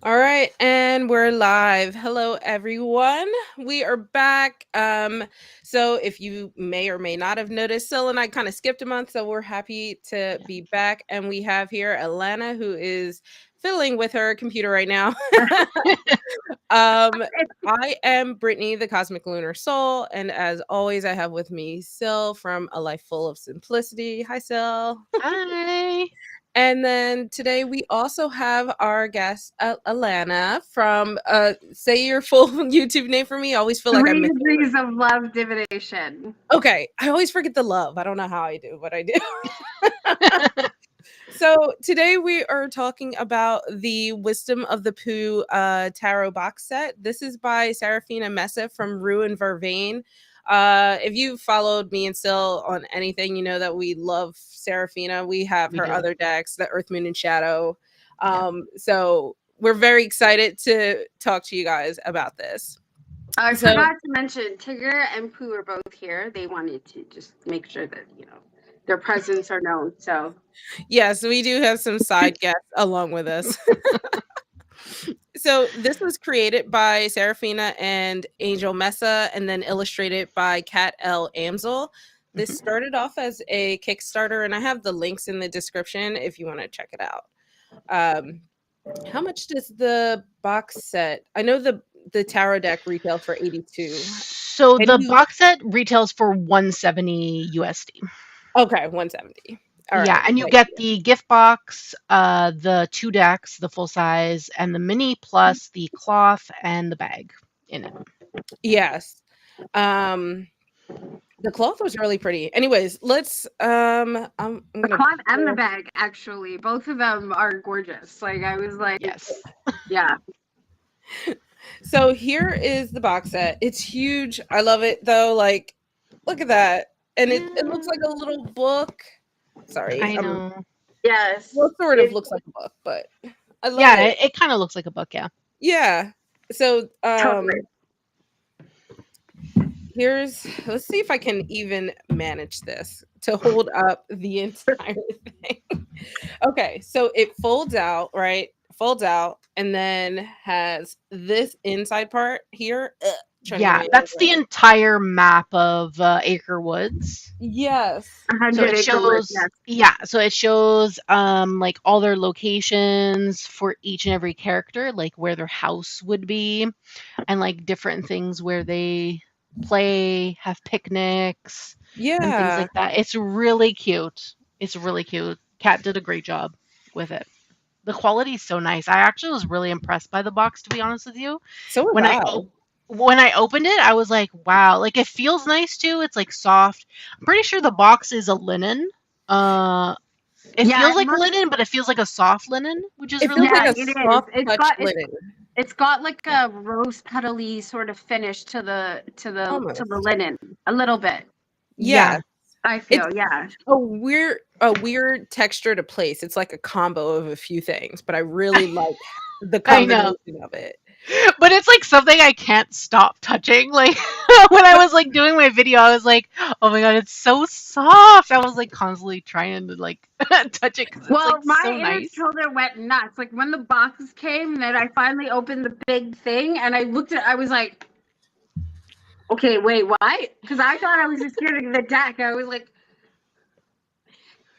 All right, and we're live. Hello, everyone. We are back. So if you may or may not have noticed, Syl and I kind of skipped a month, so we're happy to be back. And we have here Alana, who is fiddling with her computer right now. I am Brittany, the Cosmic Lunar Soul, and as always, I have with me Syl from A Life Full of Simplicity. Hi, Syl. Hi. And then today we also have our guest, Alana, from say your full YouTube name for me. I always feel like I 3 Degrees of Love Divination. Okay, I always forget the love. I don't know how I do, but I do. So today we are talking about the Wisdom of the Pooh Tarot box set. This is by Serafina Mesa from Rue and Vervain. If you followed me and Syl on anything, you know that we love Serafina. We have her other decks, the Earth, Moon, and Shadow. So we're very excited to talk to you guys about this. I forgot to mention, Tigger and Pooh are both here. They wanted to just make sure that, their presence are known. So yes, we do have some side guests along with us. So this was created by Serafina and Angel Mesa and then illustrated by Kat L. Amsel. This started off as a Kickstarter, and I have the links in the description if you want to check it out. How much does the box set? I know the tarot deck retail for $82. So the box set retails for $170 USD. Okay, $170. All right, and you get the gift box, the 2 decks, the full size, and the mini, plus the cloth and the bag in it. Yes. The cloth was really pretty. Anyways, let's the cloth and the bag, actually, both of them are gorgeous. Like, I was like, yes. Yeah. So here is the box set. It's huge. I love it though. Like, look at that. And it looks like a little book. Sorry. I know. Yes. Well, sort of looks like a book, but I love it. It kind of looks like a book, yeah. Yeah. So Totally. let's see if I can even manage this to hold up the entire thing. Okay, so it folds out, right? Folds out and then has this inside part here. Yeah, that's the entire map of Acre Woods. Yes. So it shows, so it shows like all their locations for each and every character, like where their house would be, and like different things where they play, have picnics, and things like that. It's really cute. It's really cute. Kat did a great job with it. The quality is so nice. I actually was really impressed by the box, to be honest with you. So when I opened it, I was like, wow. Like, it feels nice too. It's like soft. I'm pretty sure the box is a linen. It feels like linen, but it feels like a soft linen, which is really nice. Linen. It's got like a rose petally sort of finish to the linen a little bit. Yeah. I feel a weird texture to place. It's like a combo of a few things, but I really like the combination of it. But it's like something I can't stop touching. Like when I was like doing my video, I was like, "Oh my god, it's so soft!" I was like constantly trying to like touch it. Well, it's, like, my so inner nice. children went nuts. Like when the box came, and then I finally opened the big thing, and I looked at, I was like, "Okay, wait, what?" Because I thought I was just getting the deck. I was like.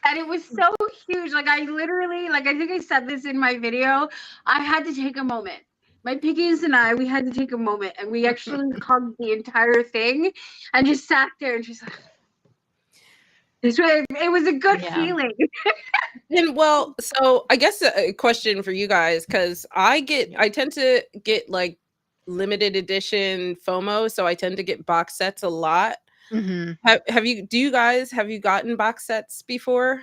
And it was so huge. Like, I literally, like, I think I said this in my video. I had to take a moment. My piggies and we had to take a moment. And we actually hugged the entire thing and just sat there and just like, it was a good feeling. And well, so I guess a question for you guys, because I tend to get like limited edition FOMO. So I tend to get box sets a lot. Have you gotten box sets before?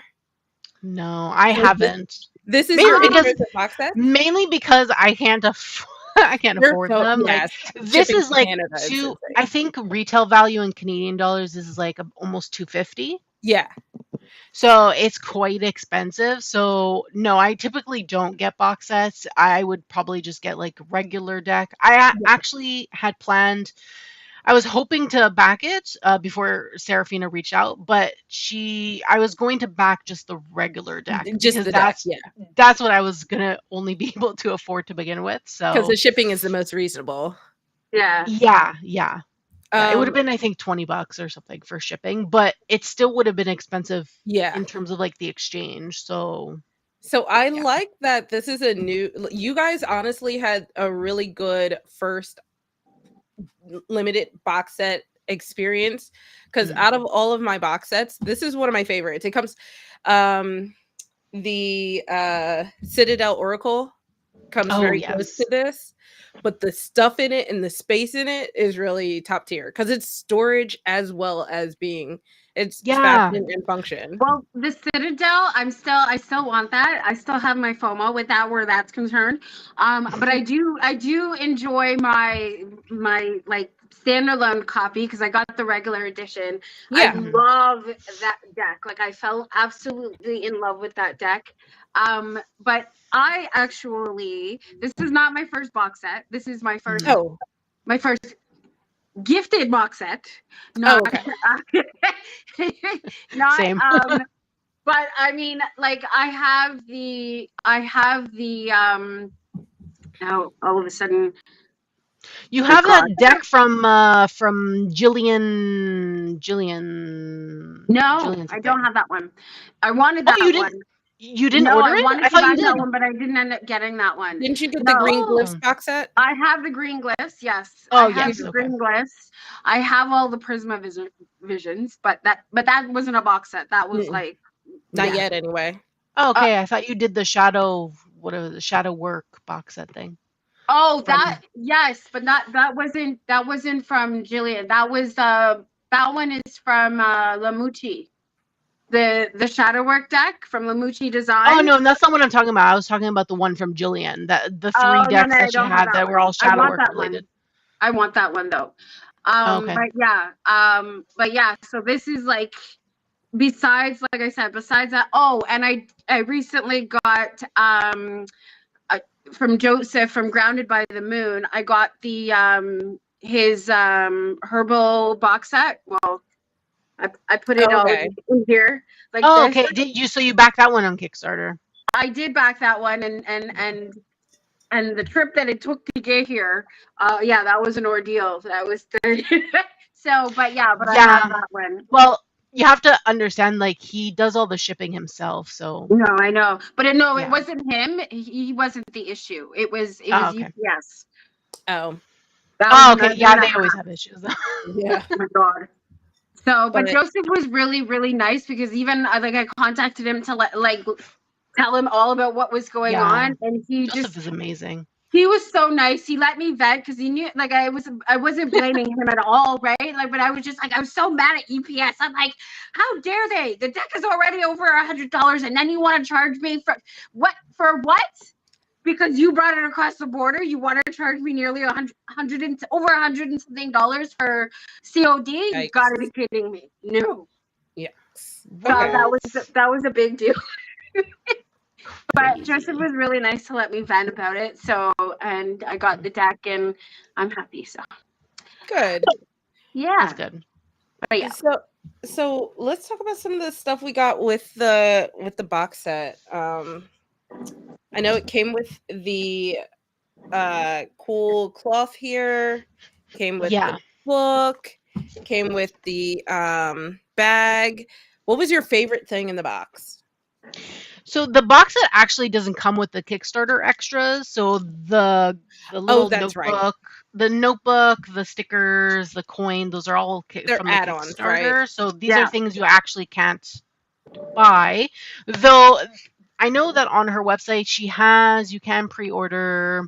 No, I haven't. This is mainly box set? Mainly because I can't afford I can't They're afford so, them. Like, yes, this shipping is to like Canada is two. insane. I think retail value in Canadian dollars is like almost $250. Yeah. So it's quite expensive. So no, I typically don't get box sets. I would probably just get like regular deck. I actually had planned. I was hoping to back it before Serafina reached out, but I was going to back just the regular deck Just because the deck, yeah. that's what I was gonna only be able to afford to begin with. Because So the shipping is the most reasonable. Yeah. Yeah, it would have been, I think, $20 or something for shipping, but it still would have been expensive in terms of like the exchange. So I like that this is a new. You guys honestly had a really good first limited box set experience, because out of all of my box sets, this is one of my favorites. It comes, the Citadel Oracle comes very close to this, but the stuff in it and the space in it is really top tier because it's storage as well as being fashion and function. Well, the Citadel, I still want that. I still have my FOMO with that where that's concerned. But I do enjoy my like standalone copy because I got the regular edition. Yeah. I love that deck. Like I fell absolutely in love with that deck. But I actually, this is not my first box set. This is my first my first gifted box set. Not, not same. But I mean, like I have the now all of a sudden you have that deck from Jillian. No, I don't have that one. I wanted that one. You didn't No, order I it? wanted I to thought buy you did. that one, but I didn't end up getting that one. Didn't you get the green glyphs box set? I have the green glyphs, yes. Oh, I have the green glyphs. I have all the Prisma visions, but that wasn't a box set. That was like not yet anyway. Oh, okay. I thought you did the shadow, whatever, the shadow work box set thing. Oh, that yes, but that wasn't from Jillian. That was that one is from Lamucci. The shadow work deck from Lamucci Design. Oh no, that's not what I'm talking about. I was talking about the one from Jillian. The three decks that she had that were all shadow work related. I want that one though. But yeah, so this is like besides, like I said, besides that. Oh, and I recently got from Joseph from Grounded by the Moon. I got the his herbal box set. Well, I put it all in here. Like okay. Did you? So you backed that one on Kickstarter? I did back that one, and the trip that it took to get here. Yeah, that was an ordeal. That was 30. So, but I have that one. Well, you have to understand, like he does all the shipping himself. So no, I know, but it wasn't him. He wasn't the issue. It was UPS. Oh. Okay. Yeah, they always have issues. Yeah. Oh my God. So, but Joseph was really, really nice because even I contacted him to tell him all about what was going on, and Joseph is amazing. He was so nice. He let me vent because he knew, like, I wasn't blaming him at all, right? Like, but I was just like, I was so mad at EPS. I'm like, how dare they? The deck is already over $100, and then you want to charge me for what? For what? Because you brought it across the border, you want to charge me nearly over $100 and something for COD? You gotta be kidding me! No. Yes. So that was a big deal. But Joseph was really nice to let me vent about it. So, and I got the deck, and I'm happy. So good. Yeah, that's good. But yeah. So let's talk about some of the stuff we got with the box set. I know it came with the cool cloth here, came with the book, came with the bag. What was your favorite thing in the box? So the box set actually doesn't come with the Kickstarter extras. So the little notebook, the notebook, the stickers, the coin, those are all from the add-ons, Kickstarter. right? So these are things you actually can't buy. Though I know that on her website you can pre-order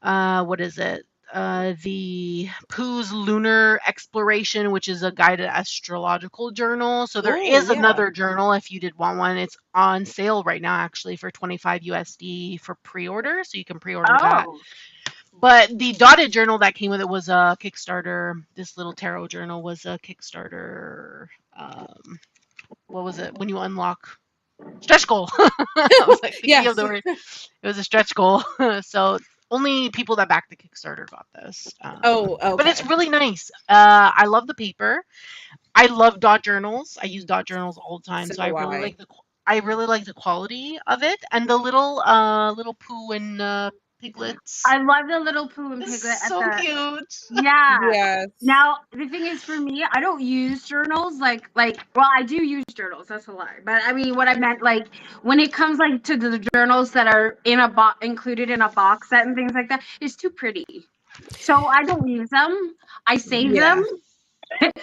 what is it? The Pooh's Lunar Exploration, which is a guided astrological journal. So there is another journal if you did want one. It's on sale right now, actually, for $25 USD for pre-order. So you can pre-order that. But the dotted journal that came with it was a Kickstarter. This little tarot journal was a Kickstarter. What was it? When you unlock stretch goal. I was like thinking of the word. It was a stretch goal. So only people that backed the Kickstarter got this. Okay. But it's really nice. I love the paper. I love dot journals. I use dot journals all the time, so I really like the quality of it, and the little Pooh and piglets. I love the little Pooh and It's piglet. so cute. Yeah. Yes. Now the thing is, for me, I don't use journals like. Well, I do use journals. That's a lie. But I mean, what I meant, like, when it comes like to the journals that are in a included in a box set and things like that, it's too pretty. So I don't use them. I save them.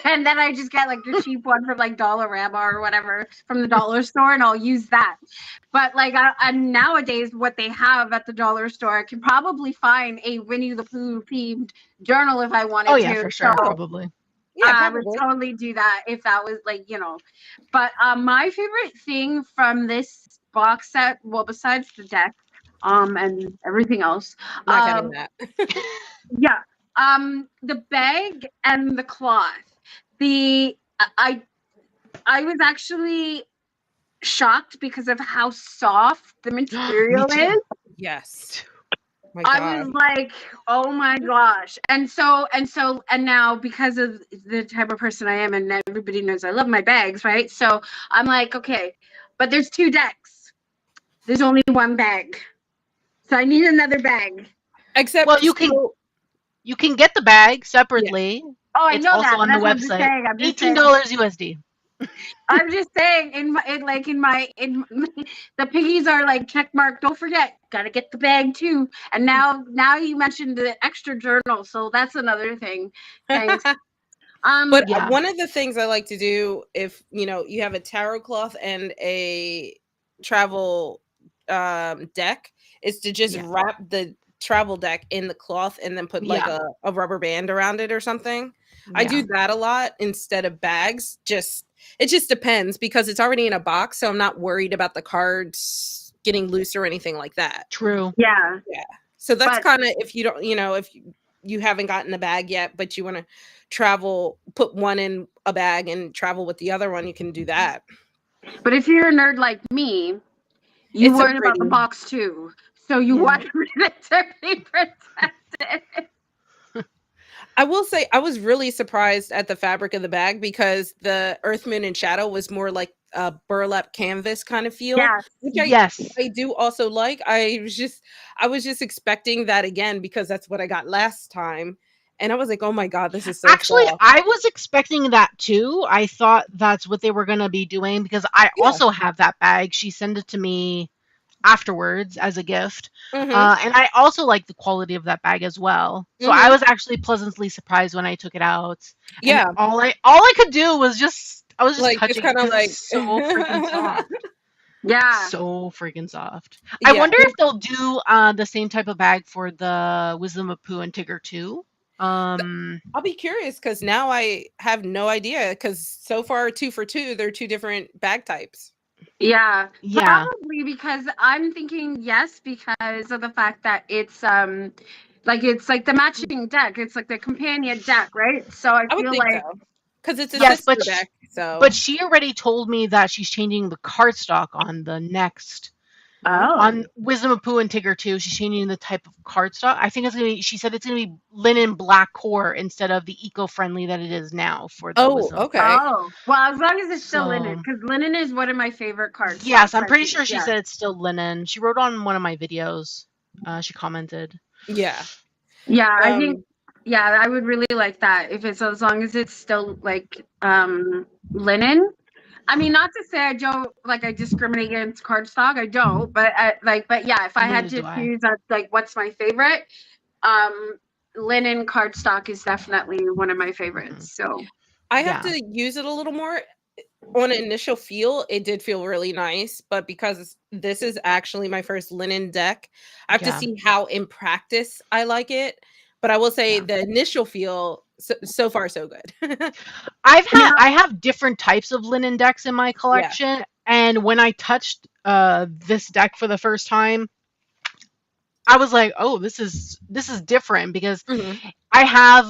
And then I just get like the cheap one from like Dollarama or whatever from the dollar store, and I'll use that. But like, and nowadays, what they have at the dollar store, I can probably find a Winnie the Pooh themed journal if I wanted to. Oh yeah, for sure, so, probably. Yeah, I would totally do that if that was like, you know. But my favorite thing from this box set, well, besides the deck, and everything else, not getting that. yeah. The bag and the cloth. I was actually shocked because of how soft the material is. Yes. I was like, oh my gosh. And now, because of the type of person I am, and everybody knows I love my bags, right? So I'm like, okay, but there's 2 decks. There's only 1 bag. So I need another bag. Except, well, you can get the bag separately. Yeah. Oh, I know that. Also on the website. $18 USD. I'm just saying, in the piggies are like check mark. Don't forget, gotta get the bag too. And now you mentioned the extra journal, so that's another thing. Thanks. But one of the things I like to do, if you have a tarot cloth and a travel deck, is to just wrap the travel deck in the cloth and then put like a rubber band around it or something. I do that a lot instead of bags. It just depends, because it's already in a box, so I'm not worried about the cards getting loose or anything like that. True. Yeah. So that's kind of, if you don't, if you haven't gotten a bag yet, but you want to travel, put one in a bag and travel with the other one, you can do that. But if you're a nerd like me, you worry about the box too. So you want it to be protected. I will say I was really surprised at the fabric of the bag, because the Earth, Moon, and Shadow was more like a burlap canvas kind of feel. Which I do also like. I was just expecting that again, because that's what I got last time. And I was like, oh my God, this is so Actually, soft. I was expecting that too. I thought that's what they were going to be doing, because I also have that bag. She sent it to me afterwards as a gift. And I also like the quality of that bag as well. So I was actually pleasantly surprised when I took it out. Yeah. And all I could do was I was just like, touching kind of like so freaking soft. Yeah. So freaking soft. I wonder if they'll do the same type of bag for the Wisdom of Pooh and Tigger too. I'll be curious, because now I have no idea, because so far 2 for 2, they're 2 different bag types. Yeah, probably, because I'm thinking yes, because of the fact that it's like the matching deck. It's like the companion deck, right? So I feel like because it's a sister deck. So, but she already told me that she's changing the cardstock on the next. On Wisdom of Pooh and Tigger 2, she's changing the type of cardstock. I think it's gonna be. She said it's gonna be linen black core instead of the eco-friendly that it is now for the Wisdom. Okay. Oh, well, as long as it's still linen, because linen is one of my favorite cards. Yes, I'm pretty sure she said it's still linen. She wrote on one of my videos. She commented. Yeah. Yeah, I think. Yeah, I would really like that if it's, as long as it's still like linen. I mean, not to say I discriminate against cardstock. I don't, but yeah, if I had to choose, like, what's my favorite? Linen cardstock is definitely one of my favorites. So I have to use it a little more. On an initial feel, it did feel really nice, but because this is actually my first linen deck, I have to see how in practice I like it. But I will say the initial feel, so far so good. I have different types of linen decks in my collection, and when I touched this deck for the first time, I was like, oh, this is different because Mhm. I have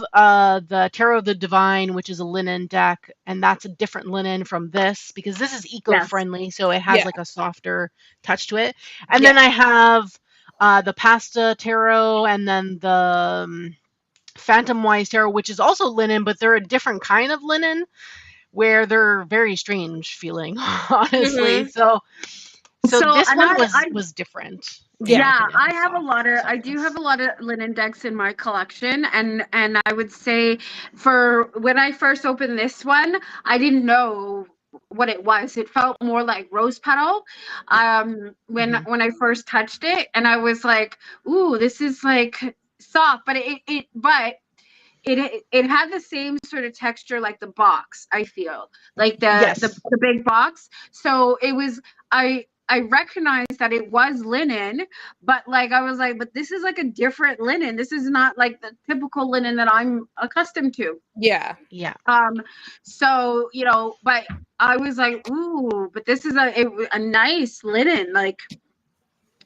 the Tarot of the Divine, which is a linen deck, and that's a different linen from this because this is eco-friendly, so it has Yeah. like a softer touch to it. And Yeah. then I have the Pasta Tarot, and then the Phantom Wise Tarot, which is also linen, but they're a different kind of linen where they're very strange feeling, honestly. Mhm. So this and one I was different. In Yeah. my yeah, opinion, I the have a lot of I do softness. have a lot of linen decks in my collection, and I would say for when I first opened this one, I didn't know what it was. It felt more like rose petal when I first touched it, and I was like, ooh, this is like soft, but it had the same sort of texture like the box. I feel like Yes. the big box. So it was I recognized that it was linen, but like I was like, but this is like a different linen. This is not like the typical linen that I'm accustomed to. Yeah. Yeah. So but I was like, ooh, but this is a nice linen. Like,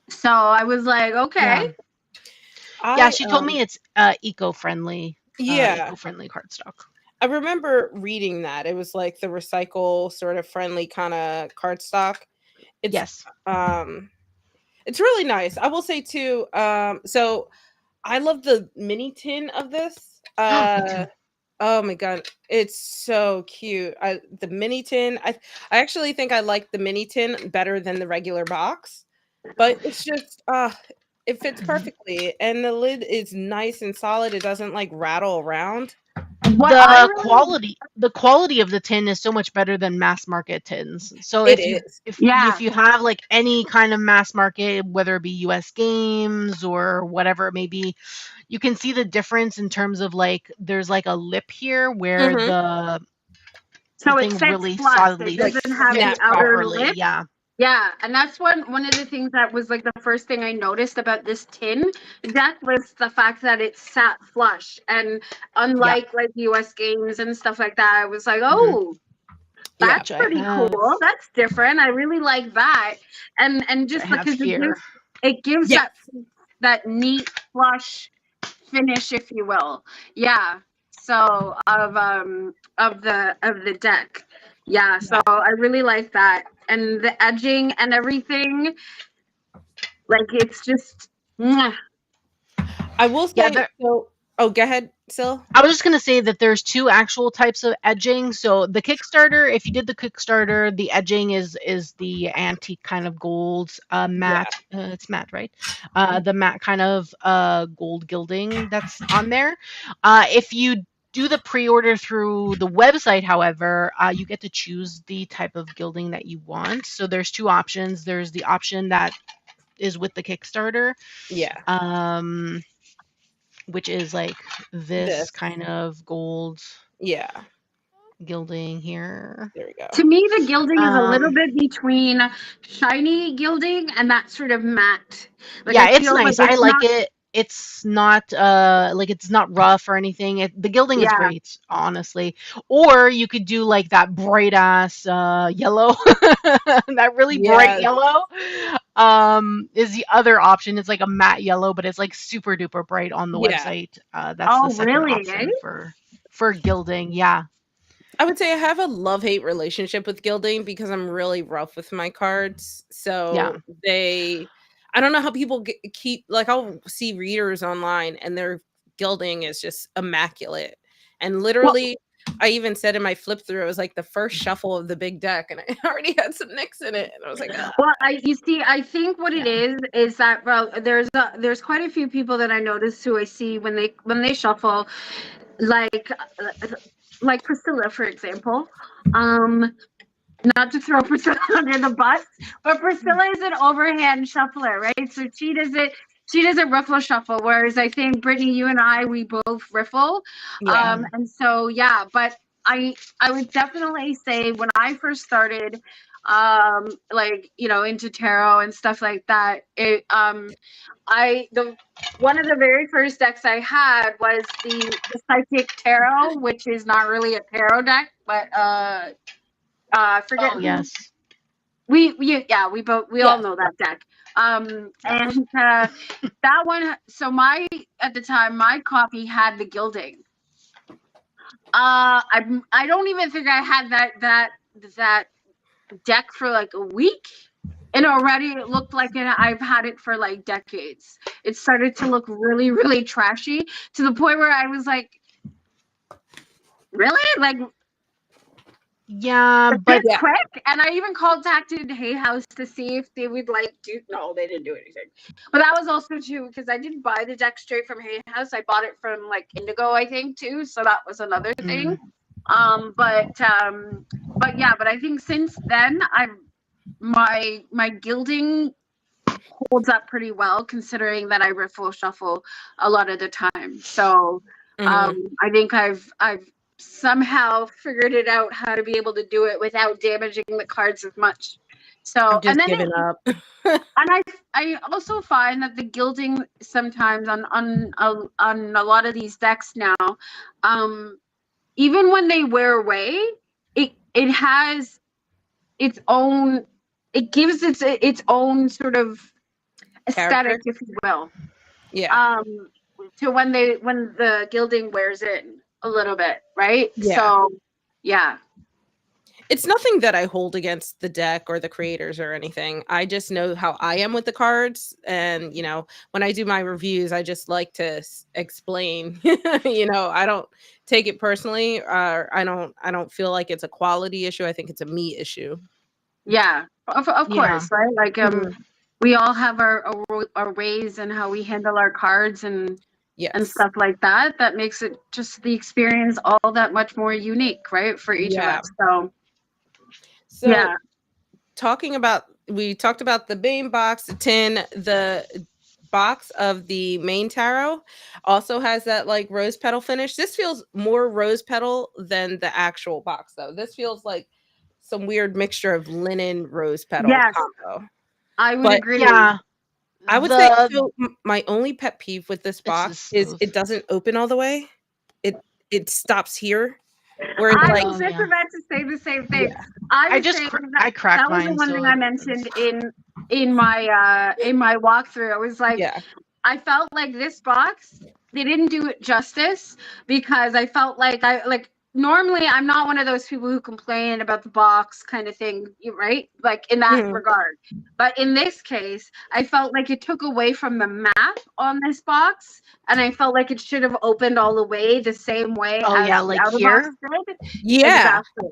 so I was like, okay. Yeah. Yeah, I she told me it's eco-friendly yeah. cardstock. I remember reading that. It was like the recycle sort of friendly kind of cardstock. It's Yes. it's really nice. I will say too, so I love the mini tin of this. Me too. Oh my god, it's so cute. The mini tin, I actually think I like the mini tin better than the regular box. But it's just it fits perfectly and the lid is nice and solid. It doesn't like rattle around. What I The really quality of the tin is so much better than mass market tins. So It if you is. yeah. have like any kind of mass market, whether it be US games or whatever it may be, you can see the difference in terms of like there's like a lip here where Mhm. the So it thing sits really flush. It solidly Like doesn't have the fits snap outer down. properly. lip. Yeah. Yeah, and that's one of the things that was like the first thing I noticed about this tin deck was the fact that it sat flush. And Yeah. unlike like US games and stuff like that, I was like, Mhm. oh, Yeah. that's Which I pretty have cool. That's different. I really like that. And which I just have because here. it gives Yeah. that neat flush finish, if you will. Yeah. So of the deck. Yeah. So Yeah. I really like that. And the edging and everything, like it's just mwah. I will Yeah, say so. Oh, go ahead, Sil. I was just gonna say that there's two actual types of edging. So the Kickstarter, if you did the Kickstarter, the edging is the antique kind of gold Yeah. matte. It's matte, right? The matte kind of gold gilding that's on there. If you do the pre-order through the website, however, you get to choose the type of gilding that you want. So there's two options. There's the option that is with the Kickstarter. Yeah. Um, which is like this This. kind of gold Yeah. gilding here. There we go. To me, the gilding is a little Um, bit between shiny gilding and that sort of matte. Like I yeah, it's feel like nice. I it's like not. it. It's not like it's not rough or anything. The gilding is Yeah. great, honestly. Or you could do like that bright ass yellow, that really bright Yeah. yellow. Is the other option. It's like a matte yellow, but it's like super duper bright on the Yeah. website. That's the Oh, second really? Eh? option for gilding. Yeah. I would say I have a love-hate relationship with gilding because I'm really rough with my cards. Yeah. So I don't know how people keep like I'll see readers online and their gilding is just immaculate. And Well, literally, I even said in my flip through, it was like the first shuffle of the big deck, and I already had some nicks in it, and I was like, ah. well, you see, I think what it Yeah. is that there's quite a few people that I notice who I see when they shuffle, like like Priscilla, for example. Not to throw Priscilla under the bus, but Priscilla is an overhand shuffler, right? So she doesn't riffle shuffle, whereas I think Brittany, you and I, we both riffle. Yeah. And so yeah, but I would definitely say when I first started like into tarot and stuff like that, I the one of the very first decks I had was the Psychic Tarot, which is not really a tarot deck, but I forget Oh who yes. We all know that deck. And that one. So at the time my copy had the gilding. I don't even think I had that deck for like a week, and already it looked like I've had it for like decades. It started to look really, really trashy to the point where I was like, really? Like, Yeah, but quick. And I even contacted Hay House to see if they would like do. No, they didn't do anything. But that was also too because I didn't buy the deck straight from Hay House. I bought it from like Indigo, I think, too. So that was another thing. But yeah. But I think since then, my gilding holds up pretty well, considering that I riffle shuffle a lot of the time. So I think I've somehow figured it out how to be able to do it without damaging the cards as much. So I've just given up. And I also find that the gilding sometimes on a lot of these decks now, even when they wear away, it has its own. It gives its own sort of aesthetic, if you will. Yeah. To when the gilding wears in a little bit, right? Yeah. So yeah. It's nothing that I hold against the deck or the creators or anything. I just know how I am with the cards. And, when I do my reviews, I just like to explain, I don't take it personally. I don't feel like it's a quality issue. I think it's a me issue. Yeah, of course, right? Like, we all have our ways and how we handle our cards and stuff like that. That makes it just the experience all that much more unique, right? For each of us. So yeah. We talked about the main box, the tin, the box of the main tarot also has that like rose petal finish. This feels more rose petal than the actual box though. This feels like some weird mixture of linen rose petal combo. I would agree. Yeah. I would say so. My only pet peeve with this box is it doesn't open all the way. It stops here. Where I was just about to say the same thing. Yeah. I cracked that was mine, the one so thing I mentioned in my walkthrough. I was like, I felt like this box, they didn't do it justice because I felt like normally I'm not one of those people who complain about the box kind of thing, right? Like in that regard. But in this case, I felt like it took away from the map on this box, and I felt like it should have opened all the way the same way as like the other here? box did. Yeah. Exactly.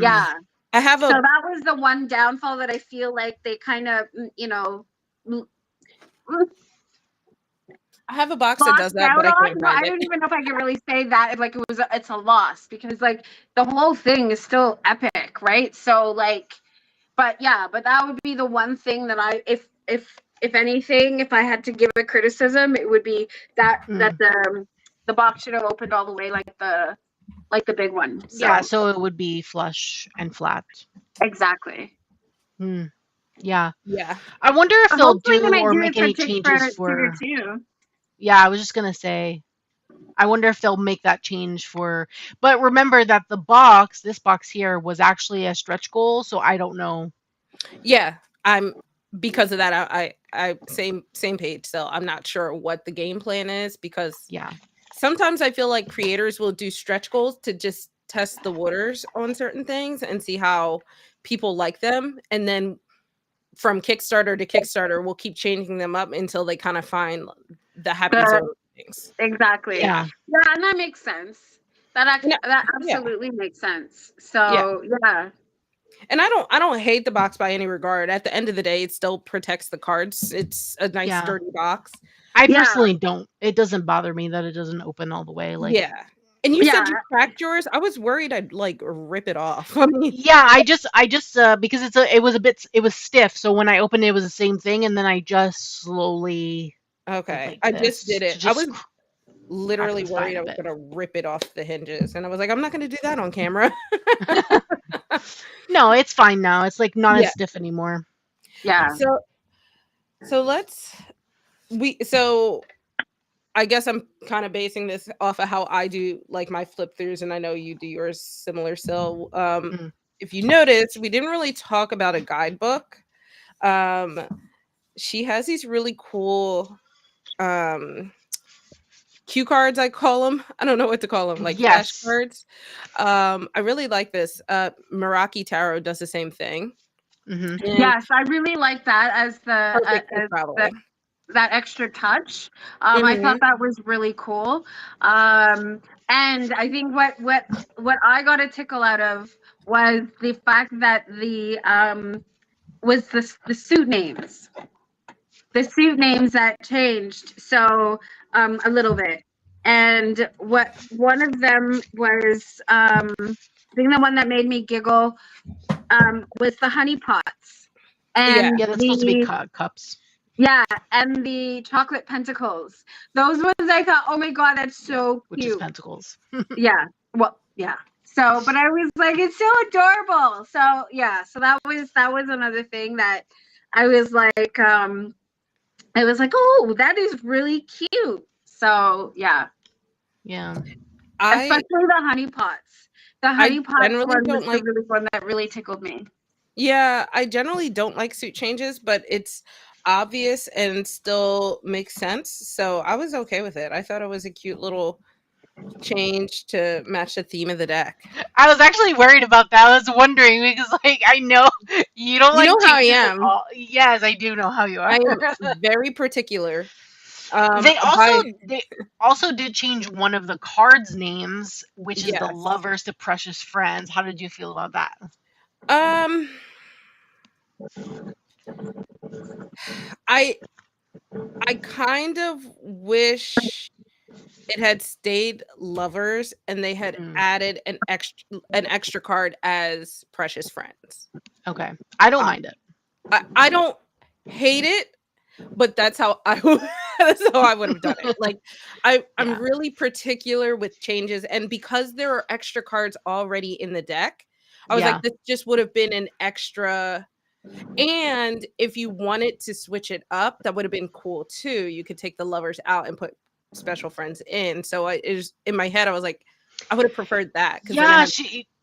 Yeah. I have so that was the one downfall that I feel like they kind of, I have a box that does that, but I can't find I it. don't even know if I can really say that. Like it's a loss because like the whole thing is still epic, right? So like, but that would be the one thing that if anything, if I had to give a criticism, it would be that the box should have opened all the way like the big one. So. Yeah, so it would be flush and flat. Exactly. Yeah. Yeah. I wonder if they'll do or do make any changes for. Two. Yeah, I was just gonna say. I wonder if they'll make that change for. But remember that this box here, was actually a stretch goal, so I don't know. Yeah, because of that. I same page. So I'm not sure what the game plan is because sometimes I feel like creators will do stretch goals to just test the waters on certain things and see how people like them, and then from Kickstarter to Kickstarter, we'll keep changing them up until they kind of find the happy zone things. Exactly. Yeah, and that makes sense. That absolutely makes sense. So yeah. And I don't hate the box by any regard. At the end of the day, it still protects the cards. It's a nice sturdy box. I personally don't. It doesn't bother me that it doesn't open all the way. Like And you said you cracked yours. I was worried I'd like rip it off. I mean, I just because it was stiff. So when I opened it, it was the same thing, and then I just slowly. Okay, I just did it. I was literally worried I was gonna rip it off the hinges, and I was like, I'm not gonna do that on camera. No, it's fine now. It's like not as stiff anymore. Yeah. So I guess I'm kind of basing this off of how I do like my flip throughs, and I know you do yours similar. So if you notice, we didn't really talk about a guidebook. She has these really cool cue cards, I call them. I don't know what to call them, like flashcards. I really like this. Meraki Tarot does the same thing. Yes, I really like that as the that extra touch. I thought that was really cool. And I think what I got a tickle out of was the fact that was the suit names. The suit names that changed so a little bit. And what one of them was I think the one that made me giggle was the honey pots. And that's supposed to be cups. Yeah, and the chocolate pentacles. Those ones I thought, oh my god, that's so cute. Which is pentacles. Yeah. Well, yeah. So, but I was like, it's so adorable. So yeah, so that was another thing that I was like, oh, that is really cute. So yeah. Yeah. Especially the honey pots. The honey pots one was like, the really one that really tickled me. Yeah, I generally don't like suit changes, but it's obvious and still makes sense. So I was okay with it. I thought it was a cute little change to match the theme of the deck. I was actually worried about that. I was wondering because, like, I know you don't like. You know how I am. Yes, I do know how you are. I am very particular. They also did change one of the cards' names, which is the lovers to precious friends. How did you feel about that? I kind of wish it had stayed lovers and they had added an extra card as precious friends. Okay. I don't mind it. I don't hate it, but that's how I would have done it. Like I'm really particular with changes, and because there are extra cards already in the deck, I was like, this just would have been an extra. And if you wanted to switch it up, that would have been cool too. You could take the lovers out and put special friends in. So in my head, I was like, I would have preferred that. Yeah,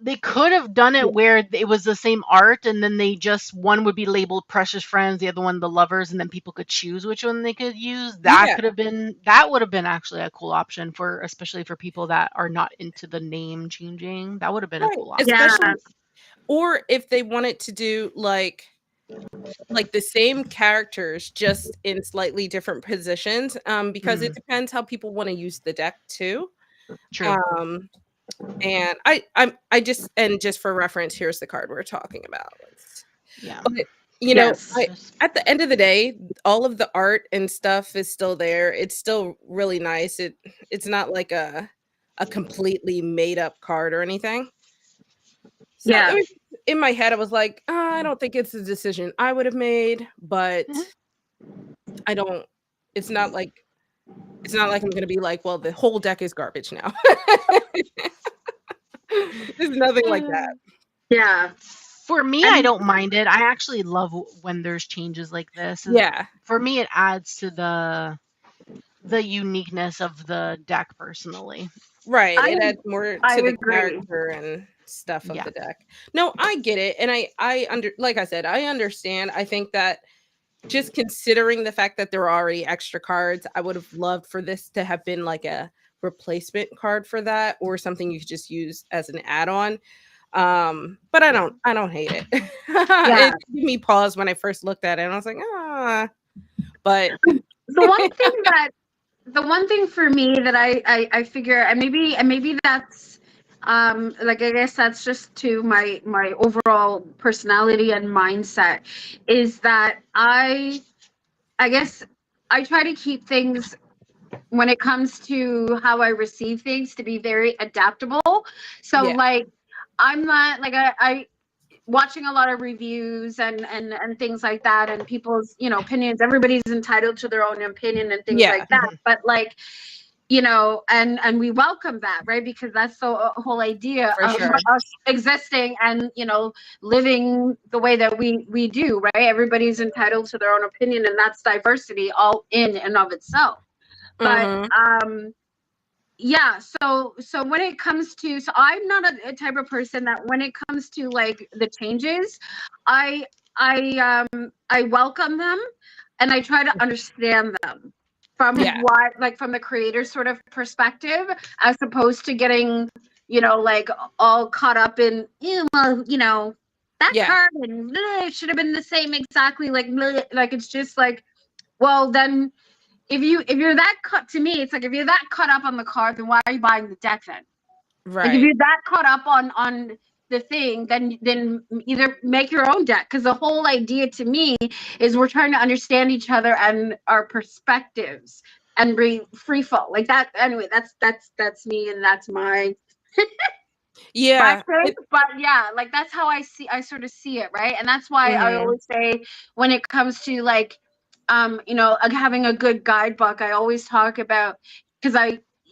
they could have done it where it was the same art, and then they just one would be labeled precious friends, the other one the lovers, and then people could choose which one they could use. That would have been actually a cool option especially for people that are not into the name changing. That would have been a cool option. Or if they wanted to do like the same characters just in slightly different positions, because it depends how people want to use the deck too. True. And I just for reference, here's the card we're talking about. But, you know, at the end of the day, all of the art and stuff is still there. It's still really nice. It's not like a completely made up card or anything. So in my head, I was like, I don't think it's a decision I would have made, but I don't. It's not like I'm gonna be like, well, the whole deck is garbage now. There's nothing like that. Yeah. For me, I don't mind it. I actually love when there's changes like this. For me, it adds to the uniqueness of the deck personally. Right. It adds more to the character and stuff of the deck. No, I get it. And like I said, I understand. I think that just considering the fact that there are already extra cards, I would have loved for this to have been like a replacement card for that, or something you could just use as an add-on. But I don't hate it. It gave me pause when I first looked at it, and I was like, but the one thing for me that I figure, and maybe that's like, I guess that's just to my overall personality and mindset, is that I guess I try to keep things, when it comes to how I receive things, to be very adaptable. So like, I'm not like, I watching a lot of reviews and things like that, and people's, opinions. Everybody's entitled to their own opinion and things like that. But like, and we welcome that, right? Because that's the whole idea of us existing and, living the way that we do, right? Everybody's entitled to their own opinion, and that's diversity all in and of itself. But yeah, so when it comes to, so I'm not a type of person that when it comes to like the changes, I I welcome them and I try to understand them from Yeah. what, like from the creator's sort of perspective, as opposed to getting, like all caught up in, well, that Yeah. card and it should have been the same exactly, like it's just like, well then, if you're that cut, to me it's like, if you're that caught up on the card, then why are you buying the deck then? Like if Right. you're that caught up on the thing, then either make your own deck, because the whole idea to me is we're trying to understand each other and our perspectives and bring free fall like that. Anyway, that's me, and that's my Yeah. thing. But yeah, like that's how I sort of see it, right? And that's why I Mhm. always say, when it comes to like having a good guidebook, I always talk about, because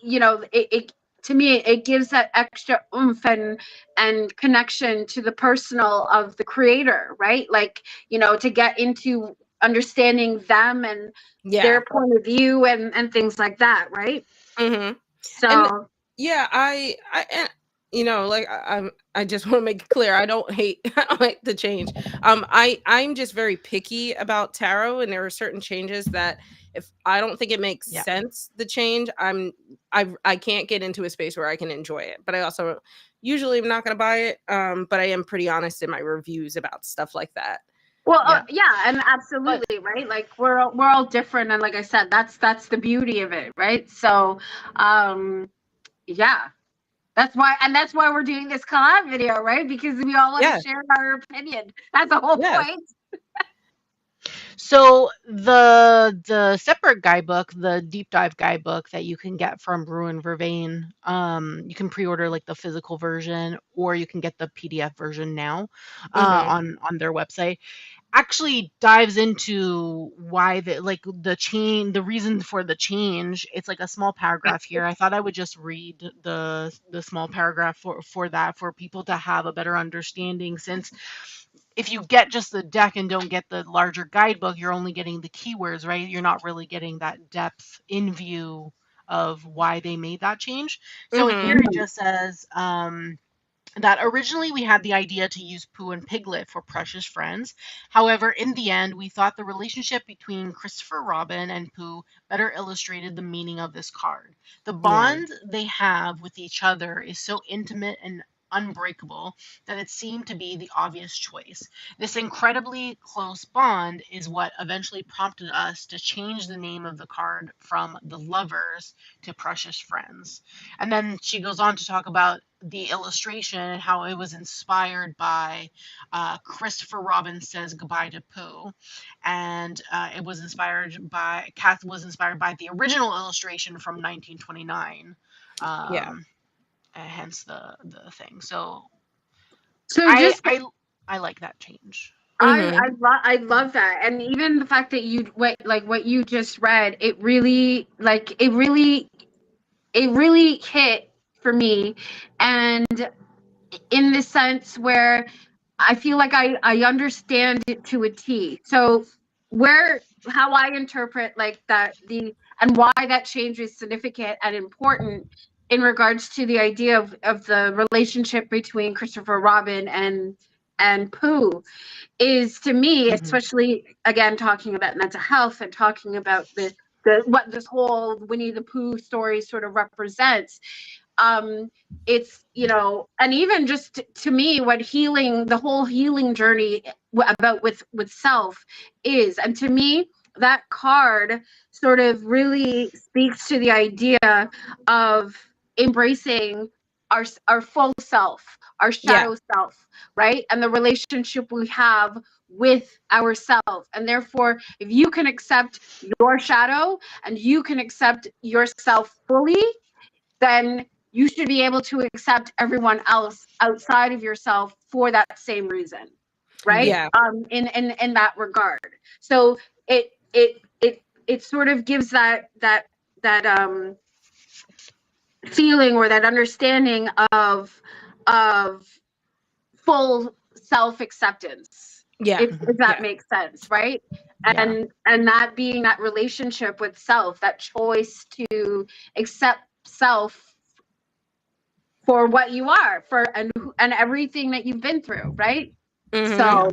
it to me it gives that extra oomph and connection to the personal of the creator, right? Like, to get into understanding them and Yeah. their point of view and things like that, right? Mhm. And So yeah, and like I just want to make it clear, I don't hate I don't hate the change. I'm just very picky about tarot, and there are certain changes that if I don't think it makes Yeah. sense, the change, I can't get into a space where I can enjoy it. But I also usually am not going to buy it. But I am pretty honest in my reviews about stuff like that. well, Yeah. yeah, and But absolutely, right? Like we're all different, and like I said, that's the beauty of it, right? So, yeah, that's why we're doing this collab video, right? Because we all want to Yeah. share our opinion. That's the whole Yeah. point. so the separate guidebook, the deep dive guidebook that you can get from Rue and Vervain, you can pre-order like the physical version, or you can get the PDF version now Mhm. on their website. Actually dives into why the reason for the change. It's like a small paragraph here. I thought I would just read the small paragraph for that, for people to have a better understanding, since if you get just the deck and don't get the larger guidebook, you're only getting the keywords, right? You're not really getting that depth in view of why they made that change. So Mhm. here it just says, that originally we had the idea to use Pooh and Piglet for precious friends. However, in the end, we thought the relationship between Christopher Robin and Pooh better illustrated the meaning of this card. The Yeah. bond they have with each other is so intimate and unbreakable that it seemed to be the obvious choice. This incredibly close bond is what eventually prompted us to change the name of the card from The Lovers to Precious Friends. And then she goes on to talk about the illustration and how it was inspired by Christopher Robin Says Goodbye to Pooh, and it was inspired by Kath was inspired by the original illustration from 1929. Yeah. Hence the thing. So So I just I I like that change. Mhm. I love that, and even the fact that what you just read, it really hit for me, and in the sense where I feel like I understand it to a T. So how I interpret like that, and why that change is significant and important in regards to the idea of the relationship between Christopher Robin and Pooh, is, to me, Mhm. especially again talking about mental health and talking about the what this whole Winnie the Pooh story sort of represents. It's, and even just to me, what healing, the whole healing journey about with self is, and to me that card sort of really speaks to the idea of embracing our full self, our Yeah. shadow self, right? And the relationship we have with ourselves. And therefore, if you can accept your shadow and you can accept yourself fully, then you should be able to accept everyone else outside of yourself for that same reason, right? Yeah. In that regard. So it sort of gives that feeling, or that understanding of full self acceptance, Yeah. if that Yeah. makes sense, right? Yeah. And that being that relationship with self, that choice to accept self for what you are, and everything that you've been through, right? Mhm. So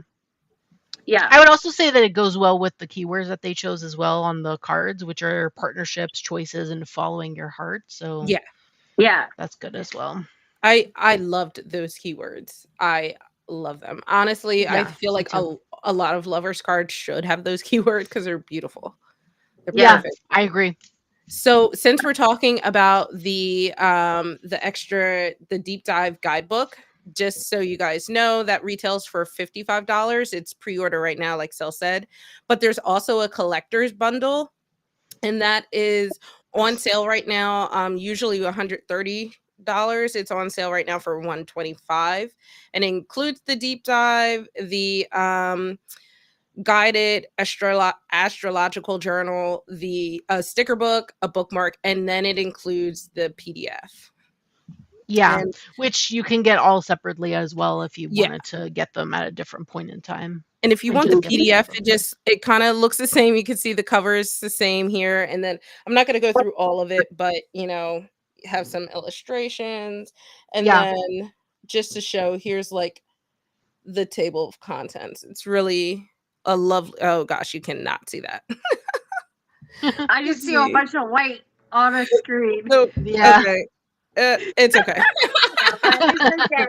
yeah. I would also say that it goes well with the keywords that they chose as well on the cards, which are partnerships, choices, and following your heart. So Yeah. that's good as well. I loved those keywords. I love them. Honestly, I Yeah, feel me like too. a lot of lovers cards should have those keywords because they're beautiful. They're Yeah, perfect. I agree. So since we're talking about the deep dive guidebook, just so you guys know, that retails for $55. It's pre-order right now, like Sel said. But there's also a collector's bundle, and that is on sale right now. Usually $130. It's on sale right now for $125, and includes the deep dive, the guided astrological journal, the sticker book, a bookmark, and then it includes the PDF. Yeah, And which you can get all separately as well if you yeah, wanted to get them at a different point in time. and if you Like want the just get them PDF, separately. it kind of looks the same. You can see the cover is the same here, and then I'm not going to go through all of it, but have some illustrations, and Yeah. then just to show, here's like the table of contents. It's really a lovely. Oh gosh, you cannot see that. I just see a bunch of white on a screen. So Yeah. okay, it's okay. Yeah, but it's okay.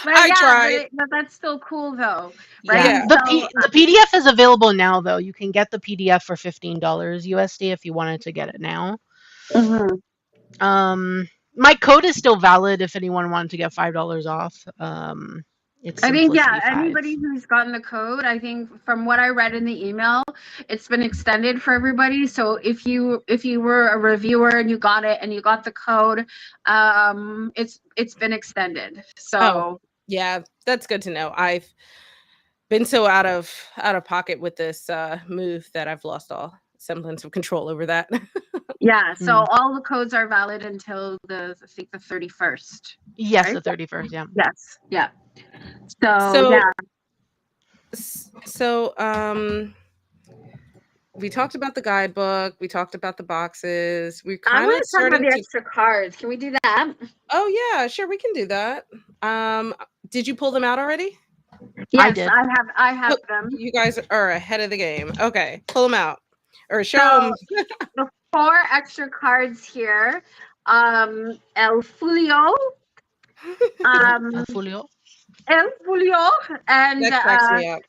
But I yeah, tried. but that's still cool though, Yeah. right? Yeah. The PDF is available now though. You can get the PDF for $15 USD if you wanted to get it now. Mhm. My code is still valid if anyone wanted to get $5 off. It's I think Simplicity 5. anybody who's gotten the code, I think from what I read in the email, it's been extended for everybody. So if you were a reviewer and you got it and you got the code, it's been extended. So Oh, yeah, that's good to know. I've been so out of pocket with this move that I've lost all semblance of control over that. yeah, so Mm. all the codes are valid until I think the 31st. Yes, Right? the 31st, yeah. Yes. Yeah. So So yeah. we talked about the guidebook, we talked about the boxes. We I kind of want to talk about starting the to extra cards. Can we do that? Oh yeah, sure, we can do that. Did you pull them out already? Yes, did. I have Oh, them. you guys are ahead of the game. Okay, pull them out or show So them. the 4 extra cards here, El Fulio, El Folio. El Fulio, and That cracks me up.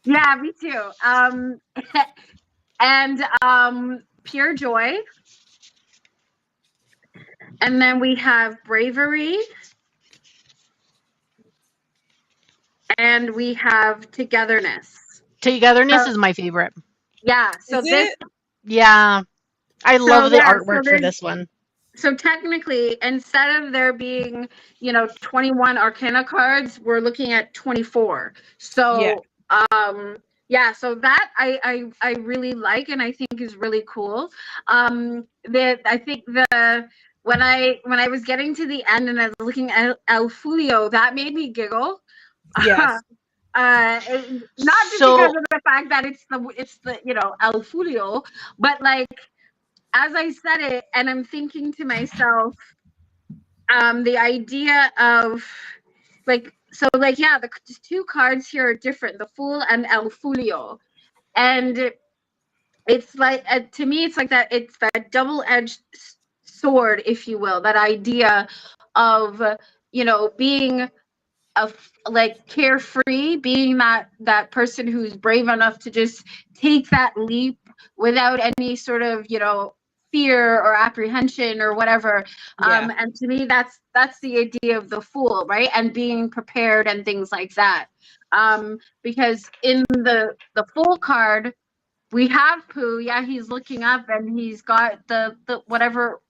yeah, me too. And Pure Joy, and then we have Bravery, and we have Togetherness. Togetherness is my favorite. Yeah, so Is this, it? Yeah. I so love the yeah, so artwork for this one. so technically, instead of there being, 21 Arcana cards, we're looking at 24. Yeah. So, yeah, so that I really like and I think is really cool. I think when I was getting to the end and I was looking at El Fulio, that made me giggle. Yes. Not just because of the fact that it's the El Fulio, but like as I said it, and I'm thinking to myself, the idea of yeah, the 2 cards here are different, the Fool and El Fulio, and it's like to me, it's like that. It's that double-edged sword, if you will. That idea of being like carefree, being that person who's brave enough to just take that leap without any sort of fear or apprehension or whatever. Yeah. And to me, that's the idea of the Fool, right? And being prepared and things like that. Because in the Fool card, we have Pooh. Yeah, he's looking up and he's got the whatever,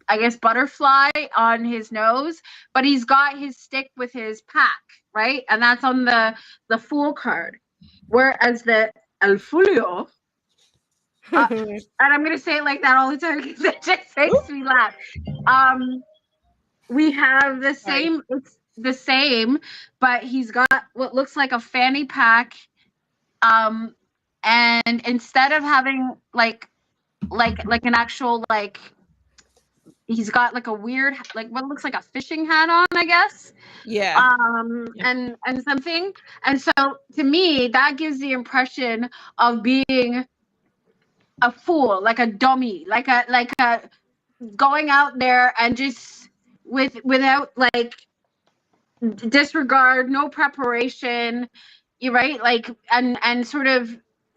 I guess, butterfly on his nose, but he's got his stick with his pack, right? And that's on the Fool card. Whereas the El Fulio, and I'm gonna say it like that all the time because it just makes me laugh. We have the same. It's the same, but he's got what looks like a fanny pack. And instead of having like an actual he's got like a weird, like what looks like a fishing hat on, I guess. Yeah. And something. And so to me, that gives the impression of being a fool, like a dummy, like a going out there and just without like disregard, no preparation, you're right, like and sort of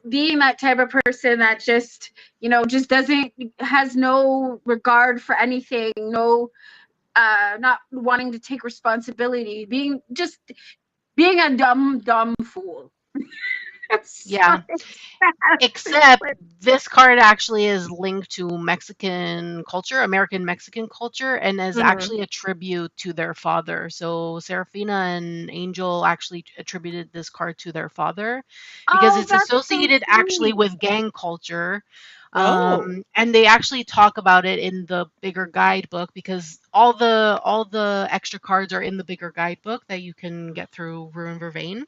being that type of person that just just doesn't has no regard for anything, no not wanting to take responsibility, being a dumb fool. Yeah. Except this card actually is linked to Mexican culture, American Mexican culture, and is actually a tribute to their father. So Serafina and Angel actually attributed this card to their father because it's associated actually with gang culture. And they actually talk about it in the bigger guidebook because all the extra cards are in the bigger guidebook that you can get through Rue and Vervain.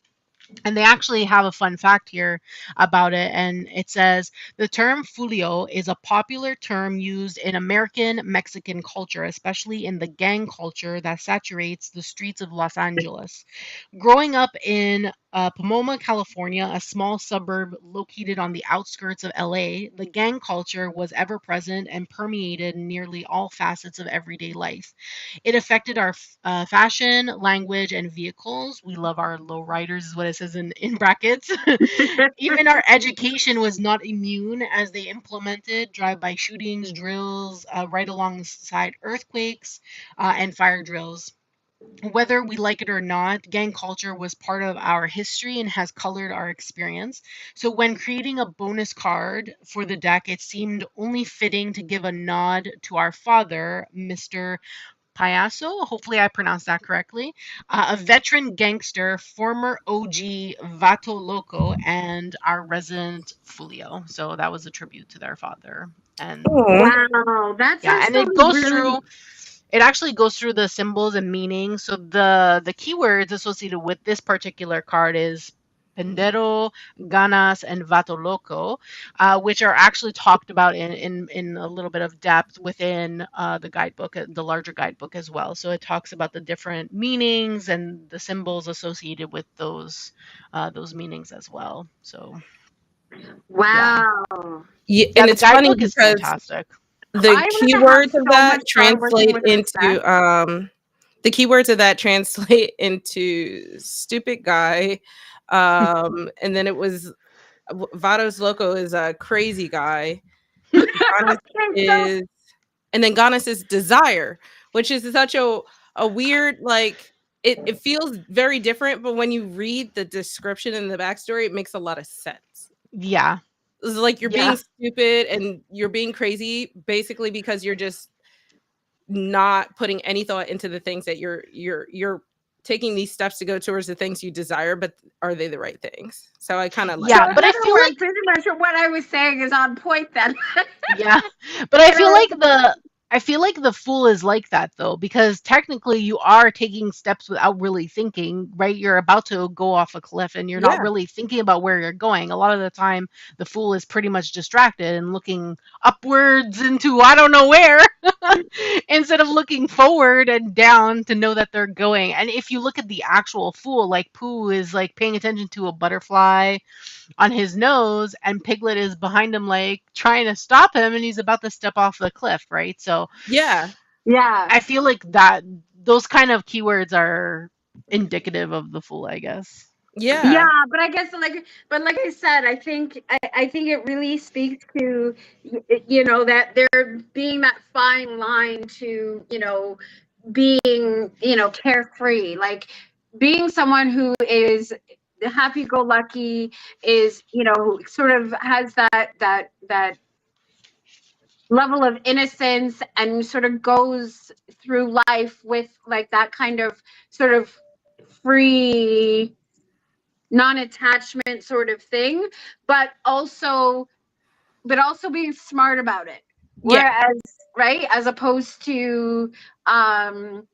And they actually have a fun fact here about it. And it says the term fulio is a popular term used in American Mexican culture, especially in the gang culture that saturates the streets of Los Angeles. Growing up in Pomona, California, a small suburb located on the outskirts of LA, the gang culture was ever present and permeated nearly all facets of everyday life. It affected our fashion, language, and vehicles. We love our lowriders, is what it says in brackets. Even our education was not immune as they implemented drive-by shootings, drills, right alongside earthquakes and fire drills. Whether we like it or not, gang culture was part of our history and has colored our experience. So, when creating a bonus card for the deck, it seemed only fitting to give a nod to our father, Mr. Payaso, hopefully I pronounced that correctly, a veteran gangster, former OG Vato Loco, and our resident Fulio. So that was a tribute to their father. And wow, that's and it goes through. It actually goes through the symbols and meanings. So the keywords associated with this particular card is Pendero, Ganas, and Vato Loco, which are actually talked about in a little bit of depth within the guidebook, the larger guidebook as well. So it talks about the different meanings and the symbols associated with those meanings as well. So wow. Yeah, yeah, and the it's funny guidebook is because fantastic. the I'm gonna have keywords of so that much fun working translate with this deck. into the keywords of that translate into stupid guy, and then it was Vados Loco is a crazy guy. Ganas Okay, so is, and then Ganas is desire, which is such a weird, like, it feels very different, but when you read the description and the backstory, it makes a lot of sense. Yeah. It's like you're Yeah. being stupid and you're being crazy basically because you're just not putting any thought into the things that you're taking these steps to go towards the things you desire, but are they the right things? So I kind of like Yeah, that. but in I other feel like words, pretty much what I was saying is on point then. yeah, but I feel like the fool is like that though, because technically you are taking steps without really thinking, right? You're about to go off a cliff and you're not Yeah. really thinking about where you're going. A lot of the time, the fool is pretty much distracted and looking upwards into I don't know where instead of looking forward and down to know that they're going. And if you look at the actual fool, like Pooh is like paying attention to a butterfly on his nose, and Piglet is behind him like trying to stop him, and he's about to step off the cliff, right? So Yeah. Yeah. I feel like that those kind of keywords are indicative of the fool, I guess. Yeah, Yeah. but I guess like I said, I think it really speaks to that there being that fine line to being carefree, like being someone who is happy go lucky, is sort of has that level of innocence and sort of goes through life with like that kind of sort of free non-attachment sort of thing, but also being smart about it, Yeah. whereas right, um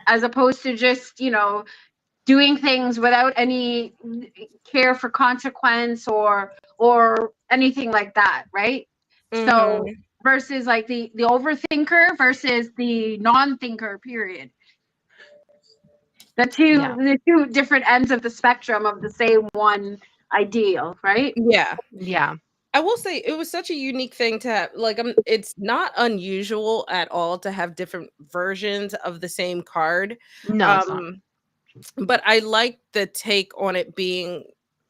as opposed to just doing things without any care for consequence or anything like that, right? So Mhm. versus like the overthinker versus the non-thinker, period. The two different ends of the spectrum of the same one ideal, right? Yeah. Yeah. I will say it was such a unique thing to have. Like, it's not unusual at all to have different versions of the same card. No, it's not. But I like the take on it being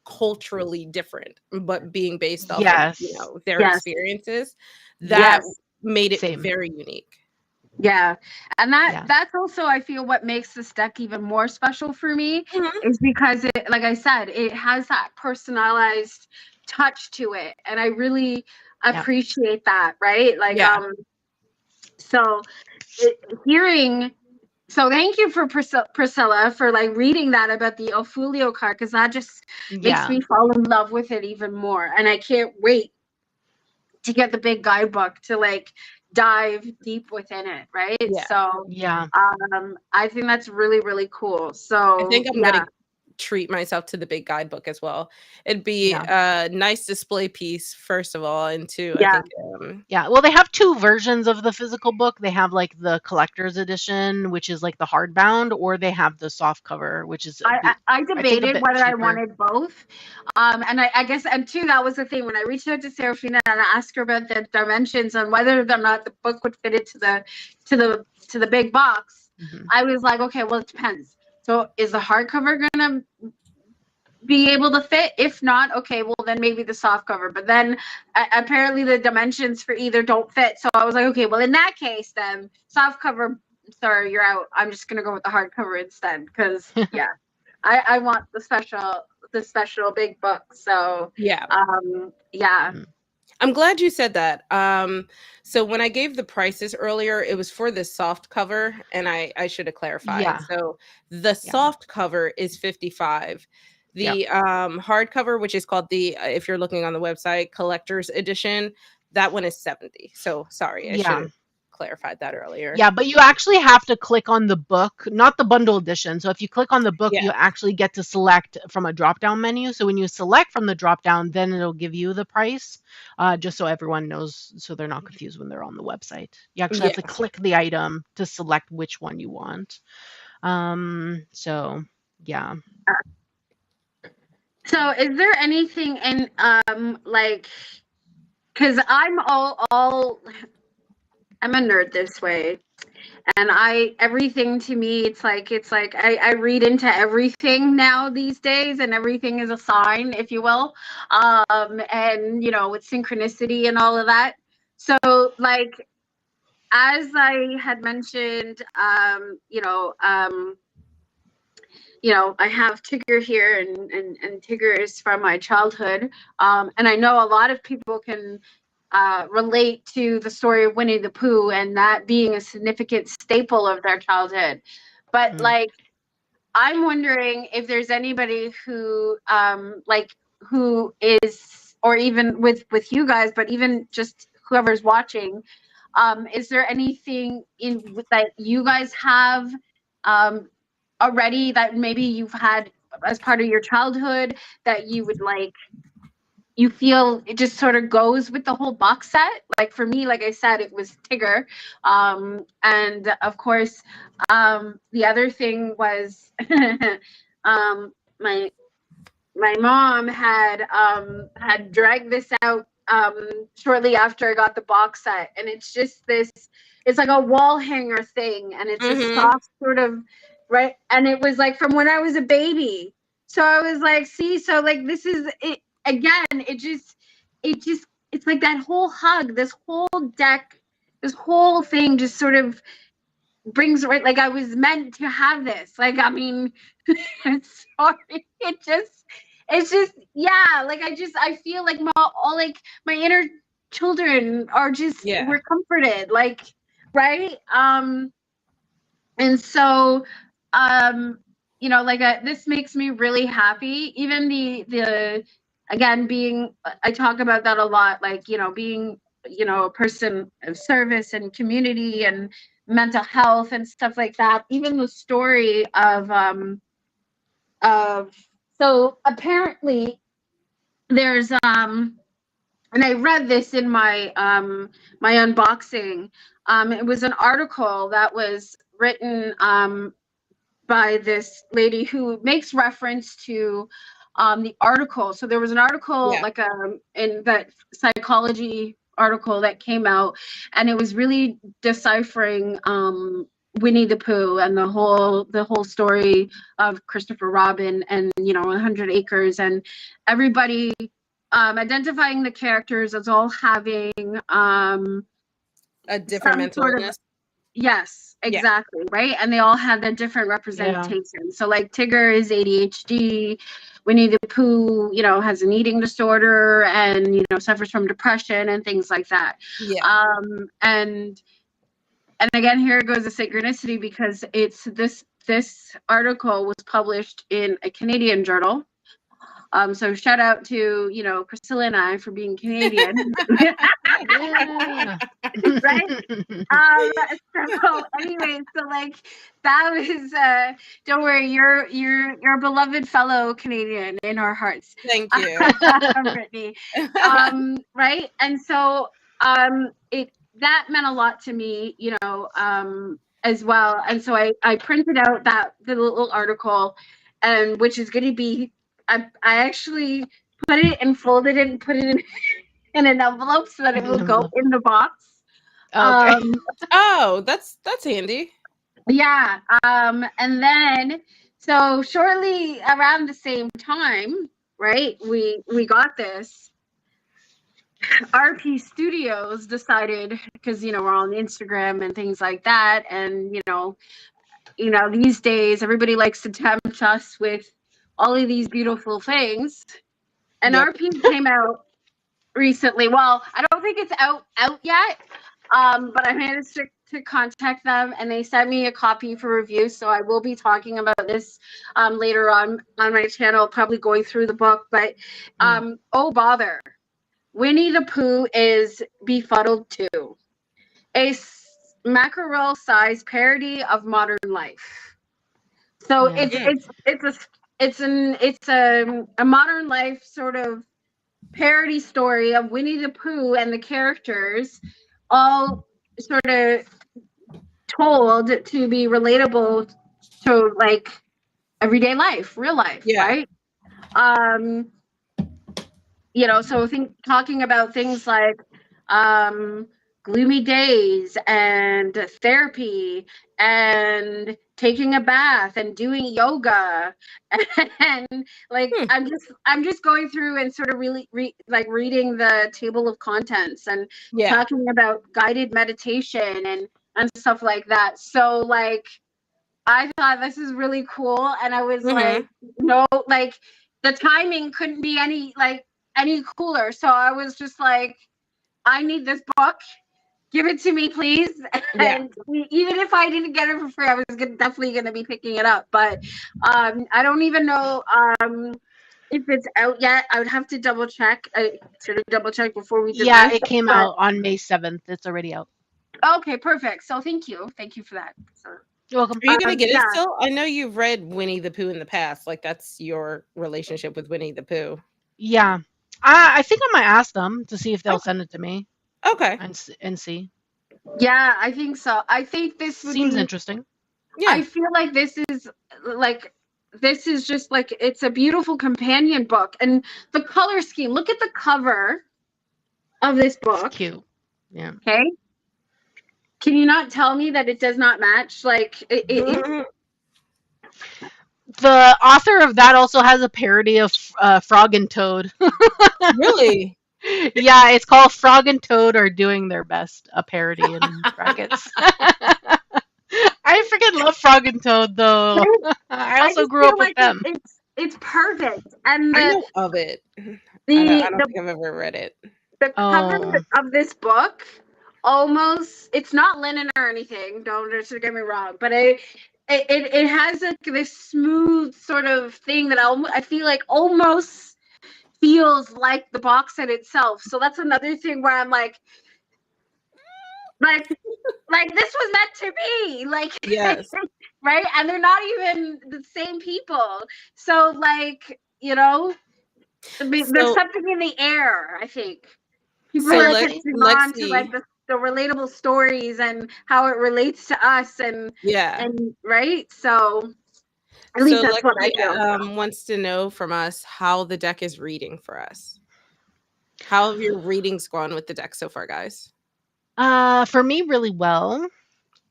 culturally different, but being based off of, Yes. their Yes. experiences. That Yes. made it Same. very unique. Yeah. And Yeah. that's also, I feel, what makes this deck even more special for me Mhm. is because it, like I said, it has that personalized touch to it. And I really appreciate that, right? Like, Yeah. so hearing, so thank you for Priscilla for like reading that about the Ophelia card, because that just makes me fall in love with it even more. And I can't wait to get the big guidebook to like dive deep within it, right? Yeah. So Yeah. I think that's really, really cool. I So think I'm gonna treat myself to the big guidebook as well. It'd be a nice display piece, first of all, and two, I think yeah, well, they have two versions of the physical book. They have like the collector's edition, which is like the hardbound, or they have the soft cover, which is I debated whether cheaper. I wanted both. And I guess, and two, that was the thing when I reached out to Serafina and I asked her about the dimensions and whether or not the book would fit into the big box. Mhm. I was like, okay, well, it depends. So is the hardcover gonna be able to fit? If not, okay, well then maybe the soft cover. But then apparently the dimensions for either don't fit. So I was like, okay, well in that case then soft cover, sorry, you're out. I'm just gonna go with the hardcover instead, because yeah, I want the special big book. So yeah. yeah. I'm glad you said that. So when I gave the prices earlier, it was for the soft cover, and I should have clarified. Yeah. So the soft cover is 55. The hardcover, which is called the if you're looking on the website, collector's edition, that one is 70. So sorry, I should have clarified that earlier. Yeah, but you actually have to click on the book, not the bundle edition. So if you click on the book, you actually get to select from a drop-down menu. So when you select from the drop-down, then it'll give you the price, just so everyone knows, so they're not confused when they're on the website. You actually have to click the item to select which one you want. So yeah. So is there anything in like, because I'm I'm a nerd this way, and everything to me, it's like I read into everything now these days, and everything is a sign, if you will, and with synchronicity and all of that. So like, as I had mentioned, I have Tigger here, and Tigger is from my childhood, and I know a lot of people can relate to the story of Winnie the Pooh and that being a significant staple of their childhood. But like, I'm wondering if there's anybody who who is, or even with you guys, but even just whoever's watching, is there anything that you guys have already that maybe you've had as part of your childhood that you would like, you feel it just sort of goes with the whole box set? Like for me, like I said, it was Tigger, and of course the other thing was my mom had dragged this out shortly after I got the box set, and it's just this, it's like a wall hanger thing, and it's a soft sort of, right, and it was like from when I was a baby. So I was like, see, so like this is it again, it's like that whole hug, this whole deck, this whole thing just sort of brings, right, like I was meant to have this. Like, I mean, sorry, it's just yeah, like I feel like my inner children are just we're comforted, like, right, and so like this makes me really happy. Even the again, being, I talk about that a lot, like, being, a person of service and community and mental health and stuff like that. Even the story of so apparently there's and I read this in my my unboxing. It was an article that was written by this lady who makes reference to the article. So there was an article like in that psychology article that came out, and it was really deciphering Winnie the Pooh and the whole story of Christopher Robin and 100 Acres, and everybody identifying the characters as all having a different mental illness. Yes, exactly. Right. And they all had a different representation. So like Tigger is ADHD, Winnie the Pooh, has an eating disorder and, suffers from depression and things like that. Yeah. And again, here goes the synchronicity, because it's this article was published in a Canadian journal. So shout out to, Priscilla and I for being Canadian. Yeah. Right? So anyway, so like that was don't worry, you're a beloved fellow Canadian in our hearts. Thank you. Brittany. Right? And so that meant a lot to me, as well. And so I printed out the little article, and which is going to be, I actually put it and folded it and put it in an envelope so that it will go in the box. Okay. Oh, that's handy. Yeah. And then so shortly around the same time, right, we got this. RP Studios decided, because we're on Instagram and things like that, and these days everybody likes to tempt us with all of these beautiful things. And RP came out recently. Well, I don't think it's out yet, but I managed to contact them, and they sent me a copy for review. So I will be talking about this later on my channel, probably going through the book. But oh bother, Winnie the Pooh is Befuddled too, a mackerel-sized parody of modern life. So it's a modern life sort of parody story of Winnie the Pooh and the characters, all sort of told to be relatable to like everyday life, real life, right? So talking about things like gloomy days and therapy and taking a bath and doing yoga, and like I'm just going through and sort of really reading the table of contents and talking about guided meditation and stuff like that. So like I thought this is really cool, and I was like, like the timing couldn't be any cooler. So I was just like, I need this book. Give it to me, please. And even if I didn't get it for free, I was definitely going to be picking it up. But I don't even know if it's out yet. I would have to double check. I should have double checked before we did this. It came out on May 7th. It's already out. Okay, perfect. So thank you for that. So. You're welcome. Are you going to get it still? I know you've read Winnie the Pooh in the past. Like, that's your relationship with Winnie the Pooh. Yeah. I think I might ask them to see if they'll send it to me. Okay. And see. Yeah, I think so. I think this seems interesting. Yeah. I feel like this is just like, it's a beautiful companion book. And the color scheme, look at the cover of this book. It's cute. Yeah. Okay. Can you not tell me that it does not match? Like the author of that also has a parody of Frog and Toad. Really? Yeah, it's called Frog and Toad Are Doing Their Best, a parody in brackets. I freaking love Frog and Toad, though. I also grew up with them. It's perfect. And I know of it. I don't think I've ever read it. The cover of this book, almost, it's not linen or anything, don't get me wrong, but it has this smooth sort of thing that I feel like almost feels like the box set itself. So that's another thing where I'm like this was meant to be, like, yes. Right? And they're not even the same people. So like, there's something in the air, I think. People So are let's catching let's on to like see. the relatable stories and how it relates to us Yeah. and right. So at least So that's what I Lexi feel. wants to know from us how the deck is reading for us. How have your readings gone with the deck so far, guys? For me, really well.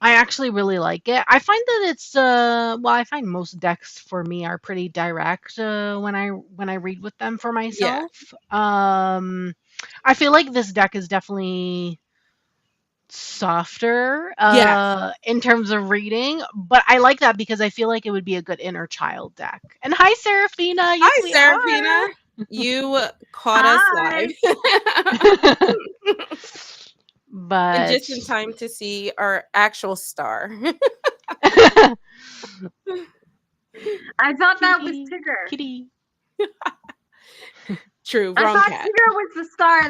I actually really like it. I find that it's well, I find most decks for me are pretty direct when I read with them for Yeah. myself. I feel like this deck is definitely softer Yes. in terms of reading, but I like that because I feel like it would be a good inner child deck. And hi, Serafina. Yes, Hi, we Serafina. You caught us live. Hi. And But just in time to see our actual star. I thought that was kitty, Tigger. kitty. True, I wrong thought cat. Tigger was the star.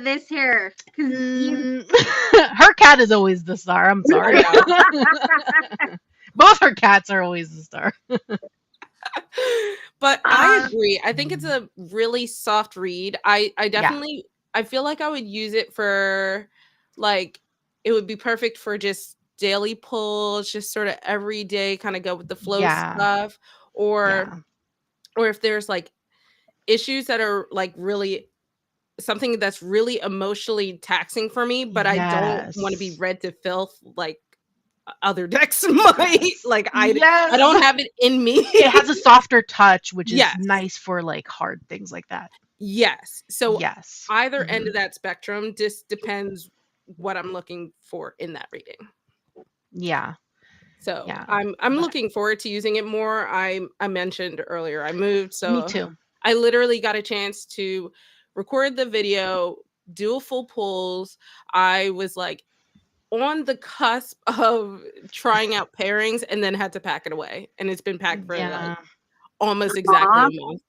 This here because you. Her cat is always the star. I'm I sorry. know. Both her cats are always the star. But I agree. I think it's a really soft read. I Yeah. definitely I feel like I would use it for like it would be perfect for just daily pulls, just sort of everyday kind of go with the flow Yeah. stuff Yeah. or if there's like issues that are like really something that's really emotionally taxing for me, but I don't want to be Yes. read to filth like other decks might. Yes. Like I Yes. don't have it in me. It has a softer touch, which is Yes. nice for like hard things like that. Yes. So Yes. either end Mhm. of that spectrum just depends what I'm looking for in that reading. Yeah. So Yeah. I'm But looking forward to using it more. I mentioned earlier I moved, me so too. I literally got a chance to record the video, do a full pulls. I was like on the cusp of trying out pairings and then had to pack it away. And it's been packed for like Yeah. almost exactly Aw. a month.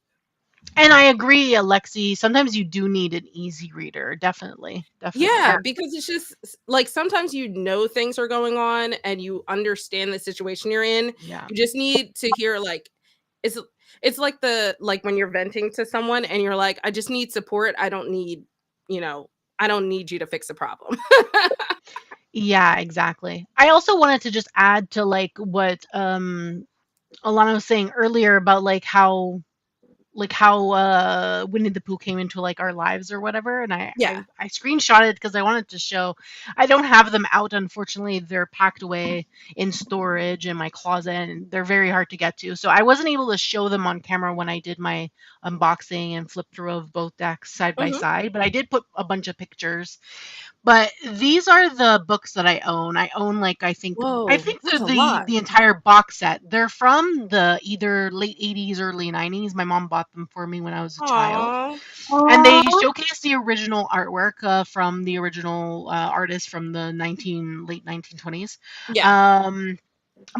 And I agree, Alexi. Sometimes you do need an easy reader. Definitely. Definitely. Yeah, because it's just like sometimes you know things are going on and you understand the situation you're in. Yeah. You just need to hear like it's it's like the like when you're venting to someone and you're like, I just need support. I don't need, you know, I don't need you to fix the problem. Yeah, exactly. I also wanted to just add to like what Alana was saying earlier about like how Winnie the Pooh came into like our lives or whatever, and I Yeah. I, I screenshotted because I wanted to show. I don't have them out, unfortunately. They're packed away in storage in my closet, and they're very hard to get to. So I wasn't able to show them on camera when I did my unboxing and flip through of both decks side by Mhm. side. But I did put a bunch of pictures. But these are the books that I own. I own like I Whoa, think that's they're a the lot. the entire box set. They're from the either late 80s, early 90s. My mom bought them for me when I was a child. Aw. And Aw. they showcase the original artwork from the original artist from the late 1920s. Yeah. Um,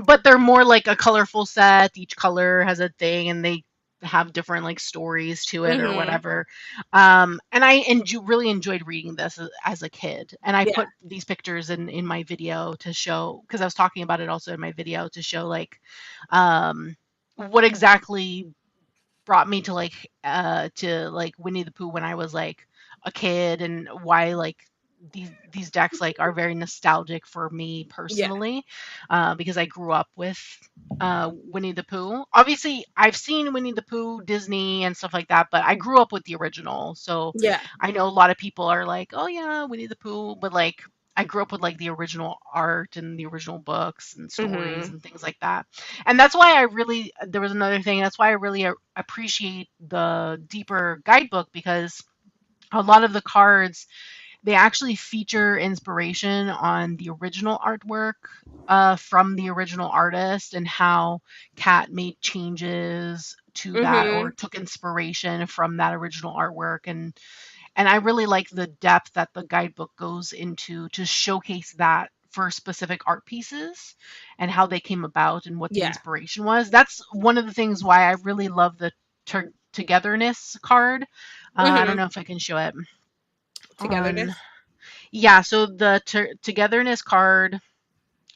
but they're more like a colorful set. Each color has a thing, and they have different like stories to it or Mhm. whatever. And I really enjoyed reading this as a kid. And I Yeah. put these pictures in my video to show because I was talking about it also in my video to show like what exactly brought me to like Winnie the Pooh when I was like a kid and why like these decks like are very nostalgic for me Yeah. personally because I grew up with Winnie the Pooh. Obviously, I've seen Winnie the Pooh, Disney and stuff like that, but I grew up with the original. So Yeah. I know a lot of people are like, "Oh yeah, Winnie the Pooh," but like I grew up with like the original art and the original books and stories Mhm. and things like that. And that's why there was another thing, that's why I really appreciate the deeper guidebook because a lot of the cards they actually feature inspiration on the original artwork from the original artist and how Kat made changes to that or Mhm. took inspiration from that original artwork and I really like the depth that the guidebook goes into to showcase that for specific art pieces and how they came about and what the Yeah. inspiration was. That's one of the things why I really love the togetherness card. I don't Mhm. know if I can show it on. Togetherness. Yeah, so the togetherness card,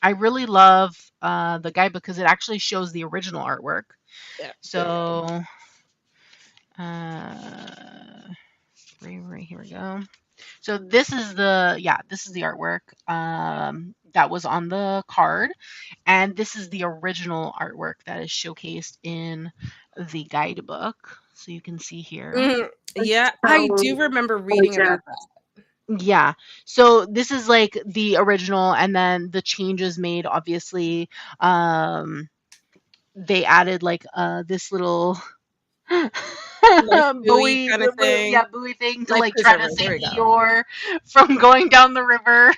I really love the guidebook because it actually shows the original artwork. Yeah. There we go. So, right here we go. So this is the artwork that was on the card, and this is the original artwork that is showcased in the guidebook. So you can see here. Yeah, I do remember reading about that. Yeah. So this is like the original, and then the changes made, obviously. They added like this little buoy kind of thing. buoy thing to Life like try to preserver, there we save go. Eeyore from going down the river.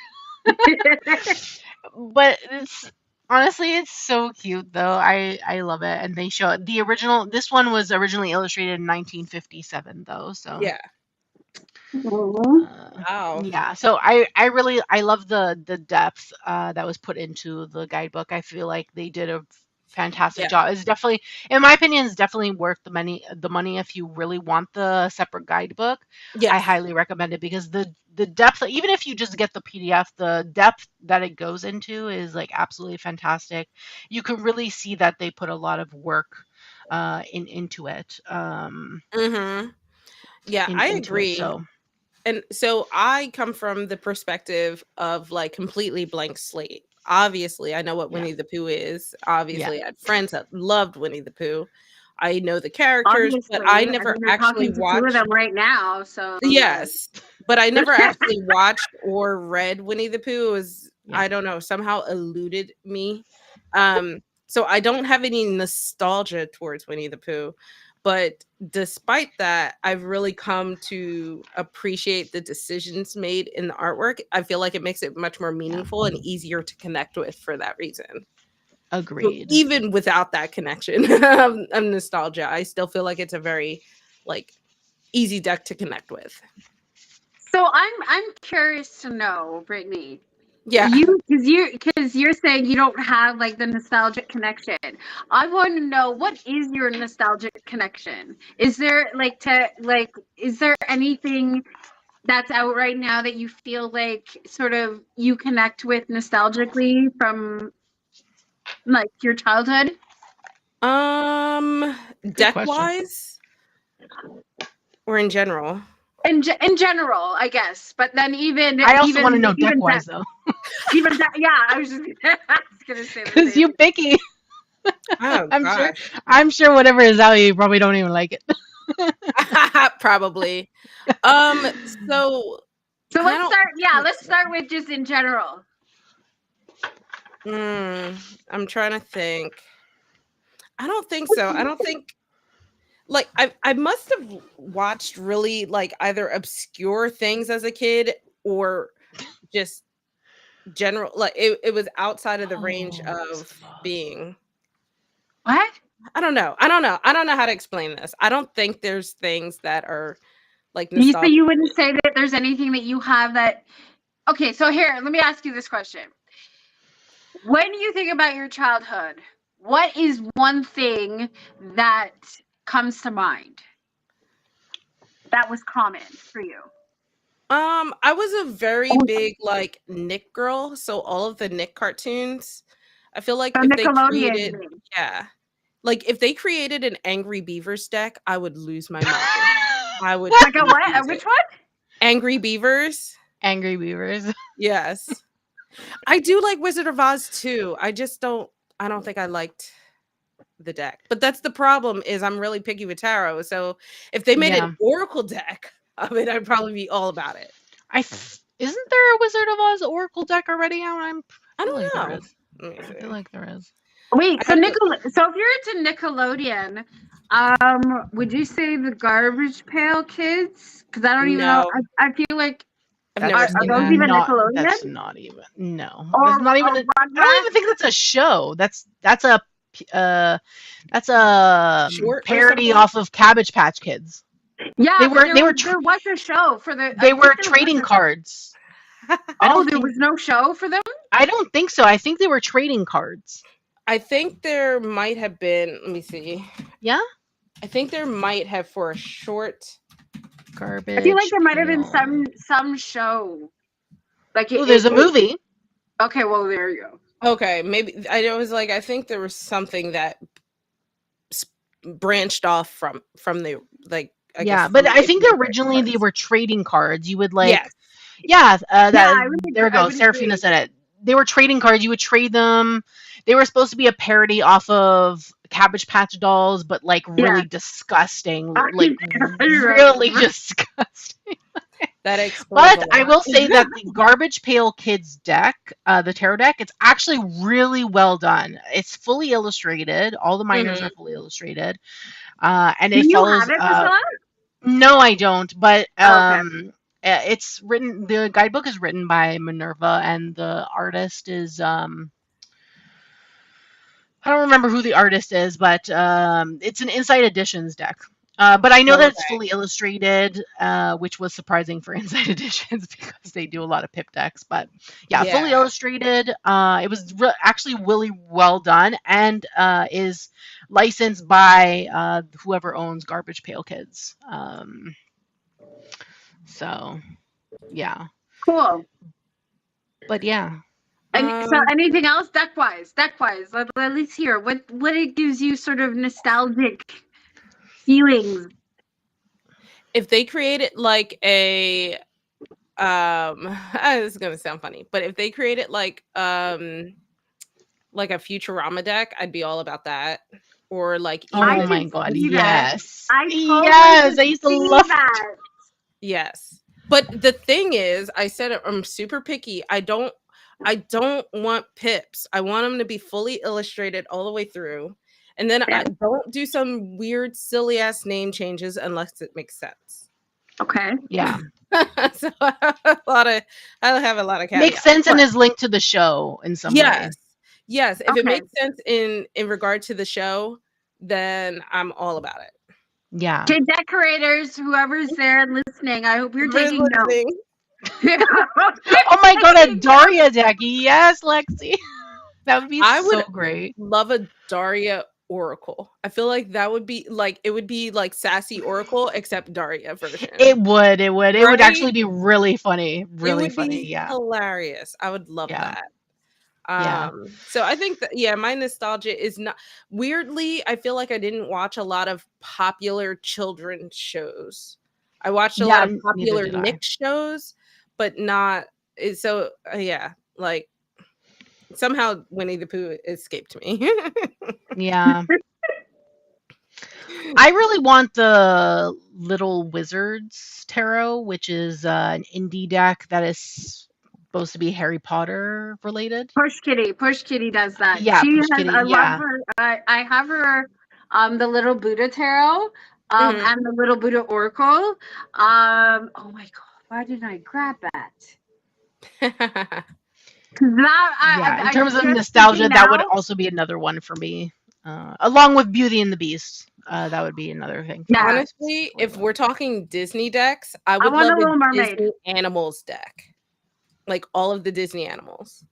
But it's honestly, it's so cute though. I love it, and they show the original. This one was originally illustrated in 1957 though. So Yeah. Wow. yeah. So I love the depth that was put into the guidebook. I feel like they did a fantastic job. It's definitely, in my opinion, it's definitely worth the money if you really want the separate guidebook. Yes. I highly recommend it because the depth, even if you just get the PDF, the depth that it goes into is like absolutely fantastic. You can really see that they put a lot of work into it. Yeah, I agree. So. And so I come from the perspective of like completely blank slate. Obviously, I know what Winnie the Pooh is. Obviously, I had friends that loved Winnie the Pooh. I know the characters, Obviously, but I never actually watched. Two of them right now, so yes, but I never actually watched or read Winnie the Pooh. It was I don't know, somehow eluded me. So I don't have any nostalgia towards Winnie the Pooh. But despite that, I've really come to appreciate the decisions made in the artwork. I feel like it makes it much more meaningful and easier to connect with for that reason. Agreed. So even without that connection of nostalgia, I still feel like it's a very like easy deck to connect with. So I'm curious to know, Brittany. Yeah. Because you're saying you don't have like the nostalgic connection. I want to know, what is your nostalgic connection? Is there is there anything that's out right now that you feel like sort of you connect with nostalgically from like your childhood? Deck wise or in general? In general, I guess. But then I also want to know deck wise though. Even that, yeah, I was just gonna say because you picky. Oh, I'm sure whatever is out, you probably don't even like it. Probably. So let's start with just in general. I'm trying to think. I don't think so. I don't think like I must have watched really like either obscure things as a kid or just general, like it was outside of the range of being. What? I don't know how to explain this. I don't think there's things that are like nostalgic. You wouldn't say that there's anything that you have that. Okay, so here, let me ask you this question. When you think about your childhood, what is one thing that comes to mind that was common for you? I was a very big like Nick girl, so all of the Nick cartoons. I feel like if they created, like if they created an Angry Beavers deck, I would lose my mind. I would like a what? Which one? Angry Beavers. Angry Beavers. Yes. I do like Wizard of Oz too. I don't think I liked the deck. But that's the problem, is I'm really picky with tarot. So if they made an Oracle deck of it, I'd probably be all about it. Isn't there a Wizard of Oz Oracle deck already out? I don't know. I feel like there is. Wait, so if you're into Nickelodeon, would you say the Garbage Pail Kids? Because I don't even know. I feel like I've never seen those even Nickelodeon? That's not even. No, that's not even. I don't even think that's a show. That's a parody off of Cabbage Patch Kids. Yeah, there was a show for the. They were trading cards. There was no show for them? I don't think so. I think they were trading cards. I think there might have been. Let me see. Yeah, I think there might have for a short. Garbage. I feel like there might have been some show. Like there's a movie. Okay, well there you go. Okay, maybe I think there was something that branched off from the like I Yeah, guess. but I If think you break originally they cards. were trading cards. You would like, Yes. yeah, that I would there we agree. I go. would Serafina agree. said it. They were trading cards. You would trade them. They were supposed to be a parody off of Cabbage Patch Dolls, but like Yeah. really disgusting, I like really remember. disgusting. That explains But a I lot. will say that the Garbage Pail Kids deck, the tarot deck, it's actually really well done. It's fully illustrated. All the minors Mhm. are fully illustrated, and Do it you follows. have it, Priscilla? No, I don't. But Oh, okay. it's written. The guidebook is written by Minerva, and the artist is I don't remember who the artist is, but it's an Inside Editions deck. But I know that it's Okay. fully illustrated, which was surprising for Inside Editions because they do a lot of pip decks. But yeah, fully Yeah. illustrated. It was actually really well done, and is licensed by whoever owns Garbage Pail Kids. So yeah, Cool. but yeah. And so, Um, anything else deck wise? At least here, what it gives you sort of nostalgic feelings. if they created like a this is gonna sound funny, but if they created like a Futurama deck, I'd be all about that. Or like I Oh even my can god, see that. yes. I totally Yes, can I used to see love that. yes. But the thing is, I said it, I'm super picky. I don't want pips. I want them to be fully illustrated all the way through. And then Yeah. I don't do some weird silly ass name changes unless it makes sense. Okay. Yeah. So I have a lot of Makes caveats. sense and But is linked to the show in some way. yes. Yes, if it Okay. makes sense in regard to the show, then I'm all about it. Yeah. Okay, decorators, whoever's there listening, I hope you're Whoever's taking notes. listening, Oh my god, a Daria deck. Yes, Lexi. That would be I so would great. love a Daria Oracle. I feel like that would be like it would be like Sassy Oracle except Daria version. It would. It would Right? actually be really funny. It Really would funny. be Yeah. hilarious. I would love Yeah. that. Yeah. So I think that yeah, my nostalgia is not weirdly, I feel like I didn't watch a lot of popular children's shows. I watched a lot Yeah, of neither popular did I. Nick shows, but not so yeah, like somehow Winnie the Pooh escaped me. Yeah. I really want the Little Wizards Tarot, which is an indie deck that is supposed to be Harry Potter related. Push Kitty does that. Yeah, She Push has. Kitty. I love Yeah. her. I have her. The Little Buddha Tarot. Mhm. And the Little Buddha Oracle. Oh my god, why didn't I grab that? Yeah, in I terms of just nostalgia, thinking that would now. also be another one for me. Along with Beauty and the Beast, that would be another thing. For me Yeah. Honestly, if we're talking Disney decks, I I would want love a Little a Mermaid. Disney animals deck. Like all of the Disney animals.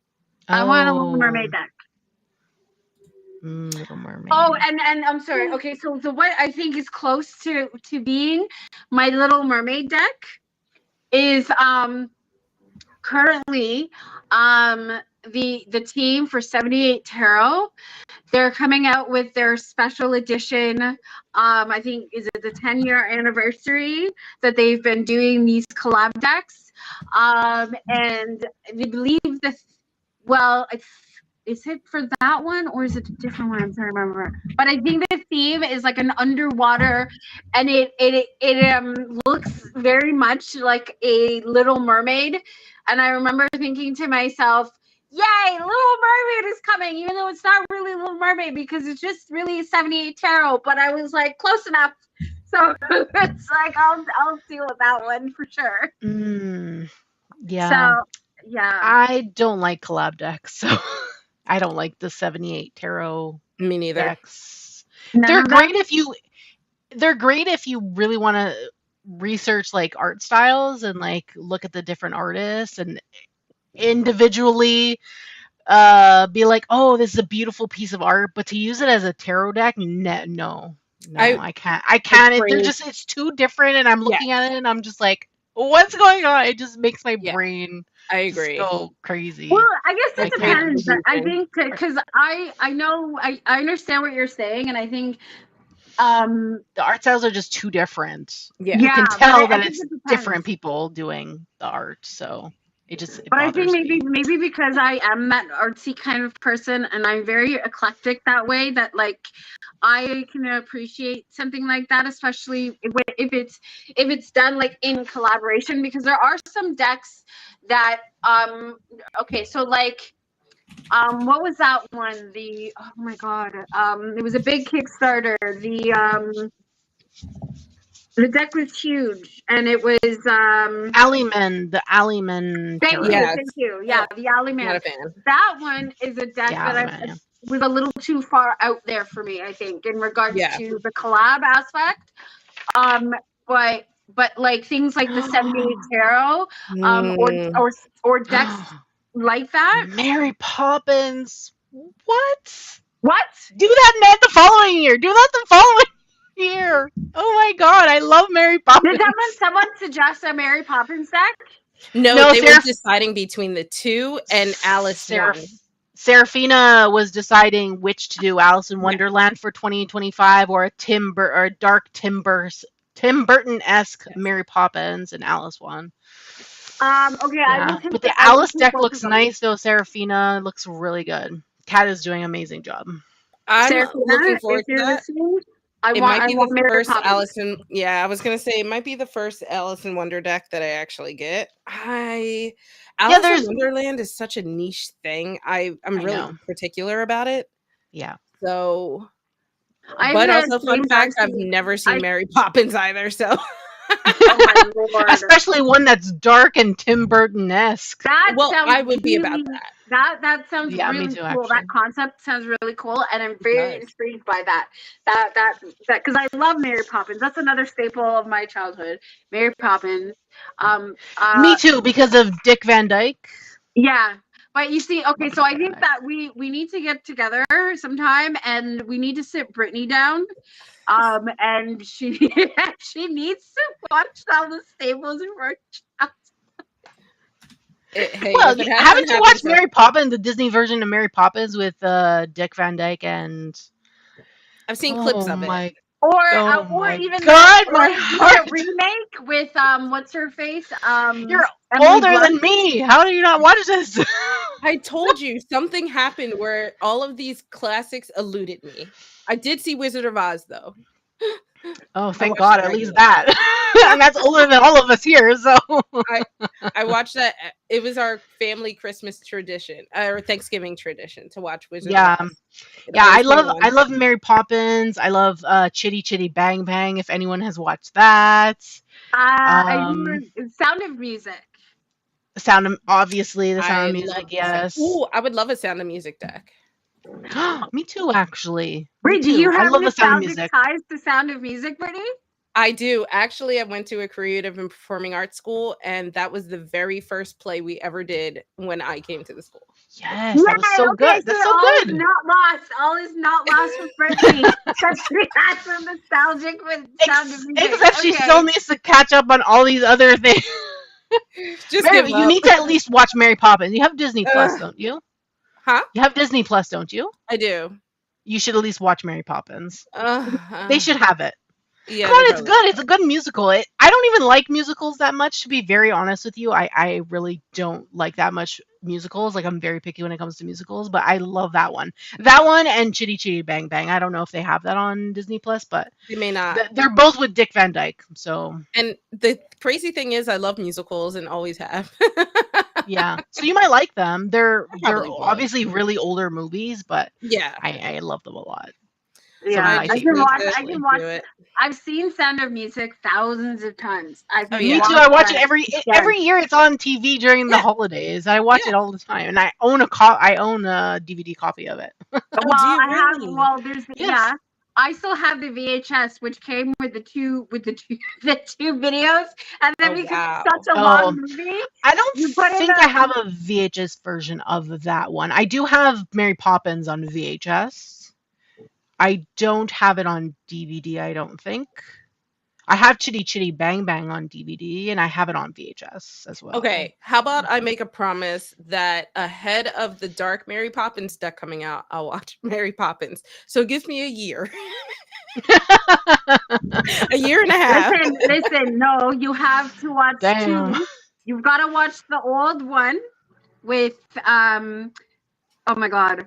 I want a Little Mermaid deck. Little Mermaid. Oh, and I'm sorry. Okay, so what I think is close to being my Little Mermaid deck is currently the team for 78 Tarot. They're coming out with their special edition. I think is it the 10-year anniversary that they've been doing these collab decks. And we believe this. Well, is it for that one or is it a different one? I'm trying to remember. But I think the theme is like an underwater, and it looks very much like a Little Mermaid. And I remember thinking to myself, yay, Little Mermaid is coming, even though it's not really Little Mermaid because it's just really 78 Tarot. But I was like, close enough. So it's like I'll deal with that one for sure. Yeah. So yeah. I don't like collab decks, so I don't like the 78 Tarot Me neither. decks. They're great if you really want to research like art styles and like look at the different artists and individually be like, oh, this is a beautiful piece of art, but to use it as a tarot deck, no, I can't. It's too different, and I'm looking at it and I'm just like, what's going on? It just makes my brain I agree. go crazy. Well, I guess it Like, depends. I think because I know I understand what you're saying, and I think The art styles are just too different. Yeah. You can but tell I that think it's it depends. different people doing the art, so it But I think bothers me. maybe because I am that artsy kind of person and I'm very eclectic that way, that like I can appreciate something like that, especially if it's done like in collaboration, because there are some decks that okay, so like what was that one? Oh my god. It was a big Kickstarter. The deck was huge and it was The Aliman Thank Tarot. you, Yes. thank you. Yeah, the Alley Not Man. a fan. That one is a deck Yeah, that Aliman, yeah. was a little too far out there for me, I think, in regards Yeah. to the collab aspect. But like things like the 78 Tarot, Mm. or decks like that. Mary Poppins. What? What? Do that the following year. Do that the following year. Oh my god, I love Mary Poppins. Did someone suggest a Mary Poppins deck? No, they were deciding between the two, and Alice won. Serafina was deciding which to do, Alice in Wonderland for 2025 or a dark Tim Burton-esque Mary Poppins, and Alice won. Okay, Yeah. But the Alice deck looks nice though. Serafina looks really good. Kat is doing an amazing job. I'm Serafina, looking forward to that. It might be the first Alice in, I was gonna say it might be the first Alice in Wonder deck that I actually get. Alice in Wonderland is such a niche thing. I'm really particular about it. Yeah. So, but also fun fact, I've never seen Mary Poppins either. So, oh my lord! Especially one that's dark and Tim Burton-esque. I would be about that. That sounds really me too, cool. Actually. That concept sounds really cool, and I'm very intrigued by that because I love Mary Poppins. That's another staple of my childhood. Mary Poppins. Me too, because of Dick Van Dyke. Yeah. But you see, okay, so I think that we need to get together sometime, and we need to sit Brittany down, and she needs to watch all the staples of her child. Well, haven't you watched Mary Poppins, the Disney version of Mary Poppins with Dick Van Dyke and? I've seen clips of it. Or even my heart. A remake with what's her face? You're older than me. How do you not watch this? I told you something happened where all of these classics eluded me. I did see Wizard of Oz though. Oh, thank God! At least that, and that's older than all of us here. So I watched that. It was our family Christmas tradition or Thanksgiving tradition to watch Wizard of Oz. I love Mary Poppins. I love Chitty Chitty Bang Bang. If anyone has watched that, Sound of Music. Obviously the Sound of Music. Yes. Ooh, I would love a Sound of Music deck. Me too, actually. Wait, do you have nostalgic ties to Sound of Music, Brittany? I do. Actually, I went to a creative and performing arts school, and that was the very first play we ever did when I came to the school. Yes, that was so good. That's so good. Is not lost. All is not lost with Brittany. She has some nostalgic with Sound of Music. Except she still needs to catch up on all these other things. You need to at least watch Mary Poppins. You have Disney Plus, don't you? Huh? You have Disney Plus, don't you? I do. You should at least watch Mary Poppins. They should have it. Yeah, come on, it's good. It's a good musical. I don't even like musicals that much, to be very honest with you. I really don't like that much musicals. Like, I'm very picky when it comes to musicals, but I love that one. That one and Chitty Chitty Bang Bang. I don't know if they have that on Disney Plus, but they may not. They're both with Dick Van Dyke. So, and the crazy thing is, I love musicals and always have. Yeah, so you might like them. They're obviously really older movies, but yeah, I love them a lot. Yeah, I can watch it. I've seen Sound of Music thousands of times. Me too. I watch it every year. It's on TV during the holidays. I watch it all the time, and I own a DVD copy of it. I still have the VHS, which came with the two videos, and then because it's such a long movie, I don't think I have a VHS version of that one. I do have Mary Poppins on VHS. I don't have it on DVD, I don't think. I have Chitty Chitty Bang Bang on DVD, and I have it on VHS as well. Okay, how about I make a promise that ahead of the Dark Mary Poppins deck coming out, I'll watch Mary Poppins. So it gives me a year. A year and a half. Listen. No, you have to watch Damn. 2. You've got to watch the old one with oh my god,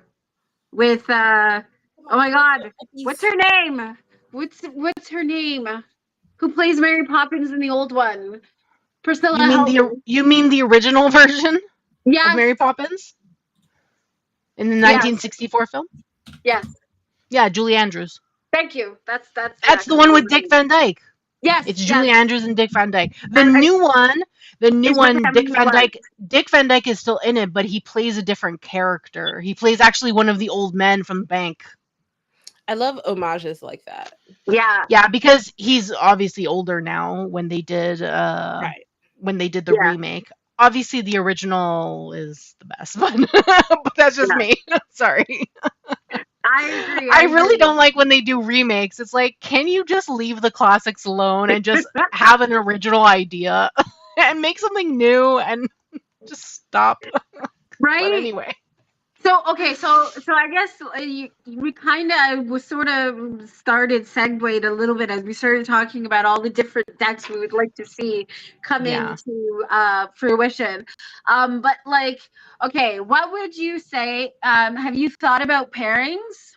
with oh my god, what's her name? What's her name? Who plays Mary Poppins in the old one? Priscilla, help me. You mean the original version of Yes. Mary Poppins in the Yes. 1964 film? Yes. Yeah, Julie Andrews. Thank you. That's the one with Dick Van Dyke. Yes. It's Julie Andrews and Dick Van Dyke. The And new one, Dick Van Blood. Dyke. Dick Van Dyke is still in it, but he plays a different character. He plays actually one of the old men from the bank. I love homages like that. Yeah. Yeah, because he's obviously older now when they did Right. when they did the remake. Obviously the original is the best one. But that's just me. Sorry. I agree. I really don't like when they do remakes. It's like, can you just leave the classics alone and just have an original idea and make something new and just stop? Right. But anyway. So okay, so I guess we kind of was sort of segued a little bit as we started talking about all the different decks we would like to see come into fruition. But like, okay, what would you say? Have you thought about pairings?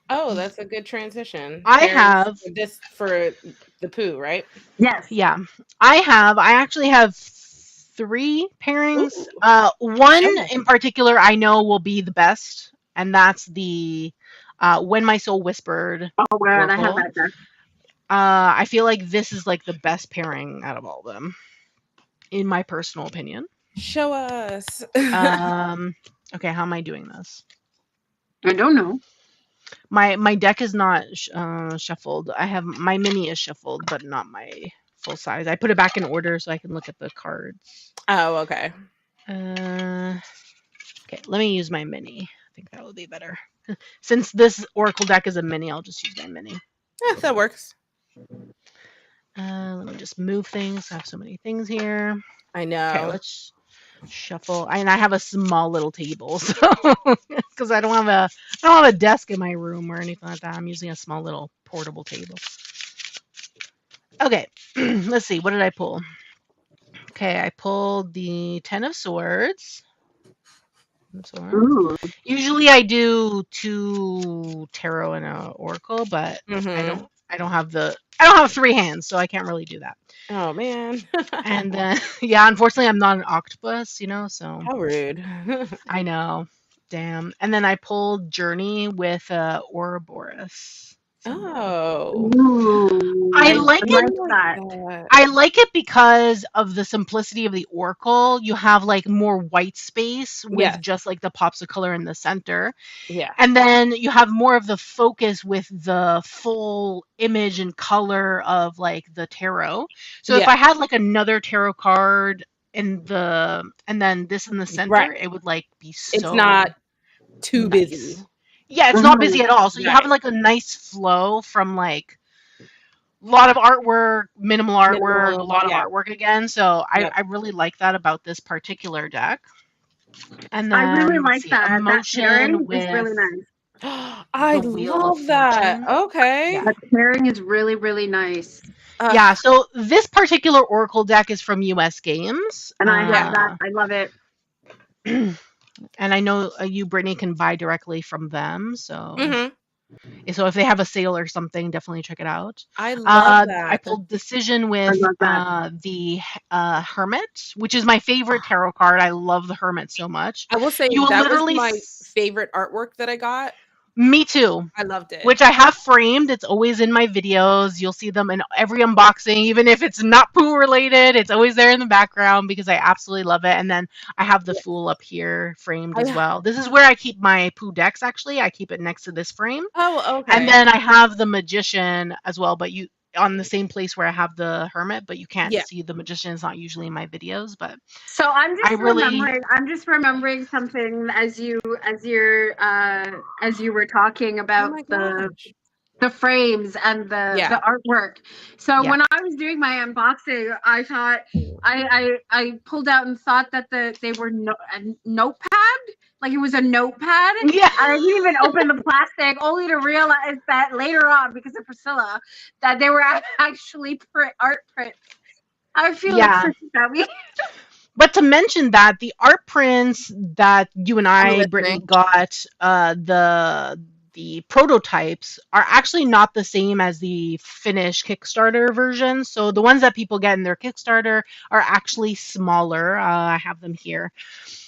Oh, that's a good transition. I Pairings have for the Pooh, right? Yes. Yeah, I actually have 3 pairings. Ooh. One in particular I know will be the best, and that's the When My Soul Whispered. Oh, where I have that there. I feel like this is like the best pairing out of all of them, in my personal opinion. Show us. Okay, how am I doing this? I don't know. My deck is not shuffled. I have my mini is shuffled, but not my full size. I put it back in order so I can look at the cards. Oh, okay. Okay, let me use my mini. I think that would be better. Since this Oracle deck is a mini, I'll just use my mini. Yeah, that works. Let me just move things. I have so many things here. I know. Okay, let's shuffle. And I have a small little table, so because I don't have a desk in my room or anything like that. I'm using a small little portable table. Okay, let's see. What did I pull? Okay, I pulled the 10 of Swords. Ooh. Usually I do 2 tarot and an oracle, but I don't have 3 hands, so I can't really do that. Oh man. And then yeah, unfortunately I'm not an octopus, so how rude. I know. Damn. And then I pulled Journey with Ouroboros. Oh. Ooh. I like it. That. I like it because of the simplicity of the oracle. You have like more white space with just like the pops of color in the center. Yeah. And then you have more of the focus with the full image and color of like the tarot. So if I had like another tarot card and then this in the center, it would like be so it's not too nice. busy. Yeah, it's not busy at all. So you have like a nice flow from like a lot of artwork, minimal artwork, a lot of artwork again. So I really like that about this particular deck. And then I really like that. Emotion that pairing with is really nice. I love that. Okay. That pairing is really, really nice. Yeah, so this particular Oracle deck is from US Games. And I have that. I love it. And I know you, Brittany, can buy directly from them. So so if they have a sale or something, definitely check it out. I love that. I pulled Decision with the Hermit, which is my favorite tarot card. I love the Hermit so much. I will say that was my favorite artwork that I got. Me too. I loved it. Which I have framed. It's always in my videos. You'll see them in every unboxing, even if it's not Pooh related. It's always there in the background because I absolutely love it. And then I have the Fool up here framed as well. This is where I keep my Pooh decks, actually. I keep it next to this frame. Oh, okay. And then I have the Magician as well, but on the same place where I have the Hermit, but you can't see the Magician. It's not usually in my videos, but so I'm just remembering something as you were talking about the frames and the artwork. So when I was doing my unboxing, I thought I pulled out and thought that they were a notepad, like it was a notepad. Yeah. And I didn't even open the plastic, only to realize that later on, because of Priscilla, that they were actually art prints. I feel like such a dummy. But to mention that the art prints that you and I, Brittany, got, the prototypes are actually not the same as the finished Kickstarter version. So the ones that people get in their Kickstarter are actually smaller. I have them here.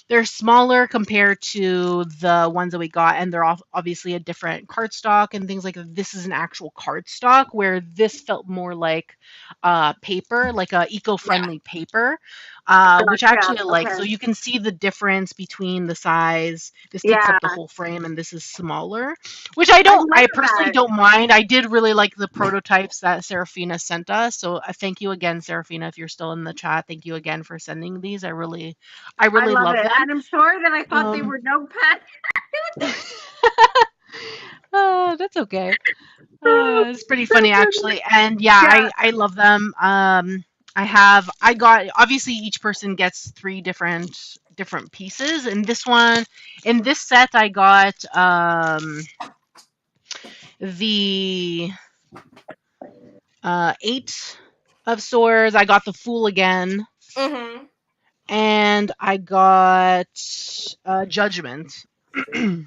They're smaller compared to the ones that we got, and they're obviously a different cardstock and things like that. This is an actual cardstock, where this felt more like paper, like a eco-friendly paper, which actually I like. So you can see the difference between the size. This takes up the whole frame, and this is smaller, which I personally don't mind. I did really like the prototypes that Serafina sent us. So thank you again, Serafina, if you're still in the chat. Thank you again for sending these. I really love them. And I'm sorry that I thought they were notepad. That's okay. It's pretty funny, actually. And I love them. I got, obviously each person gets 3 different pieces. And this one, in this set, I got the 8 of Swords. I got the Fool again. Mm-hmm. And I got Judgment. Okay.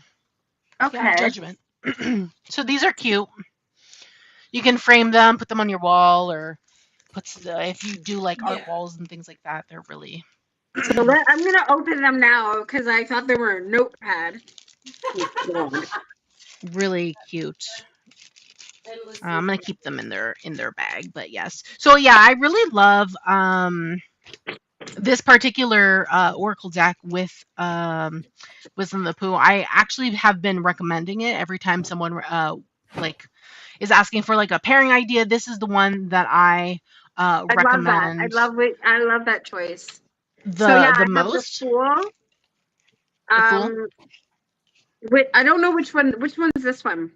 Yeah, Judgment. So these are cute. You can frame them, put them on your wall, or if you do like art walls and things like that, they're really. So I'm gonna open them now because I thought they were a notepad. Really cute. I'm gonna keep them in their bag, but yes. So yeah, I really love this particular Oracle deck with Wisdom of Pooh. I actually have been recommending it every time someone is asking for like a pairing idea. This is the one that I recommend. I love it. I love that choice. The most. The Fool. Wait, I don't know which one. Which one's this one?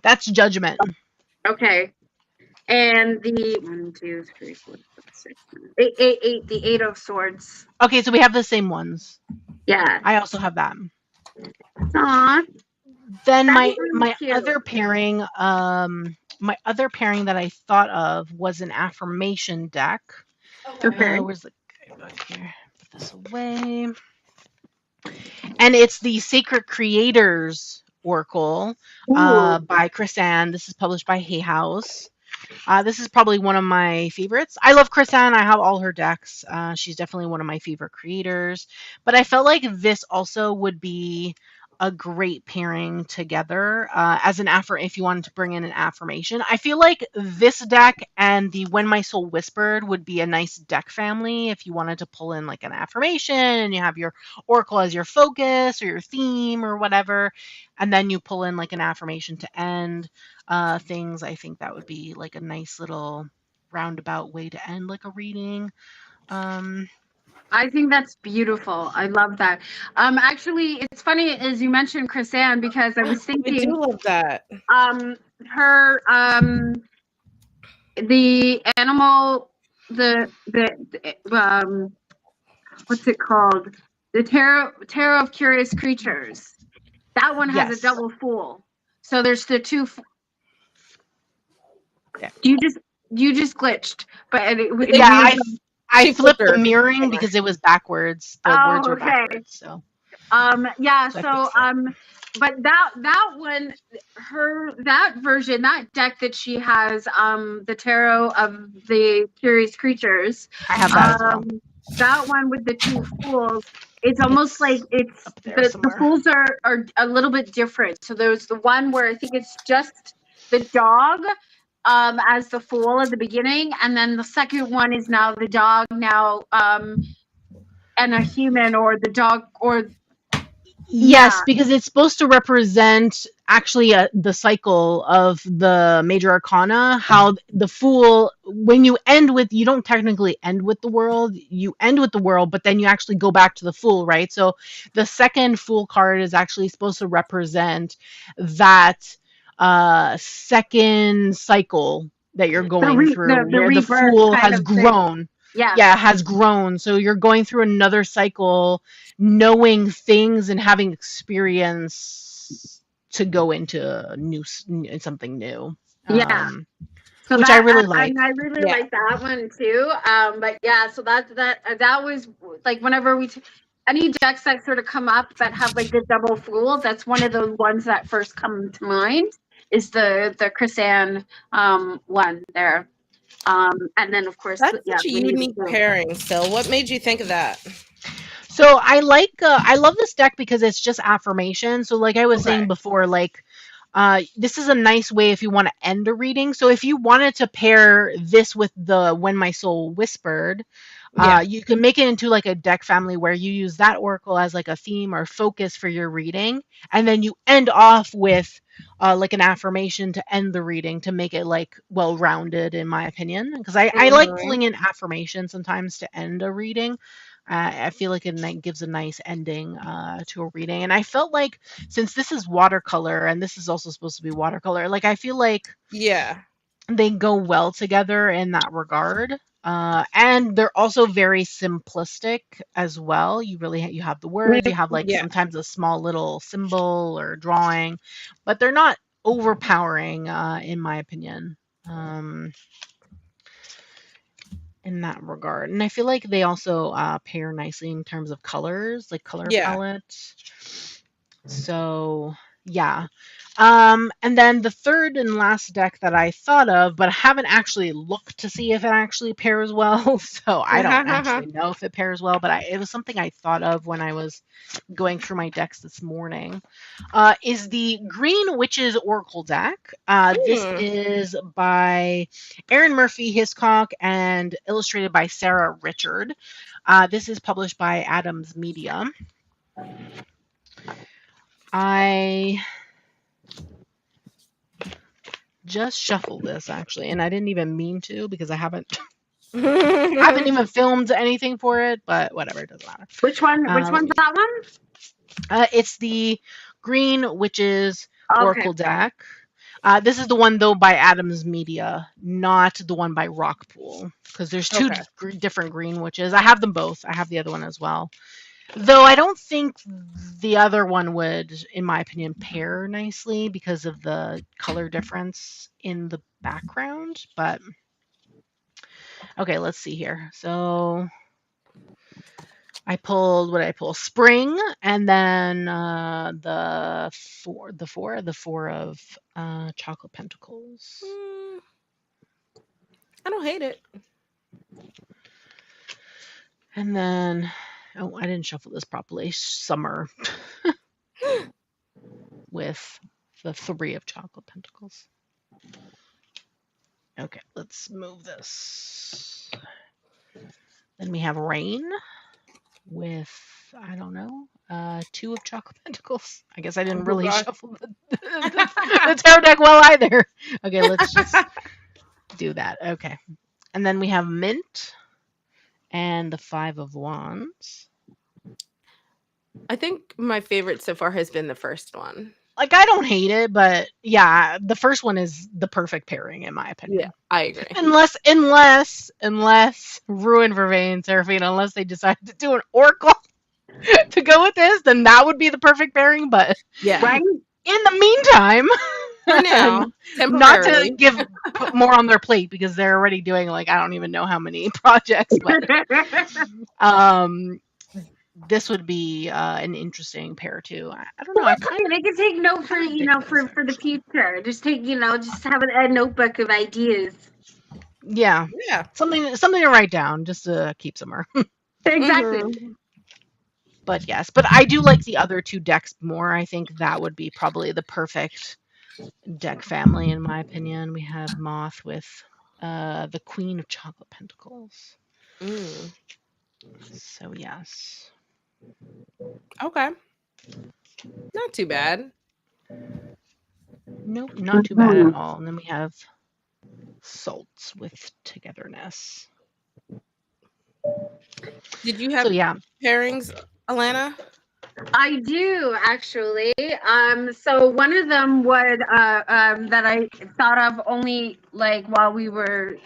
That's Judgment. Okay. And the 1, 2, 3, 4, 5, 6, 7, 8, 8, the 8 of Swords. Okay, so we have the same ones. Yeah. I also have that. Aww. Then my other pairing, that I thought of was an affirmation deck. Okay. Where's the book here? Put this away. And it's the Sacred Creators Oracle by Chris Ann. This is published by Hay House. This is probably one of my favorites. I love Chris Ann. I have all her decks. She's definitely one of my favorite creators. But I felt like this also would be a great pairing together as an if you wanted to bring in an affirmation. I feel like this deck and the When My Soul Whispered would be a nice deck family if you wanted to pull in like an affirmation and you have your Oracle as your focus or your theme or whatever, and then you pull in like an affirmation to end things. I think that would be like a nice little roundabout way to end like a reading. I think that's beautiful. I love that. Actually, it's funny as you mentioned Chris Ann, because I was thinking. I do love that. Her the animal, the what's it called? The Tarot of Curious Creatures. That one has a double Fool. So there's the 2. Yeah. You just glitched, but I flipped the mirroring because it was backwards. The words were backwards. So but that one, that version, that deck that she has, the Tarot of the Curious Creatures. I have that as well. That one with the 2 Fools. It's almost like it's the Fools are a little bit different. So there's the one where I think it's just the dog as the Fool at the beginning, and then the second one is now the dog and a human, or the dog, or yes, because it's supposed to represent actually the cycle of the major arcana, how the Fool, when you end with, you don't technically end with the world, you end with the world, but then you actually go back to the Fool, right? So the second Fool card is actually supposed to represent that second cycle that you're going through, where the Fool has grown. yeah, has grown. So you're going through another cycle, knowing things and having experience to go into something new. Yeah. So which I really like. and I really like that one too. But yeah, so that was like whenever any decks that sort of come up that have like the double fool, that's one of the ones that first come to mind is the Chrysan one there. And then of course that's such a unique pairing. So what made you think of that? So I love this deck because it's just affirmation. So like I was saying before, like this is a nice way if you want to end a reading. So if you wanted to pair this with the When My Soul Whispered, you can make it into like a deck family where you use that oracle as like a theme or focus for your reading, and then you end off with like an affirmation to end the reading to make it like well-rounded, in my opinion. Because I like pulling in affirmation sometimes to end a reading. I feel like it gives a nice ending to a reading. And I felt like since this is watercolor and this is also supposed to be watercolor, like I feel like they go well together in that regard. And they're also very simplistic as well. You have the words, you have like sometimes a small little symbol or drawing, but they're not overpowering in my opinion. In that regard. And I feel like they also pair nicely in terms of colors, like color palette. So yeah. And then the third and last deck that I thought of, but I haven't actually looked to see if it actually pairs well. So I don't actually know if it pairs well, but it was something I thought of when I was going through my decks this morning, is the Green Witches Oracle deck. This is by Erin Murphy Hiscock and illustrated by Sarah Richard. This is published by Adams Media. I just shuffled this actually, and I didn't even mean to because I haven't even filmed anything for it, but whatever, it doesn't matter. Which one's that one? It's the Green Witches Oracle deck. This is the one though by Adams Media, not the one by Rockpool, because there's two different Green Witches. I have them both. I have the other one as well. Though I don't think the other one would, in my opinion, pair nicely because of the color difference in the background. But okay, let's see here. So I pulled, what did I pull? Spring, and then the four of Chocolate Pentacles. I don't hate it. And then, oh, I didn't shuffle this properly. Summer with the Three of Chocolate Pentacles. Okay, let's move this. Then we have Rain with, I don't know, Two of Chocolate Pentacles. I guess I didn't really shuffle the tarot deck well either. Okay, let's just do that. Okay. And then we have Mint and the Five of Wands. I think my favorite so far has been the first one. Like, I don't hate it, but yeah, the first one is the perfect pairing in my opinion. Yeah, I agree. Unless Rue and Vervain, Seraphine, unless they decide to do an oracle to go with this, then that would be the perfect pairing. But right? In the meantime, for now, not to put more on their plate because they're already doing like I don't even know how many projects, but this would be an interesting pair too. I don't know. They can take note for for the future. Just take just have a notebook of ideas. Yeah, something to write down just to keep somewhere. Exactly. But yes, but I do like the other two decks more. I think that would be probably the perfect deck family in my opinion. We have Moth with the Queen of Chocolate Pentacles. So yes. Okay. Not too bad. Nope, not too bad at all. And then we have Salts with Togetherness. Did you have pairings, Alana? I do actually. So one of them would that I thought of only like while we were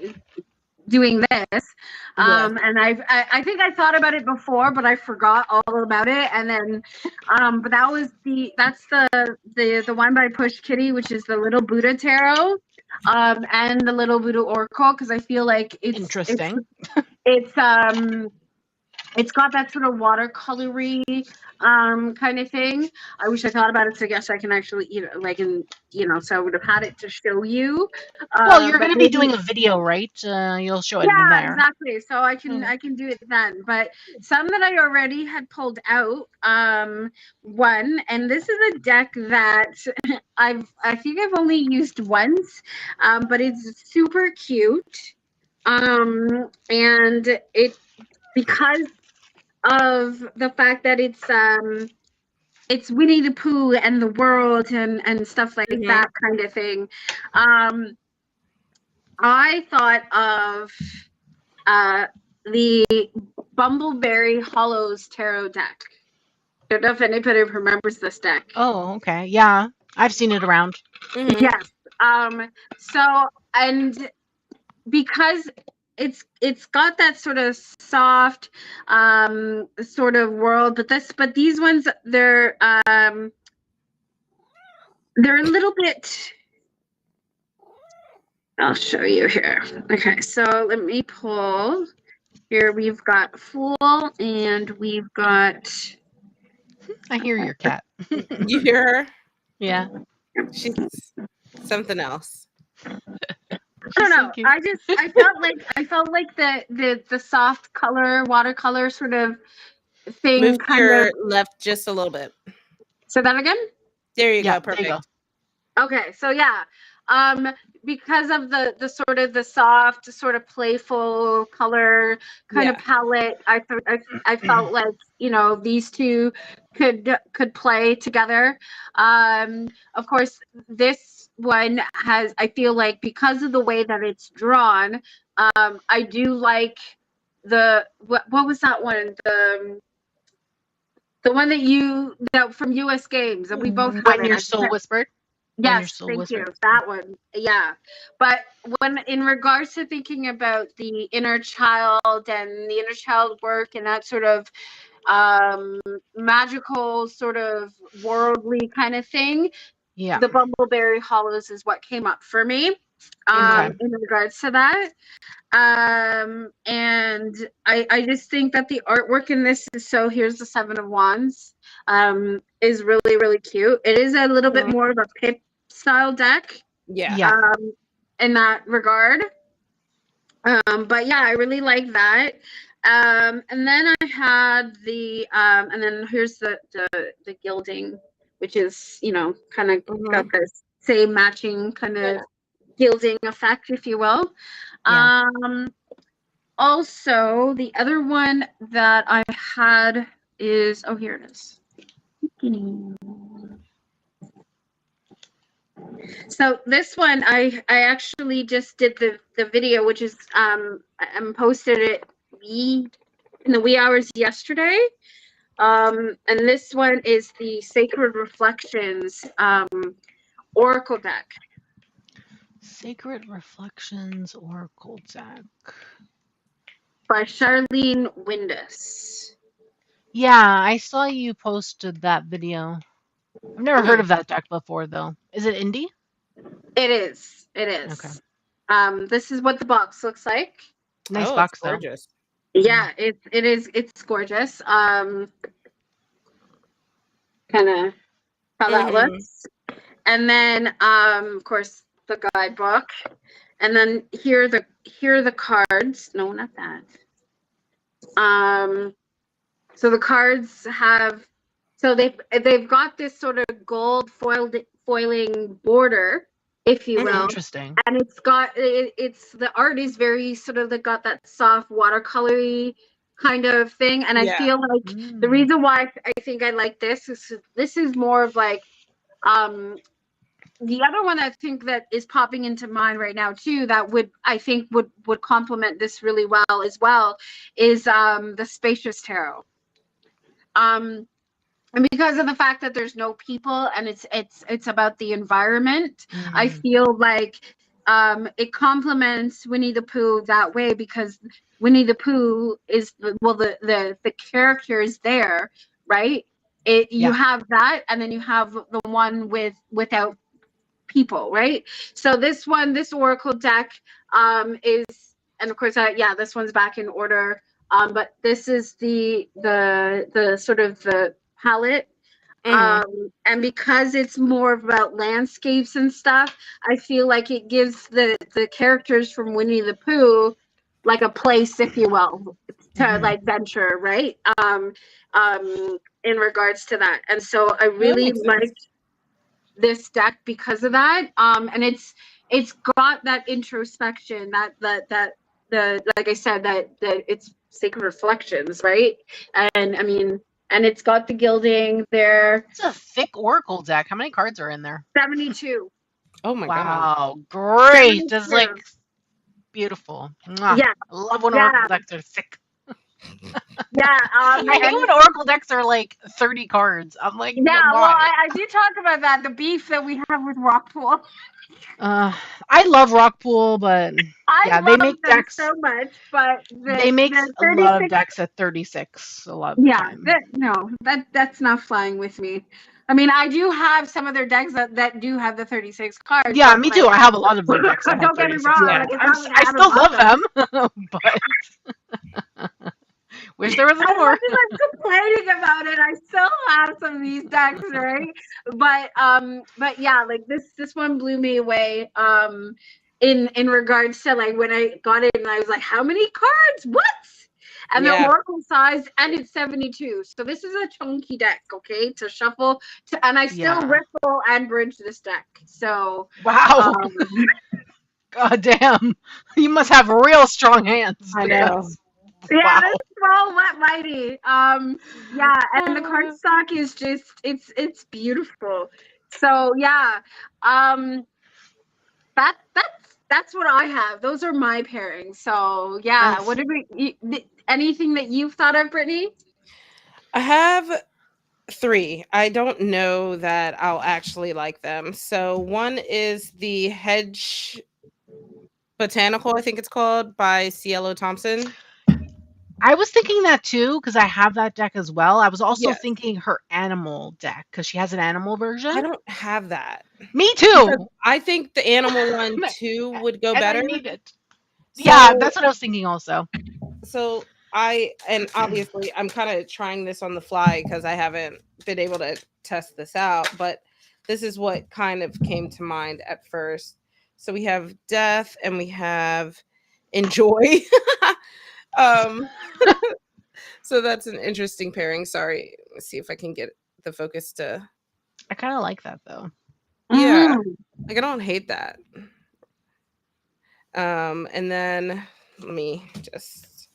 doing this. Yeah. And I think I thought about it before, but I forgot all about it. And then, but that's the one by Push Kitty, which is the Little Buddha Tarot, and the Little Buddha Oracle, because I feel like Interesting. it's got that sort of watercolory kind of thing. I wish I thought about it, so I guess I can actually, so I would have had it to show you. Well, you're But going to be doing a video, right? You'll show it in yeah, there. exactly. So I can do it then. But some that I already had pulled out. One, and this is a deck that I think I've only used once, but it's super cute. And it, because of the fact that it's Winnie the Pooh and the world and stuff like that kind of thing. I thought of the Bumbleberry Hollows Tarot deck. I don't know if anybody remembers this deck. Oh, okay. Yeah, I've seen it around. Yes. So, and because it's got that sort of soft sort of world, but these ones, they're a little bit. I'll show you here. Okay, so let me pull. Here we've got Fool, and we've got. I hear your cat. You hear her? Yeah. She's something else. I don't know. So I felt like the soft color, watercolor sort of thing. Move kind your of. left just a little bit. Say that again. There you Yeah, go. Perfect. there you go. Okay, so yeah, because of the sort of the soft, sort of playful color kind of palette, I felt like, these two could play together. Of course, this one has, I feel like, because of the way that it's drawn, I do like what was that one, the one that from US Games, and we both have When it. Your Soul Whispered. Yes, thank you. That one. Yeah. But when, in regards to thinking about the inner child and the inner child work and that sort of magical, sort of worldly kind of thing, Yeah. the Bumbleberry Hollows is what came up for me in regards to that. And I just think that the artwork in this is, so here's the Seven of Wands, is really, really cute. It is a little bit more of a pip style deck. Yeah. In that regard. But yeah, I really like that. And then I had and then here's the gilding, which is, kind of got this same matching kind of gilding effect, if you will. Also, the other one that I had is, here it is. So this one, I actually just did the video, which is I posted it in the wee hours yesterday. And this one is the Sacred Reflections Oracle deck. Sacred Reflections Oracle deck. By Charlene Windus. Yeah, I saw you posted that video. I've never heard of that deck before, though. Is it indie? It is. It is. Okay. This is what the box looks like. Nice box, though. Gorgeous. Yeah, it is. It's gorgeous. Kind of how that looks. And then, of course, the guidebook. And then here are the cards. No, not that. So the cards have, so they've got this sort of gold foiling border, if you will. Interesting. And it's got it's the art is very sort of got that soft watercolory kind of thing. And I feel like the reason why I think I like this is more of like the other one I think that is popping into mind right now too, that would complement this really well as well, is the Spacious Tarot. And because of the fact that there's no people and it's about the environment, I feel like it complements Winnie the Pooh that way, because Winnie the Pooh is the character is there, right? You have that, and then you have the one without people, right? So this oracle deck is, and of course this one's back in order, but this is the sort of the palette. And because it's more about landscapes and stuff, I feel like it gives the characters from Winnie the Pooh like a place, if you will, to like venture, right? In regards to that. And so I really liked this deck because of that. And it's got that introspection, that the like I said, that it's sacred reflections, right? And I mean, and it's got the gilding there. It's a thick oracle deck. How many cards are in there? 72. Oh my god. Wow, great. 72. Just like beautiful. Mwah. Yeah. I love when oracle decks are thick. Yeah. I hate when oracle decks are like 30 cards. I'm like, yeah, why? well, I do talk about that, the beef that we have with Rockpool. I love Rockpool, but I they love make them decks so much, but they make a lot of decks at 36 a lot of the time. That's not flying with me. I mean, I do have some of their decks that do have the 36 cards. Yeah, me too. I have a lot of their decks that have don't get me wrong. Yeah. I still love them, but wish there was more. I'm complaining about it. I still have some of these decks, right? But yeah, like this one blew me away. In regards to like when I got it and I was like, how many cards? What? And the oracle size, and it's 72. So this is a chunky deck, okay, to shuffle. And I still riffle and bridge this deck. So wow. God damn. You must have real strong hands. I know. Yeah, this is all wet mighty. Yeah, and the cardstock is just it's beautiful. So yeah, that's what I have. Those are my pairings. So yeah, what did anything that you've thought of, Brittany? I have 3. I don't know that I'll actually like them. So one is the Hedge Botanical, I think it's called, by Cielo Thompson. I was thinking that too, because I have that deck as well. I was also thinking her animal deck, because she has an animal version. I don't have that. Me too. Because I think the animal one too would go better. I need it. So, yeah, that's what I was thinking also. So obviously I'm kind of trying this on the fly because I haven't been able to test this out, but this is what kind of came to mind at first. So we have Death and we have Enjoy. So that's an interesting pairing. Sorry, let's see if I can get the focus to. I kind of like that though. Yeah, like I don't hate that. And then let me just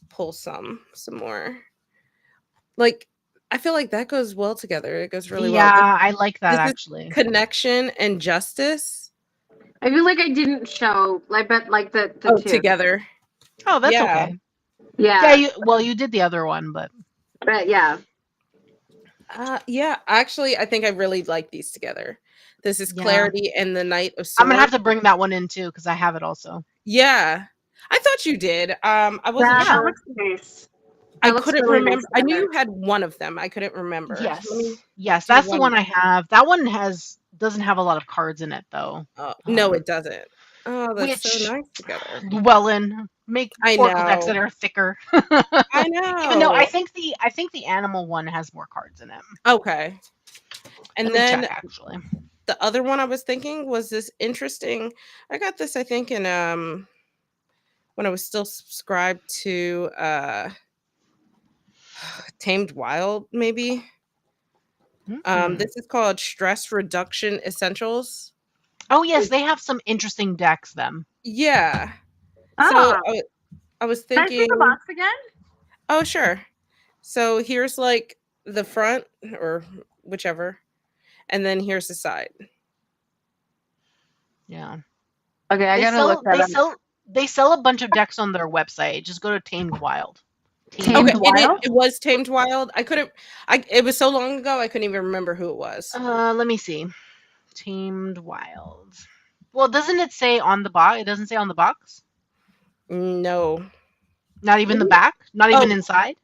pull some more. Like I feel like that goes well together. It goes really well. Yeah, I like that actually. Connection and Justice. I feel like I didn't show. I bet like the two together. Oh, that's okay. Yeah. Yeah. You did the other one, but yeah. Yeah. Actually, I think I really like these together. This is Clarity and the Knight of Swords. I'm gonna have to bring that one in too because I have it also. Yeah, I thought you did. I wasn't sure. That looks nice. I couldn't remember. Nice I knew you had one of them. I couldn't remember. Yes, that's the one I have. That one doesn't have a lot of cards in it though. No, it doesn't. Oh, that's so nice together. Llewellyn, make oracle decks that are thicker. I know. Even though I think the animal one has more cards in it. Okay. And then actually, the other one I was thinking was this interesting. I got this, I think, in when I was still subscribed to Tamed Wild, maybe. This is called Stress Reduction Essentials. Oh yes, they have some interesting decks. Them. Yeah. So I was thinking. Can I see the box again? Oh sure. So here's like the front or whichever, and then here's the side. Yeah. Okay, I gotta look that up. They sell a bunch of decks on their website. Just go to Tamed Wild. It was Tamed Wild. It was so long ago I couldn't even remember who it was. Let me see. Tamed Wild. Well, doesn't it say on the box? It doesn't say on the box? No. Not even the Maybe? back? Not Oh. even inside?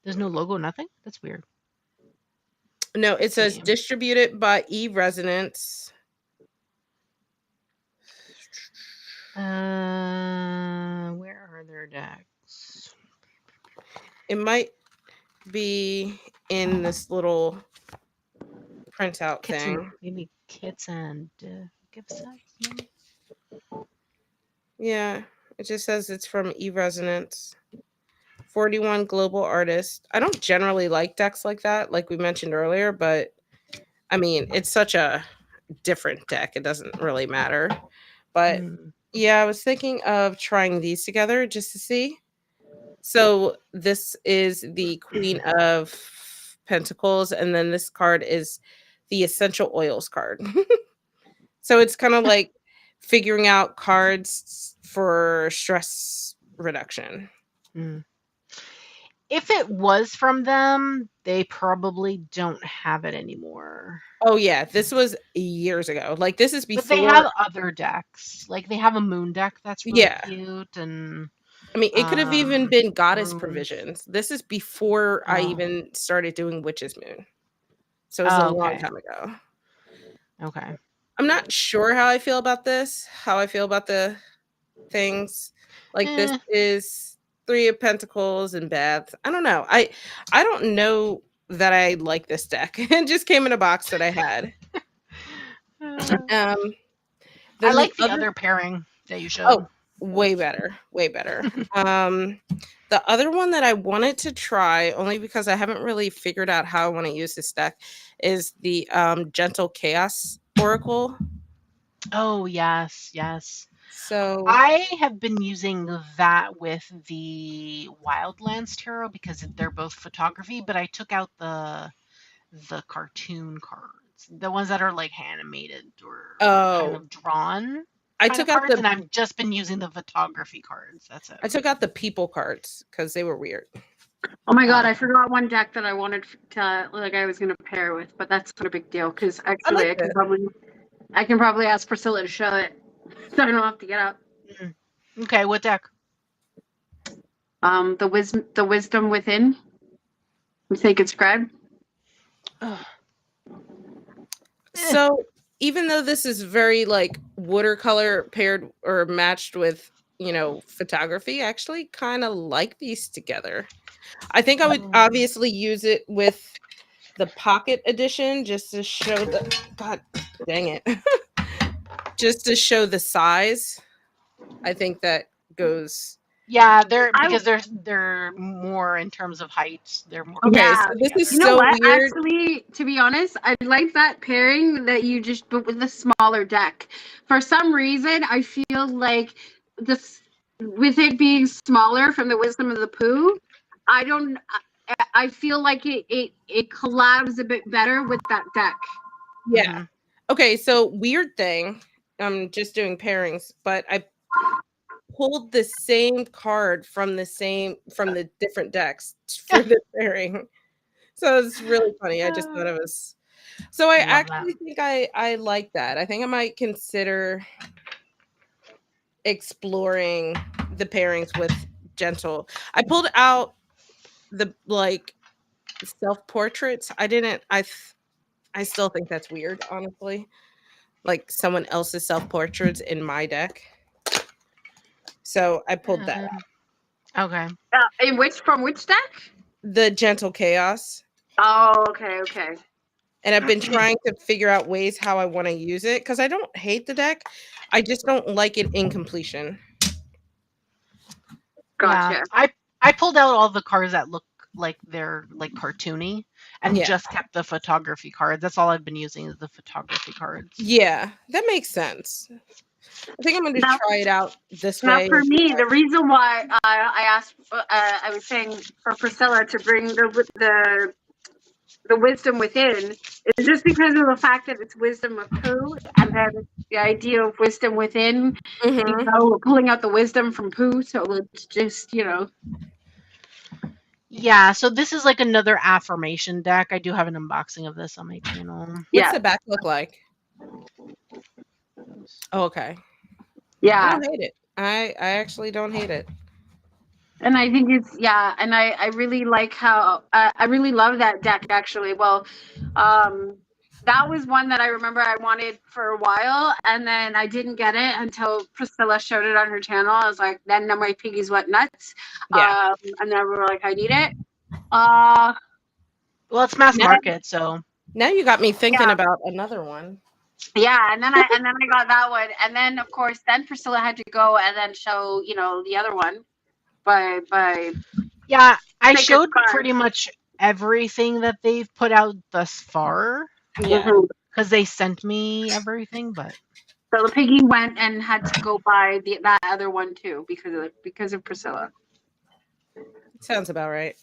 There's no logo, nothing? That's weird. No, it says See. distributed by E-Resonance. Where are their decks? It might be in this little printout Kits thing. and, maybe kits and gift sets, maybe? Yeah, it just says it's from E-Resonance. 41 global artists. I don't generally like decks like that, like we mentioned earlier, but I mean, it's such a different deck. It doesn't really matter. But yeah, I was thinking of trying these together just to see. So this is the Queen of Pentacles, and then this card is the Essential Oils card. So it's kind of like figuring out cards for stress reduction. If it was from them, they probably don't have it anymore. Oh yeah, this was years ago. Like this is before. But they have other decks. Like they have a moon deck that's really Yeah. cute, and I mean, it could have even been Goddess runes. Provisions. This is before I even started doing Witch's Moon. So it was a long time ago. Okay. I'm not sure how I feel about this, how I feel about the things. Like this is 3 of Pentacles and Baths. I don't know. I don't know that I like this deck. It just came in a box that I had. I like the other pairing that you showed. Oh, way better. Way better. The other one that I wanted to try, only because I haven't really figured out how I want to use this deck, is the Gentle Chaos Oracle. Oh, yes, yes. So I have been using that with the Wildlands Tarot because they're both photography, but I took out the cartoon cards, the ones that are like animated or kind of drawn. I took out and I've just been using the photography cards. That's it. I took out the people cards because they were weird. Oh my god, I forgot one deck that I wanted to I was gonna pair with, but that's not a big deal because actually I can probably ask Priscilla to show it, so I don't have to get up. Okay, what deck? The Wisdom Within. You think it's scribe? So even though this is very like watercolor paired or matched with, photography, I actually kind of like these together. I think I would obviously use it with the pocket edition just to show God dang it. Just to show the size. I think that goes. Yeah, they're more in terms of height. They're more. Okay, yeah. so this is you know what? weird. Actually, to be honest, I like that pairing that you just put with the smaller deck. For some reason, I feel like this, with it being smaller from the Wisdom of the Pooh, I feel like it collabs a bit better with that deck. Yeah. Okay, so weird thing. I'm just doing pairings, but I pulled the same card from the different decks for the pairing. So it's really funny. I just thought it was. So I actually think I like that. I think I might consider exploring the pairings with Gentle. I pulled out the self-portraits. I still think that's weird, honestly. Like someone else's self-portraits in my deck. So I pulled that out. Okay. From which deck? The Gentle Chaos. Oh, okay. And I've been trying to figure out ways how I want to use it because I don't hate the deck. I just don't like it in completion. Gotcha. Yeah, I pulled out all the cards that look like they're like cartoony and just kept the photography cards. That's all I've been using is the photography cards. Yeah, that makes sense. I think I'm going to try it out this way. Now, for me, the reason why I asked, I was saying for Priscilla to bring the Wisdom Within is just because of the fact that it's Wisdom of Pooh, and then the idea of Wisdom Within, we're pulling out the wisdom from Pooh, so it's just, Yeah, so this is like another affirmation deck. I do have an unboxing of this on my channel. What's the back look like? Oh, okay. I Yeah. don't hate it. I actually don't hate it. And I think it's, yeah, and I really like how I really love that deck actually. Well, that was one that I remember I wanted for a while, and then I didn't get it until Priscilla showed it on her channel. I was like, then my piggies went nuts. Yeah. And then we were like, I need it. Uh, Well, it's mass Now, market, so now you got me thinking Yeah. about another one. yeah, and then I got that one, and then of course then Priscilla had to go and then show the other one by yeah, I Sacred showed Scarf. pretty much everything that they've put out thus far Yeah. Mhm. because they sent me everything, but So the piggy went and had to go buy that other one too because of Priscilla. Sounds about right.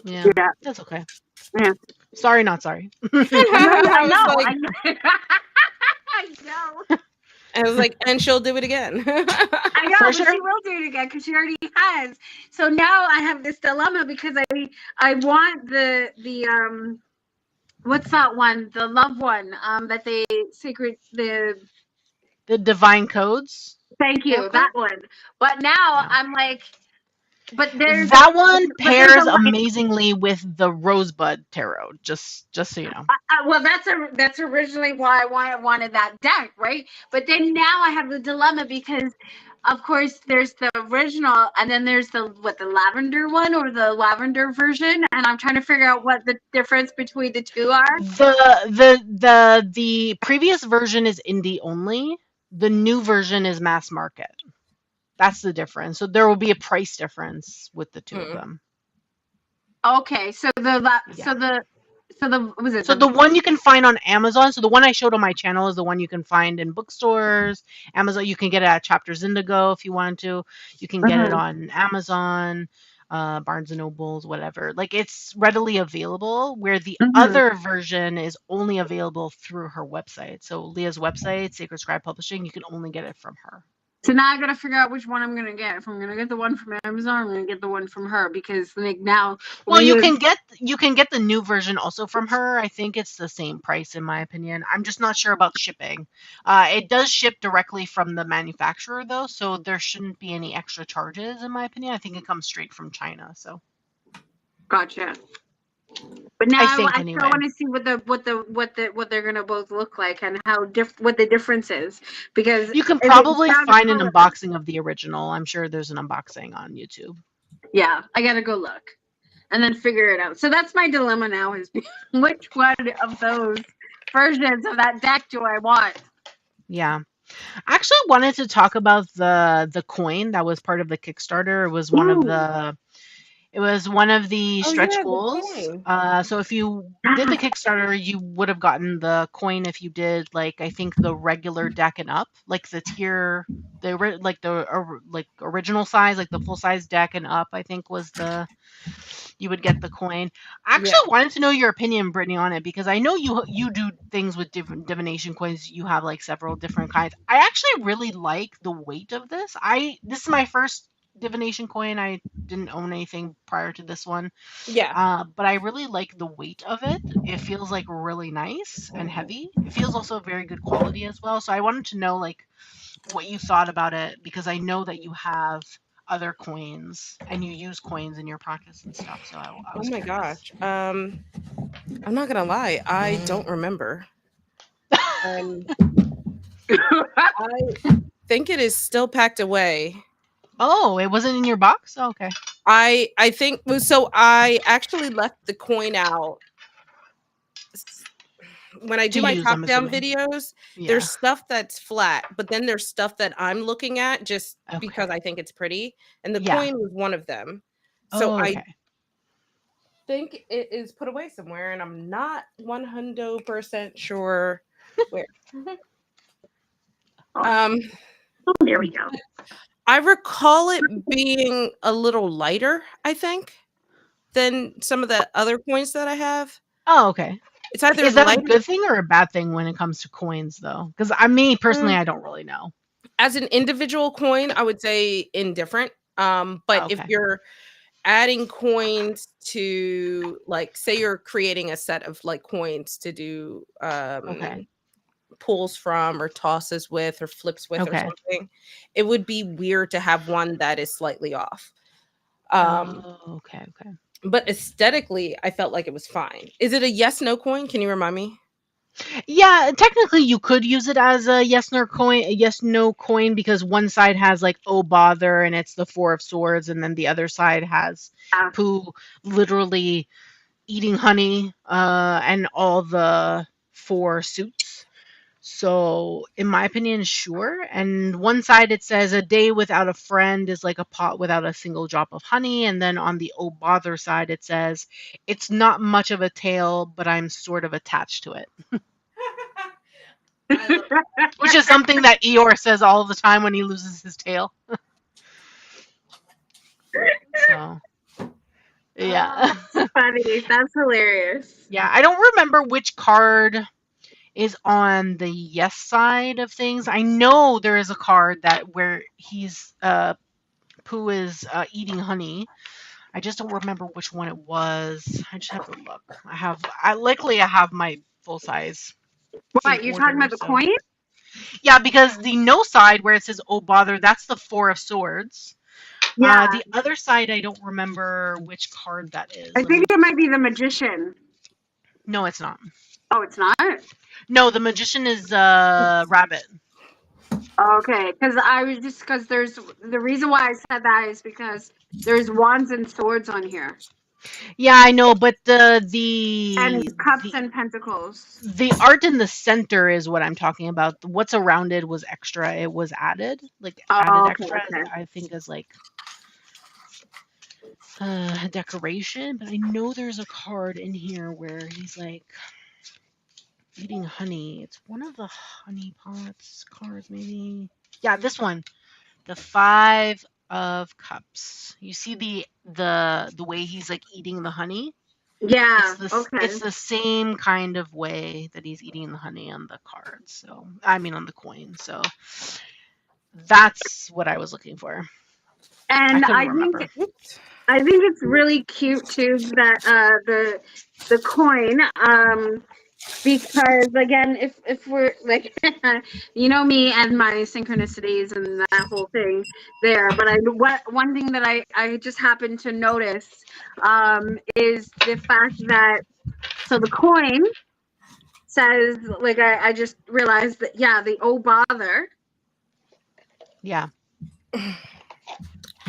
yeah, Yeah. that's okay. Yeah. Sorry, not sorry. I I was know. like, I know. I know. I was like, and she'll do it again. I know, For but sure. she will do it again because she already has. So now I have this dilemma because I want the what's that one? The love one that they sacred the The divine codes. thank you Oracle? that one. But now Yeah. I'm like, but there's a That one but there's pairs a like. amazingly with the Rosebud Tarot. Just so you know. Well, that's originally why I wanted that deck, right? But then now I have the dilemma because, of course, there's the original, and then there's the lavender one or the lavender version, and I'm trying to figure out what the difference between the two are. The previous version is indie only. The new version is mass market. That's the difference. So there will be a price difference with the two of them. Okay, so Yeah. was it So the one you can find on Amazon. So the one I showed on my channel is the one you can find in bookstores, Amazon. You can get it at Chapters Indigo if you want to. You can get it on Amazon, Barnes and Nobles, whatever. Like it's readily available. Where the other version is only available through her website. So Leah's website, Sacred Scribe Publishing, you can only get it from her. So now I gotta figure out which one I'm gonna get. If I'm gonna get the one from Amazon, I'm gonna get the one from her because like now. Well, you can get the new version also from her. I think it's the same price in my opinion. I'm just not sure about shipping. It does ship directly from the manufacturer though, so there shouldn't be any extra charges in my opinion. I think it comes straight from China. So Gotcha. But now I I think still anyway. want to see what they're gonna both look like and how what the difference is because You can probably find an unboxing of the original. I'm sure there's an unboxing on YouTube. Yeah, I gotta go look and then figure it out. So that's my dilemma now: is which one of those versions of that deck do I want? Yeah. I actually wanted to talk about the coin that was part of the Kickstarter. It was one of the stretch yeah, the goals. coin. So if you did the Kickstarter, you would have gotten the coin if you did like I think the regular deck and up, like the tier, like original size, like the full size deck and up. I think was you would get the coin. I actually wanted to know your opinion, Brittany, on it because I know you do things with different divination coins. You have like several different kinds. I actually really like the weight of this. This is my first divination coin. I didn't own anything prior to this one. Yeah. But I really like the weight of it. It feels like really nice and heavy. It feels also very good quality as well. So I wanted to know like what you thought about it because I know that you have other coins and you use coins in your practice and stuff. So I Oh was my curious. gosh. I'm not gonna lie, I don't remember. I think it is still packed away. Oh, it wasn't in your box? Oh, okay. I think so. I actually left the coin out when I To do my use, I'm top down assuming. videos. Yeah. There's stuff that's flat, but then there's stuff that I'm looking at just because Okay. I think it's pretty, and the Yeah. coin was one of them. So Oh, I okay. think it is put away somewhere, and I'm not 100% sure where. There we go. I recall it being a little lighter, I think, than some of the other coins that I have. Oh, okay. It's either Is that a lighter good thing or a bad thing when it comes to coins, though? Because me personally, I don't really know. as an individual coin, I would say indifferent. But if Okay. you're adding coins to, like, say you're creating a set of like coins to do Okay. pulls from or tosses with or flips with or Okay. something, it would be weird to have one that is slightly off. Okay. But aesthetically, I felt like it was fine. Is it a yes no coin? Can you remind me? Yeah, technically you could use it as a yes no coin because one side has like oh bother and it's the 4 of swords, and then the other side has Pooh literally eating honey and all the 4 suits. So in my opinion, sure. And one side it says a day without a friend is like a pot without a single drop of honey, and then on the oh bother side it says it's not much of a tale, but I'm sort of attached to it. Which is something that Eeyore says all the time when he loses his tail. So, yeah. That's funny. That's hilarious. Yeah, I don't remember which card is on the yes side of things. I know there is a card that where he's Pooh is eating honey. I just don't remember which one it was. I just have to look. I have my full size. What, you're talking about the coin? Yeah, because the no side where it says oh bother, that's the 4 of swords. Yeah. The other side, I don't remember which card that is. I think it might be the magician. No, it's not. Oh, it's not? No, the magician is rabbit. Okay, because there's the reason why I said that is because there's wands and swords on here. Yeah, I know, but and cups and pentacles. The art in the center is what I'm talking about. What's around it was extra. It was added, extra. Okay. I think is like decoration. But I know there's a card in here where he's like eating honey. It's one of the honey pots cards, maybe. Yeah, this one, the 5 of cups. You see the way he's like eating the honey. Yeah. It's the same kind of way that he's eating the honey on the cards. So I mean on the coin. So that's what I was looking for. And I think it's really cute too that the coin because again if we're like you know me and my synchronicities and that whole thing there, but one thing that I just happened to notice is the fact that so the coin says like I just realized that the oh bother. Yeah.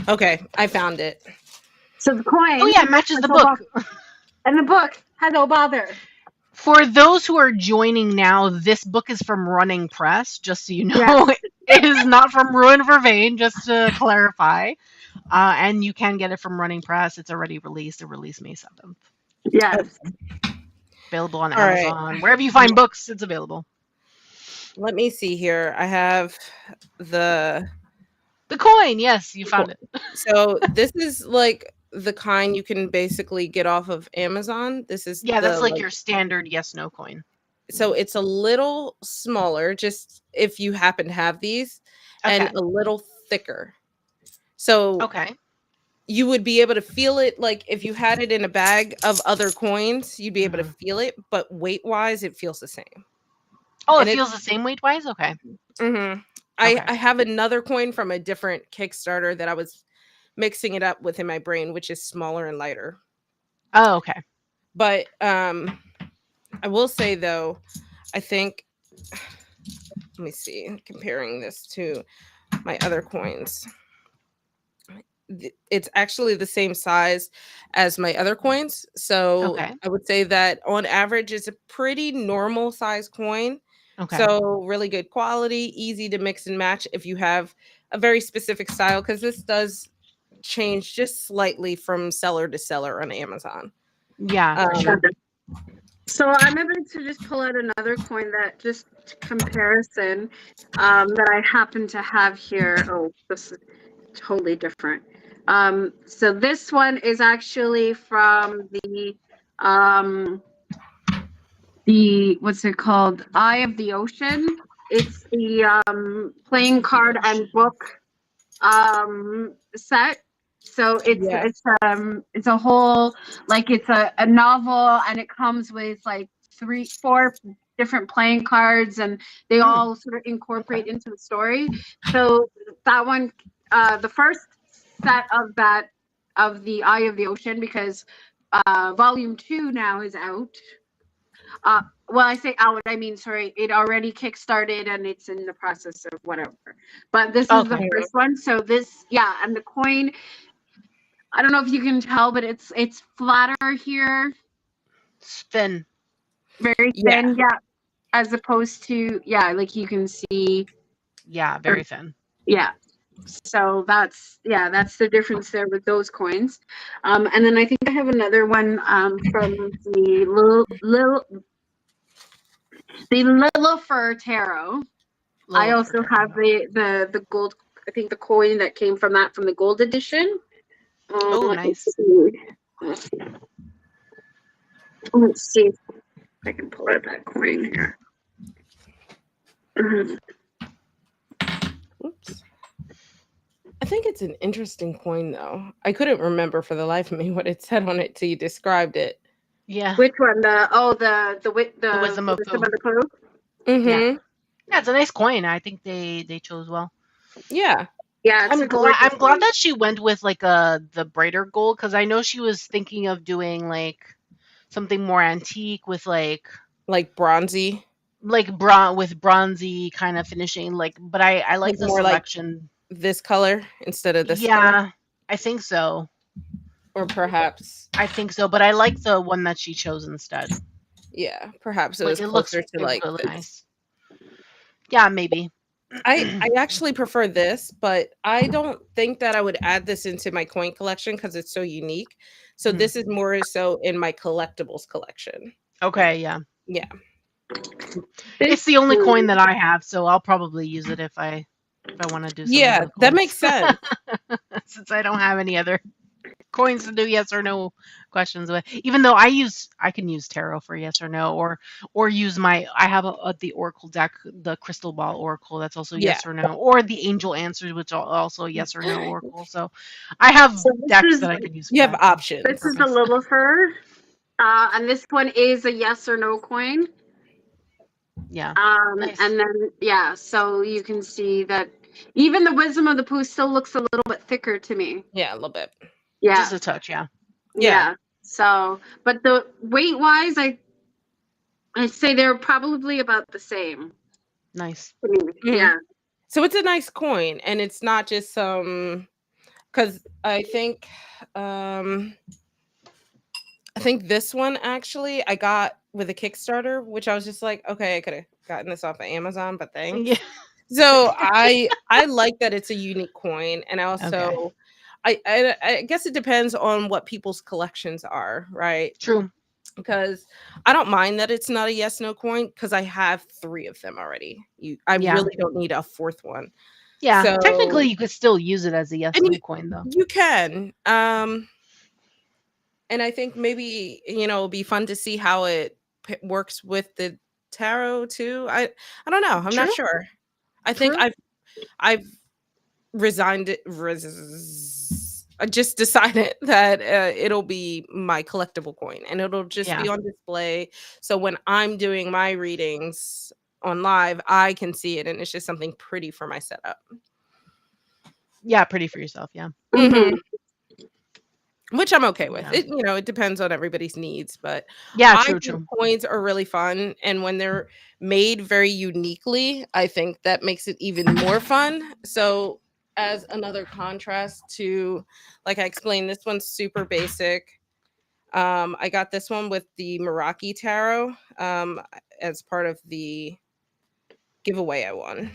Okay, I found it. So the coin it matches the book. And the book has oh bother. For those who are joining now, this book is from Running Press, just so you know. Yes. It is not from Rue and Vervain, just to clarify. And you can get it from Running Press. It's already released. It released May 7th. Yes. Available on Amazon. Right. Wherever you find books, it's available. Let me see here. I have the coin. Yes, you found it. So this is like the kind you can basically get off of Amazon. This is that's like your standard yes no coin. So it's a little smaller, just if you happen to have these, and a little thicker. So you would be able to feel it like if you had it in a bag of other coins, you'd be able to feel it, but weight wise it feels the same. Oh, it feels the same weight wise? Okay. Mm-hmm. I have another coin from a different Kickstarter that I was mixing it up with in my brain, which is smaller and lighter. Oh, okay. But I will say though, I think let me see, comparing this to my other coins. It's actually the same size as my other coins. So I would say that on average it's a pretty normal size coin. Okay. So really good quality, easy to mix and match if you have a very specific style, because this does change just slightly from seller to seller on Amazon. Yeah. Sure. So I'm able to just pull out another coin that just comparison that I happen to have here. Oh, this is totally different. So this one is actually from the what's it called? Eye of the Ocean. It's the playing card and book set. So it's a whole, like it's a novel, and it comes with like 4 different playing cards, and they all sort of incorporate into the story. So that one, the first set of that of the Eye of the Ocean, because volume 2 now is out. Well, I say out, I mean, sorry, it already kickstarted and it's in the process of whatever. But this is the first one. So this, yeah, and the coin, I don't know if you can tell, but it's flatter here. It's thin. Very thin, yeah. As opposed to, yeah, like you can see. Yeah, very thin. Yeah. So that's the difference there with those coins. And then I think I have another one from the Lillifer Tarot. I also have the gold, I think the coin that came from the gold edition. Oh, nice. Let's see if I can pull out that coin here. Oops. I think it's an interesting coin, though. I couldn't remember for the life of me what it said on it till you described it. Yeah. Which one? The Wisdom of Pooh. Mm-hmm. Yeah, it's a nice coin. I think they chose well. Yeah. Yeah, I'm glad that she went with like the brighter gold, because I know she was thinking of doing like something more antique with like bronzy, with bronzy kind of finishing. But I like the selection. Like this color instead of this color. Yeah, I think so. Or perhaps I think so, but I like the one that she chose instead. Yeah, perhaps it Like, was it closer looks to like really nice. Yeah, maybe. I actually prefer this, but I don't think that I would add this into my coin collection because it's so unique. So this is more so in my collectibles collection. Okay, yeah. Yeah. It's the only coin that I have, so I'll probably use it if I want to do something. Yeah, that makes sense. Since I don't have any other coins to do yes or no questions with, even though I can use tarot for yes or no, or use I have the oracle deck, the crystal ball oracle, that's also yes or no, or the angel answers, which are also yes or no oracle. So I have decks that I can use. You have options. This is the Lillifer, and this one is a yes or no coin. Yeah. Nice. And then so you can see that even the Wisdom of the Pooh still looks a little bit thicker to me. Yeah, a little bit. Yeah. Just a touch, yeah. Yeah. So, but the weight wise, I'd say they're probably about the same. Nice. Yeah. So it's a nice coin, and it's not just because I think this one actually I got with a Kickstarter, which I was just like, okay, I could have gotten this off of Amazon, but thanks. Yeah. So I like that it's a unique coin, and also I guess it depends on what people's collections are, right? True. Because I don't mind that it's not a yes no coin because I have 3 of them already. I really don't need a 4th one. Yeah, so, technically you could still use it as a yes no coin though. You can. And I think maybe it'll be fun to see how it works with the tarot too. I don't know. I'm not sure. I think I've resigned it. I just decided that it'll be my collectible coin, and it'll just be on display. So when I'm doing my readings on live, I can see it, and it's just something pretty for my setup. Yeah, pretty for yourself. Yeah. Mm-hmm. Which I'm okay with. It it depends on everybody's needs, but true. Coins are really fun, and when they're made very uniquely, I think that makes it even more fun. So as another contrast to, like I explained, this one's super basic. I got this one with the Meraki Tarot as part of the giveaway I won,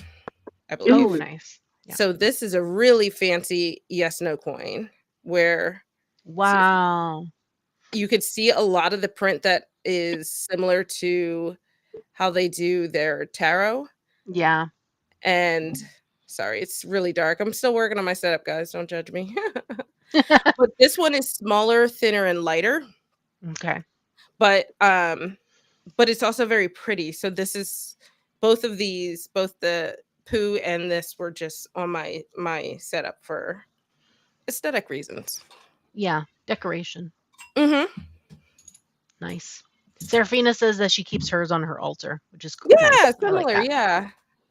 I believe. Oh, nice. Yeah. So this is a really fancy yes no coin where wow, you could see a lot of the print that is similar to how they do their tarot. Yeah. And sorry, it's really dark. I'm still working on my setup, guys. Don't judge me. But this one is smaller, thinner, and lighter. Okay. But it's also very pretty. So this is both of these, both the Pooh and this were just on my setup for aesthetic reasons. Yeah, decoration. Mm-hmm. Nice. Serafina says that she keeps hers on her altar, which is Yeah, nice. similar. I like that. Yeah.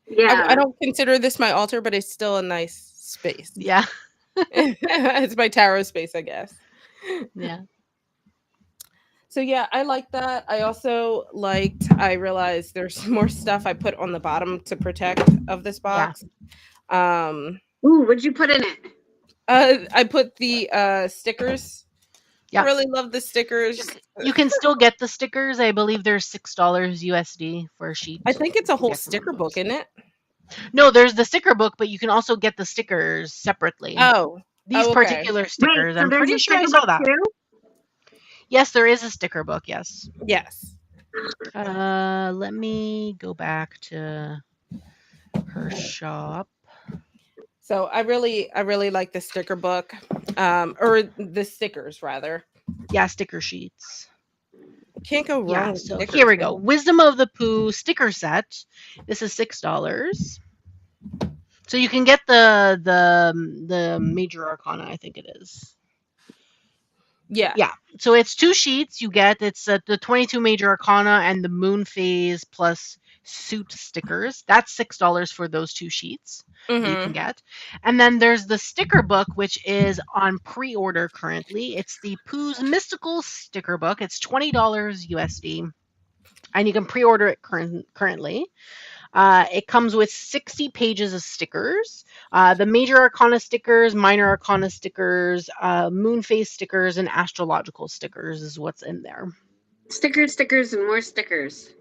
Yeah. I don't consider this my altar, but it's still a nice space. Yeah. It's my tarot space, I guess. Yeah. So yeah, I like that. I also I realized there's more stuff I put on the bottom to protect of this box. Ooh, what'd you put in it? I put the stickers. Yeah. I really love the stickers. You can still get the stickers. I believe they're $6 USD for a sheet. I think it's a whole Get them sticker on book, those. isn't it? No, there's the sticker book, but you can also get the stickers separately. Oh, These okay. particular Wait, stickers, so I'm there's pretty a sure I sticker saw book that. too? Yes, there is a sticker book. Yes. Yes. Let me go back to her shop. So I really like the sticker book, or the stickers rather. Yeah, sticker sheets. Can't go wrong. Yeah, with so stickers, here we man. go. Wisdom of the Pooh sticker set. This is $6. So you can get the major arcana, I think it is. Yeah. Yeah. So it's 2 sheets. You get the 22 major arcana and the moon phase plus suit stickers. That's $6 for those 2 sheets that you can get. And then there's the sticker book, which is on pre-order currently. It's the Pooh's Mystical sticker book. It's $20 USD. And you can pre-order it currently. It comes with 60 pages of stickers. The major arcana stickers, minor arcana stickers, moon phase stickers, and astrological stickers is what's in there. Stickers, and more stickers.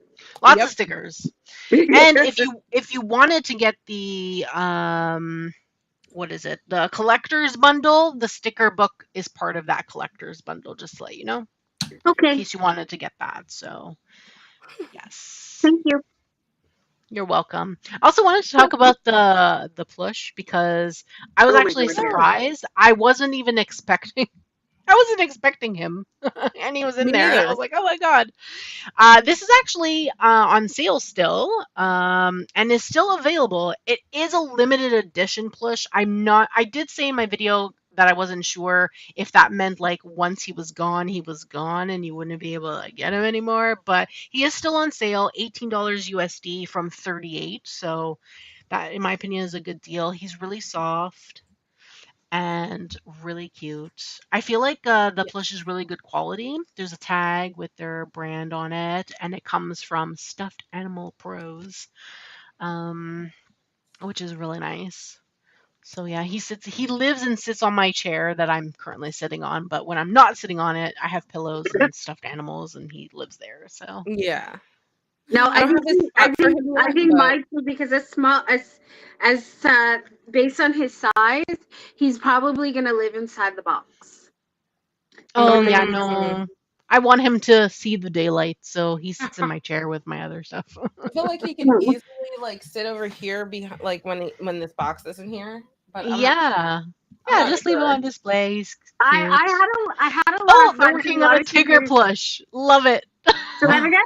Lots of stickers. And if you wanted to get the what is it? The collector's bundle, the sticker book is part of that collector's bundle, just to let you know. Okay. In case you wanted to get that. So yes. Thank you. You're welcome. I also wanted to talk about the plush because I was actually surprised. I wasn't expecting him, and he was in Me there, and I neither. was like, "Oh my god!" This is actually on sale still, and is still available. It is a limited edition plush. I did say in my video that I wasn't sure if that meant like once he was gone, and you wouldn't be able to get him anymore. But he is still on sale, $18 USD from $38. So that, in my opinion, is a good deal. He's really soft and really cute. I feel like the plush is really good quality. There's a tag with their brand on it, and it comes from Stuffed Animal Pros, which is really nice. So yeah, he lives and sits on my chair that I'm currently sitting on, but when I'm not sitting on it, I have pillows and stuffed animals, and he lives there. So Yeah. No, I don't have a spot for him I yet, think but mine too, because as small as based on his size, he's probably gonna live inside the box. oh yeah, Mm. no. I want him to see the daylight, so he sits in my chair with my other stuff. I feel like he can easily sit over here behind, like when this box isn't here. But I'm Yeah. I'm Yeah, not just leave him sure. on display. He's cute. I had a lot Oh, of they're fun. working on a Tigger plush. Love it. Say that again?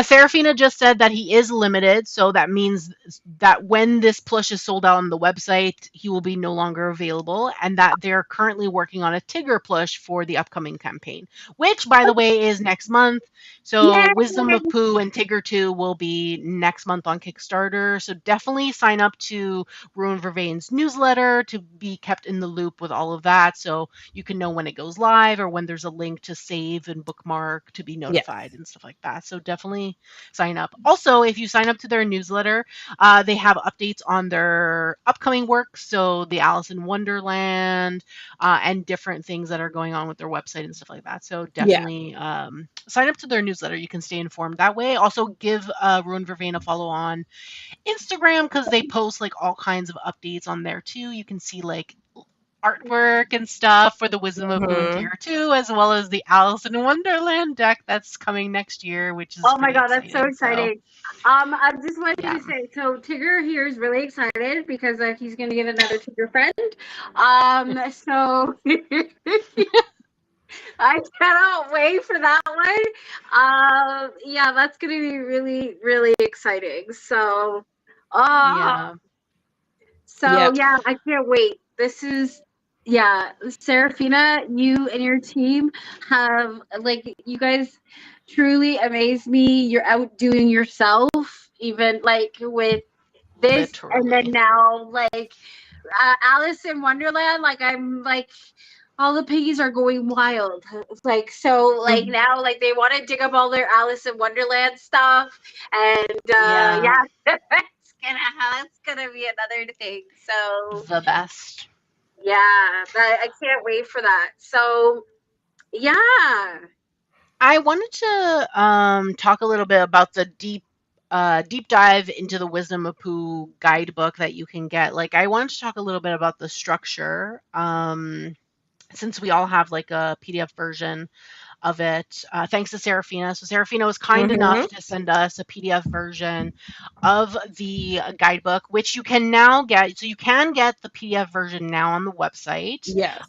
Serafina just said that he is limited, so that means that when this plush is sold out on the website, he will be no longer available, and that they're currently working on a Tigger plush for the upcoming campaign, which, by the way, is next month. So Yay! Wisdom of Pooh and Tigger 2 will be next month on Kickstarter, so definitely sign up to Rue and Vervain's newsletter to be kept in the loop with all of that, so you can know when it goes live or when there's a link to save and bookmark to be notified and stuff like that. So definitely sign up. Also, if you sign up to their newsletter, they have updates on their upcoming work, so the Alice in Wonderland and different things that are going on with their website and stuff like that. So definitely sign up to their newsletter. You can stay informed that way. Also, give Rue and Vervain a follow on Instagram because they post like all kinds of updates on there too. You can see like artwork and stuff for the Wisdom of Pooh and Tigger 2, as well as the Alice in Wonderland deck that's coming next year, which is oh my god, that's so exciting. I just wanted yeah. to say, so Tigger here is really excited because he's going to get another Tigger friend. So I cannot wait for that one. Yeah, that's going to be really, really exciting. So, Yeah. so yeah, I can't wait. This is, Yeah, Serafina, you and your team have, like, you guys truly amaze me. You're outdoing yourself, even like with this, and then Literally. now, like, Alice in Wonderland. Like, I'm like, all the piggies are going wild. It's like, so, like, Mhm. now, like, they want to dig up all their Alice in Wonderland stuff, and Yeah. yeah, that's gonna be another thing. So The best. yeah, I can't wait for that. So yeah. I wanted to talk a little bit about the deep dive into the Wisdom of Pooh guidebook that you can get. Like, I wanted to talk a little bit about the structure, since we all have like a PDF version of it, thanks to Serafina. So Serafina was kind enough Mhm. to send us a PDF version of the guidebook, which you can now get. So you can get the PDF version now on the website. Yes.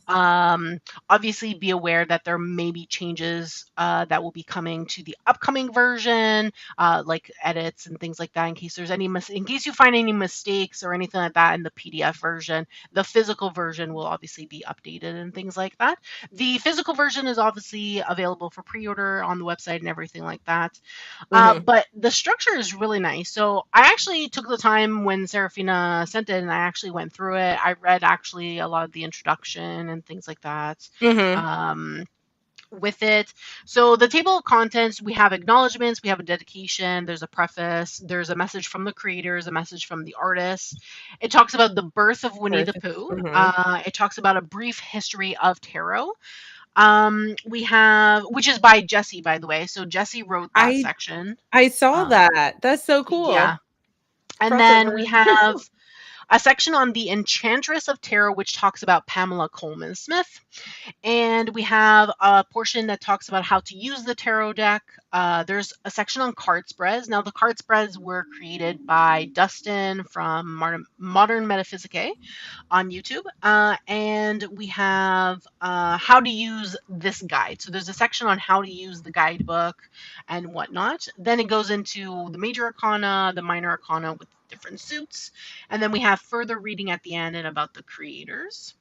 Obviously, be aware that there may be changes that will be coming to the upcoming version, like edits and things like that. In case there's in case you find any mistakes or anything like that in the PDF version, the physical version will obviously be updated and things like that. The physical version is obviously available for pre-order on the website and everything like that. Mhm. But the structure is really nice. So I actually took the time when Serafina sent it, and I actually went through it. I read actually a lot of the introduction and things like that. Mhm. With it. So the table of contents, we have acknowledgments, we have a dedication, there's a preface, there's a message from the creators, a message from the artists. It talks about the birth of Winnie the Pooh. Mhm. It talks about a brief history of tarot. We have, which is by Jesse, by the way. So Jesse wrote that I section. I saw Um, that. That's so yeah. cool. And then we Crossover. have a section on the Enchantress of Tarot, which talks about Pamela Coleman Smith. And we have a portion that talks about how to use the tarot deck. There's a section on card spreads. Now, the card spreads were created by Dustin from Modern Metaphysique on YouTube. And we have how to use this guide. So there's a section on how to use the guidebook and whatnot. Then it goes into the major arcana, the minor arcana with different suits. And then we have further reading at the end and about the creators.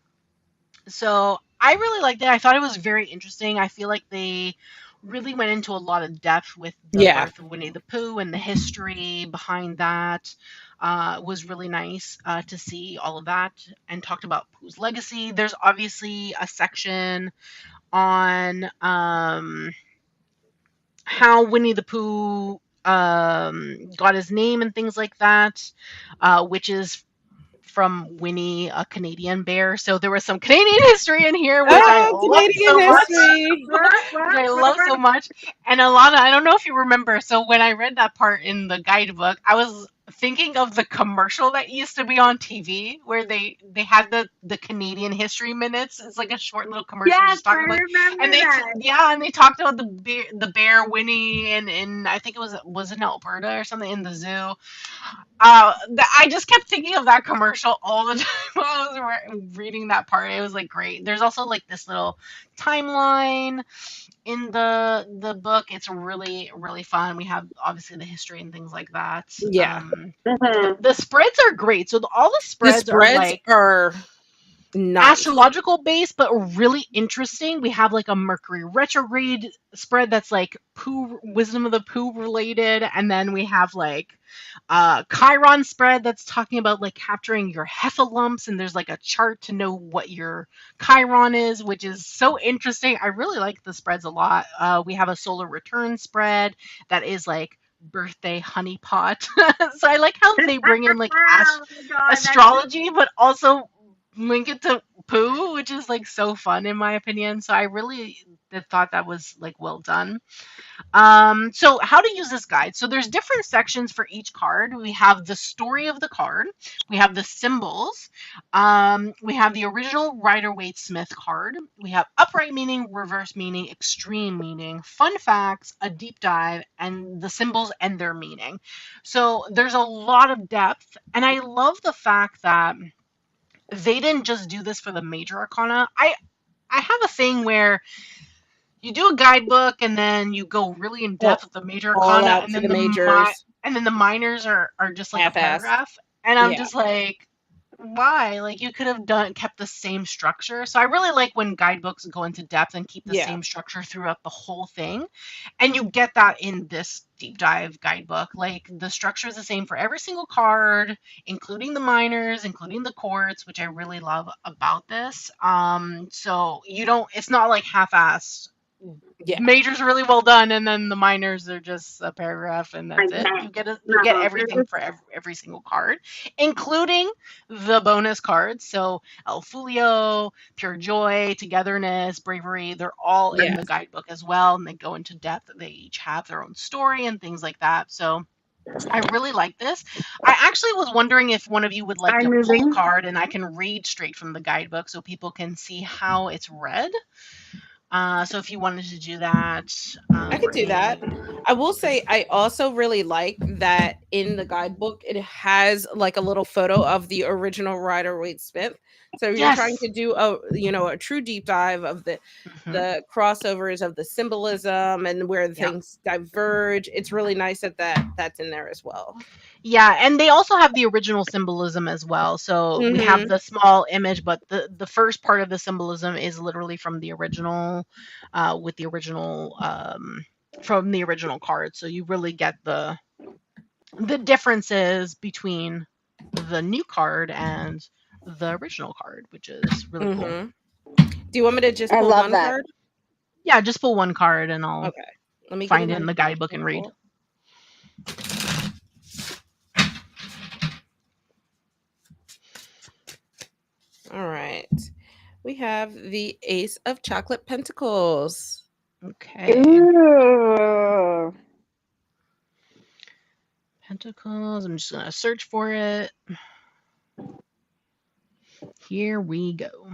So I really liked it. I thought it was very interesting. I feel like they really went into a lot of depth with the Yeah. birth of Winnie the Pooh and the history behind that. Was really nice to see all of that and talked about Pooh's legacy. There's obviously a section on how Winnie the Pooh got his name and things like that, which is from Winnie, a Canadian bear. So there was some Canadian history in here, which I Oh, love so Canadian much. history. Which I love so much. And Alana, I don't know if you remember. So when I read that part in the guidebook, I was thinking of the commercial that used to be on TV where they had the Canadian history minutes. It's like a short little commercial Yes, just I talking about, remember and that. and they talked about the bear Winnie and I think it was in Alberta or something in the zoo. I just kept thinking of that commercial all the time while I was reading that part. It was like great. There's also like this little timeline in the book. It's really fun. We have obviously the history and things like that. Yeah. The spreads are great. So all the The spreads are spreads like are nice. astrological based, but really interesting. We have like a Mercury retrograde spread that's like Pooh, Wisdom of the Pooh related, and then we have like Chiron spread that's talking about like capturing your heffalumps, and there's like a chart to know what your Chiron is, which is so interesting. I really like the spreads a lot. We have a solar return spread that is like birthday honeypot. So I like how they bring in like Oh my god, astrology, but also link it to Pooh, which is like so fun in my opinion. So I really thought that was like well done. So how to use this guide. So there's different sections for each card. We have the story of the card. We have the symbols. We have the original Rider-Waite-Smith card. We have upright meaning, reverse meaning, extreme meaning, fun facts, a deep dive, and the symbols and their meaning. So there's a lot of depth, and I love the fact that they didn't just do this for the major arcana. I have a thing where you do a guidebook and then you go really in depth with the major All arcana, out and for then the majors. the minors are just like a Half-assed. paragraph, and I'm Yeah. just like, why? Like, you could have kept the same structure. So I really like when guidebooks go into depth and keep the Yeah. same structure throughout the whole thing. And you get that in this deep dive guidebook. Like, the structure is the same for every single card, including the minors, including the courts, which I really love about this. So it's not like half-assed. Yeah. Majors really well done, and then the minors are just a paragraph, and that's it. You get everything for every single card, including the bonus cards. So El Fulio, Pure Joy, Togetherness, Bravery, they're all in the guidebook as well, and they go into depth. They each have their own story and things like that. So I really like this. I actually was wondering if one of you would like to pull a card, and I can read straight from the guidebook so people can see how it's read. So if you wanted to do that, I could do that. I will say I also really like that in the guidebook it has like a little photo of the original Rider-Waite Smith. So you're trying to do a true deep dive of the crossovers of the symbolism and where things diverge. It's really nice that that's in there as well. Yeah, and they also have the original symbolism as well. So we have the small image, but the first part of the symbolism is literally from the original, with the original from the original card. So you really get the differences between the new card and the original card, which is really cool. Do you want me to just pull one card? Yeah, just pull one card and I'll let me find it in the guidebook and read. All right. We have the Ace of Chocolate Pentacles. Okay. Ooh. Pentacles. I'm just going to search for it. Here we go.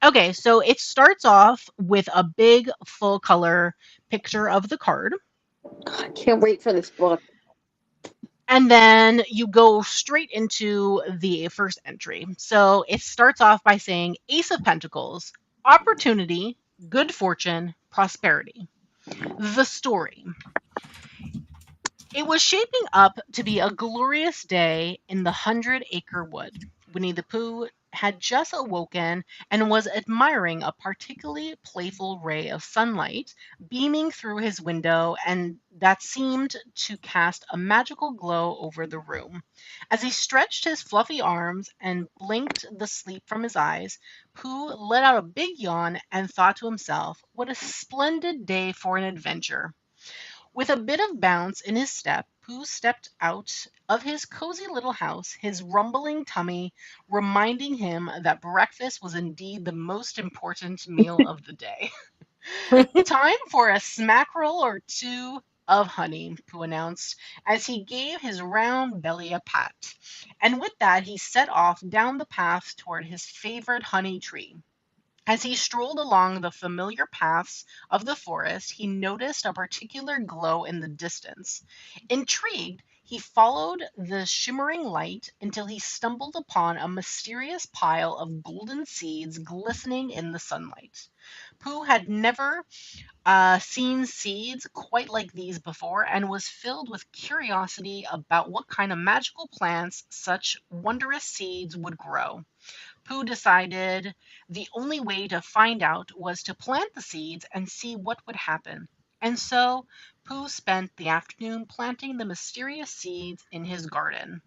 Okay, so it starts off with a big full color picture of the card. I can't wait for this book. And then you go straight into the first entry. So it starts off by saying Ace of Pentacles, opportunity, good fortune, prosperity. The story. It was shaping up to be a glorious day in the 100-acre wood. Winnie the Pooh had just awoken and was admiring a particularly playful ray of sunlight beaming through his window, and that seemed to cast a magical glow over the room. As he stretched his fluffy arms and blinked the sleep from his eyes, Pooh let out a big yawn and thought to himself, what a splendid day for an adventure. With a bit of bounce in his step, Pooh stepped out of his cozy little house, his rumbling tummy reminding him that breakfast was indeed the most important meal of the day. Time for a smackerel or two of honey, Pooh announced, as he gave his round belly a pat. And with that, he set off down the path toward his favorite honey tree. As he strolled along the familiar paths of the forest, he noticed a particular glow in the distance. Intrigued, he followed the shimmering light until he stumbled upon a mysterious pile of golden seeds glistening in the sunlight. Pooh had never seen seeds quite like these before and was filled with curiosity about what kind of magical plants such wondrous seeds would grow. Pooh decided the only way to find out was to plant the seeds and see what would happen. And so Pooh spent the afternoon planting the mysterious seeds in his garden.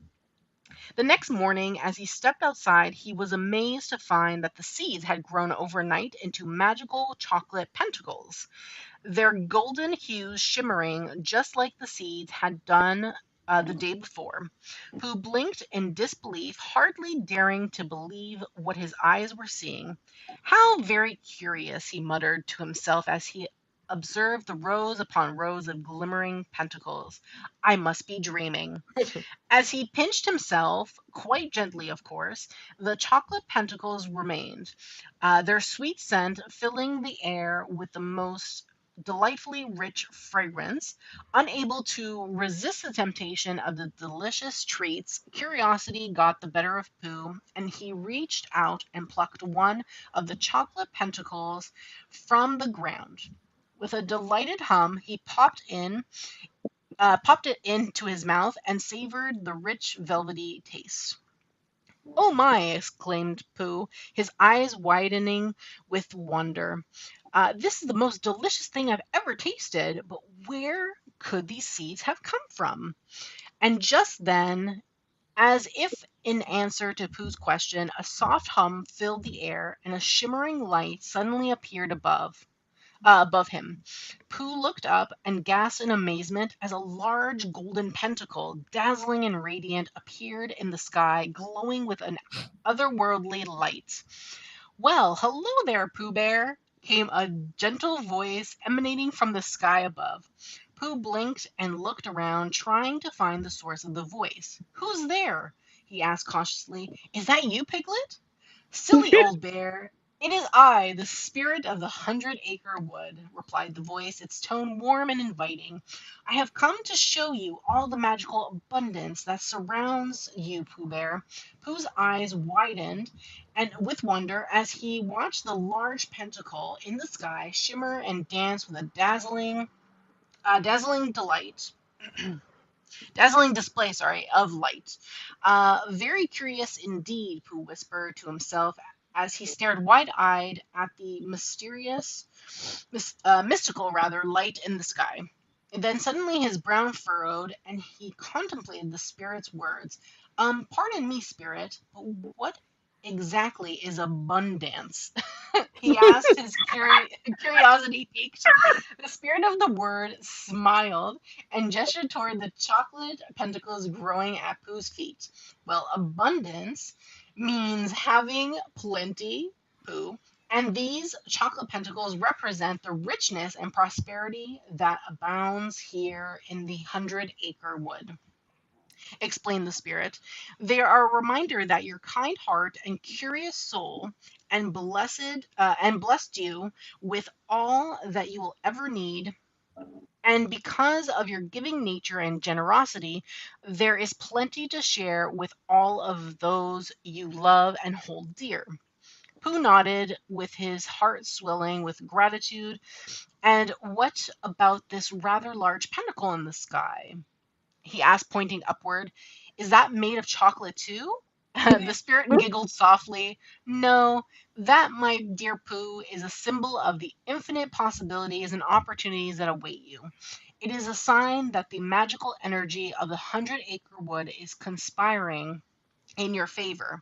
The next morning, as he stepped outside, he was amazed to find that the seeds had grown overnight into magical chocolate pentacles, their golden hues shimmering just like the seeds had done the day before. Pooh blinked in disbelief, hardly daring to believe what his eyes were seeing. How very curious, he muttered to himself as he observed the rows upon rows of glimmering pentacles. I must be dreaming. As he pinched himself, quite gently of course, the chocolate pentacles remained, their sweet scent filling the air with the most delightfully rich fragrance. Unable to resist the temptation of the delicious treats, curiosity got the better of Pooh, and he reached out and plucked one of the chocolate pentacles from the ground. With a delighted hum, he popped it into his mouth and savored the rich velvety taste. "Oh my!" exclaimed Pooh, his eyes widening with wonder. This is the most delicious thing I've ever tasted, but where could these seeds have come from? And just then, as if in answer to Pooh's question, a soft hum filled the air and a shimmering light suddenly appeared above him. Pooh looked up and gasped in amazement as a large golden pentacle, dazzling and radiant, appeared in the sky, glowing with an otherworldly light. "Well, hello there, Pooh Bear!" came a gentle voice emanating from the sky above. Pooh blinked and looked around, trying to find the source of the voice. "Who's there?" he asked cautiously. "Is that you, Piglet?" "Silly old bear, it is I, the spirit of the 100-acre wood," replied the voice, its tone warm and inviting. "I have come to show you all the magical abundance that surrounds you, Pooh Bear." Pooh's eyes widened and with wonder as he watched the large pentacle in the sky shimmer and dance with a dazzling delight. Dazzling display, of light. Very curious indeed, Pooh whispered to himself as he stared wide-eyed at the mystical rather, light in the sky. Then suddenly his brow furrowed, and he contemplated the spirit's words. Pardon me, spirit, but what exactly is abundance?" he asked, his curiosity piqued. The spirit of the word smiled and gestured toward the chocolate pentacles growing at Pooh's feet. "Well, abundance means having plenty, Pooh, and these chocolate pentacles represent the richness and prosperity that abounds here in the 100-acre wood," explained the spirit. "They are a reminder that your kind heart and curious soul and blessed you with all that you will ever need. And because of your giving nature and generosity, there is plenty to share with all of those you love and hold dear." Pooh nodded, with his heart swelling with gratitude. "And what about this rather large pentacle in the sky?" he asked, pointing upward. "Is that made of chocolate too?" The spirit giggled softly. "No, that, my dear Pooh, is a symbol of the infinite possibilities and opportunities that await you. It is a sign that the magical energy of the 100-acre wood is conspiring in your favor."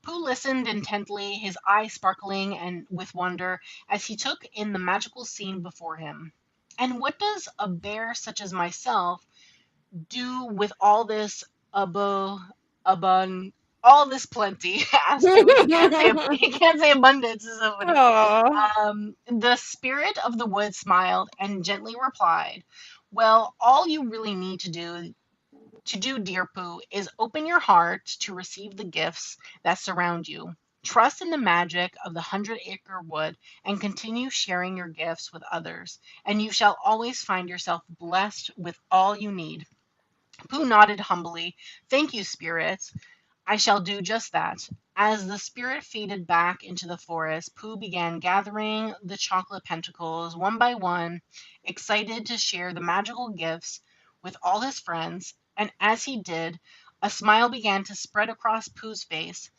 Pooh listened intently, his eyes sparkling and with wonder as he took in the magical scene before him. "And what does a bear such as myself do with all this abo abun all this plenty?" asked Pooh. He can't say abundance, so funny. Aw. The spirit of the wood smiled and gently replied, "Well, all you really need to do, dear Pooh, is open your heart to receive the gifts that surround you. Trust in the magic of the 100-acre wood and continue sharing your gifts with others, and you shall always find yourself blessed with all you need." Pooh nodded humbly. "Thank you, spirit. I shall do just that." As the spirit faded back into the forest, Pooh began gathering the chocolate pentacles one by one, excited to share the magical gifts with all his friends. And as he did, a smile began to spread across Pooh's face,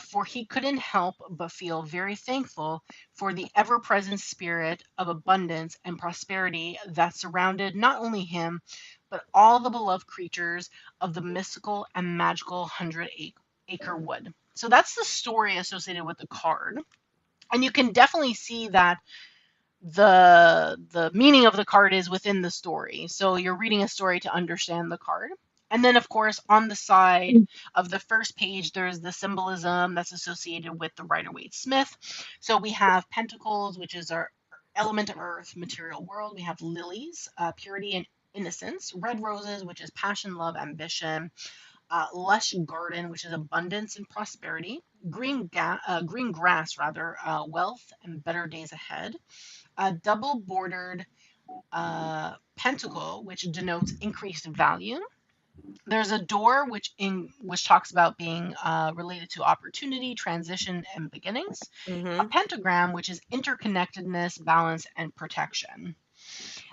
for he couldn't help but feel very thankful for the ever present spirit of abundance and prosperity that surrounded not only him, but all the beloved creatures of the mystical and magical 100-acre wood. So that's the story associated with the card. And you can definitely see that the meaning of the card is within the story. So you're reading a story to understand the card. And then, of course, on the side of the first page, there's the symbolism that's associated with the Rider-Waite-Smith. So we have pentacles, which is our element of earth, material world. We have lilies, purity and innocence. Red roses, which is passion, love, ambition. Lush garden, which is abundance and prosperity. Green grass, rather, wealth and better days ahead. A double bordered pentacle, which denotes increased value. There's a door, which talks about being related to opportunity, transition, and beginnings. A pentagram, which is interconnectedness, balance, and protection.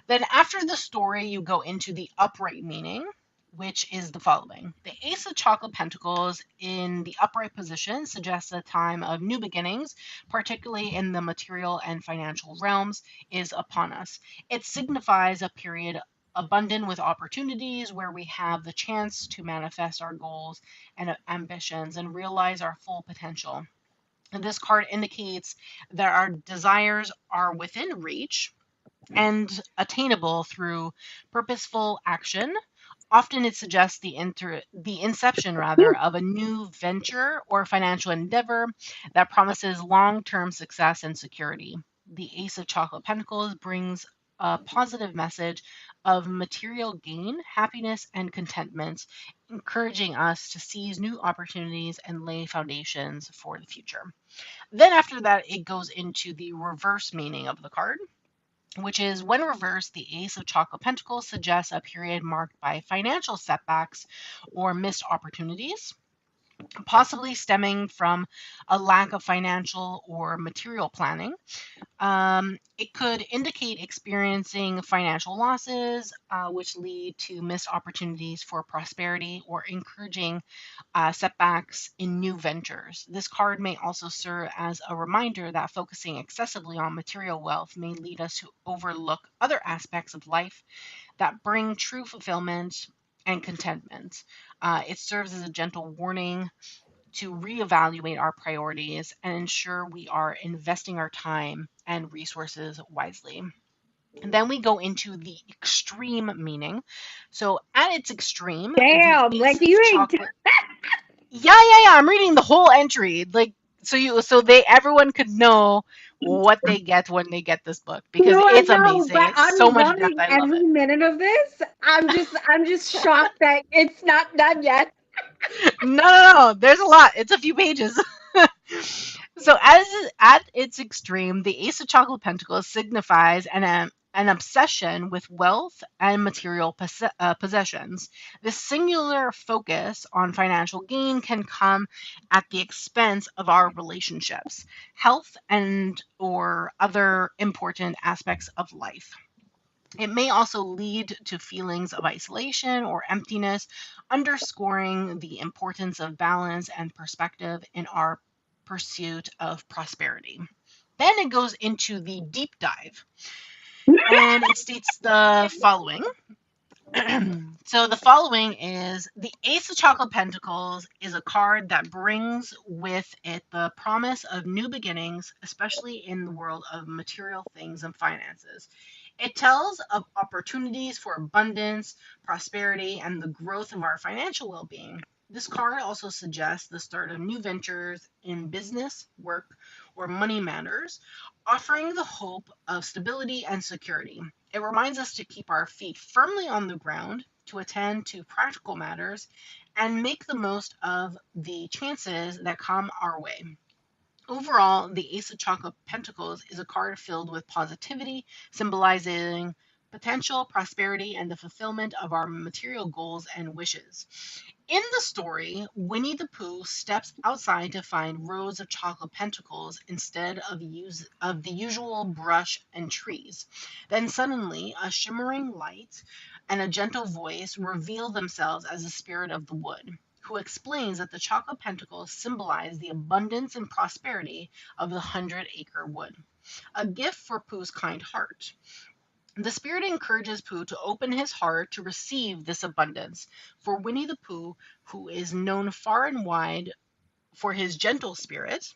Then after the story, you go into the upright meaning. which is the following. The Ace of Chocolate Pentacles in the upright position suggests a time of new beginnings, particularly in the material and financial realms, is upon us. It signifies a period abundant with opportunities where we have the chance to manifest our goals and ambitions and realize our full potential. And this card indicates that our desires are within reach and attainable through purposeful action. Often it suggests the inception rather of a new venture or financial endeavor that promises long-term success and security. The Ace of Chocolate Pentacles brings a positive message of material gain, happiness, and contentment, encouraging us to seize new opportunities and lay foundations for the future. Then after that, it goes into the reverse meaning of the card, which is when reversed, the Ace of Chocolate Pentacles suggests a period marked by financial setbacks or missed opportunities, possibly stemming from a lack of financial or material planning. It could indicate experiencing financial losses, which lead to missed opportunities for prosperity or encouraging setbacks in new ventures. This card may also serve as a reminder that focusing excessively on material wealth may lead us to overlook other aspects of life that bring true fulfillment and contentment. It serves as a gentle warning to reevaluate our priorities and ensure we are investing our time and resources wisely. And then we go into the extreme meaning. So at its extreme, Damn, the like Ace of you ain't. Chocolate. Yeah. I'm reading the whole entry, like so everyone could know what they get when they get this book because No, I it's know, amazing. but It's so I'm much depth. loving I love it. every minute of this. I'm just shocked that it's not done yet. No. There's a lot. It's a few pages. So, as at its extreme, the Ace of Chocolate Pentacles signifies an obsession with wealth and material possessions. This singular focus on financial gain can come at the expense of our relationships, health, and or other important aspects of life. It may also lead to feelings of isolation or emptiness, underscoring the importance of balance and perspective in our pursuit of prosperity. Then it goes into the deep dive, and it states the following. So the following is the Ace of Chocolate Pentacles is a card that brings with it the promise of new beginnings, especially in the world of material things and finances. It tells of opportunities for abundance, prosperity, and the growth of our financial well-being. This card also suggests the start of new ventures in business, work, or money matters, offering the hope of stability and security. It reminds us to keep our feet firmly on the ground, to attend to practical matters, and make the most of the chances that come our way. Overall, the Ace of Chocolate Pentacles is a card filled with positivity, symbolizing potential, prosperity, and the fulfillment of our material goals and wishes. In the story, Winnie the Pooh steps outside to find rows of chocolate pentacles instead of the usual brush and trees. Then suddenly, a shimmering light and a gentle voice reveal themselves as the spirit of the wood, who explains that the chocolate pentacles symbolize the abundance and prosperity of the 100-acre wood, a gift for Pooh's kind heart. The spirit encourages Pooh to open his heart to receive this abundance. For Winnie the Pooh, who is known far and wide for his gentle spirit,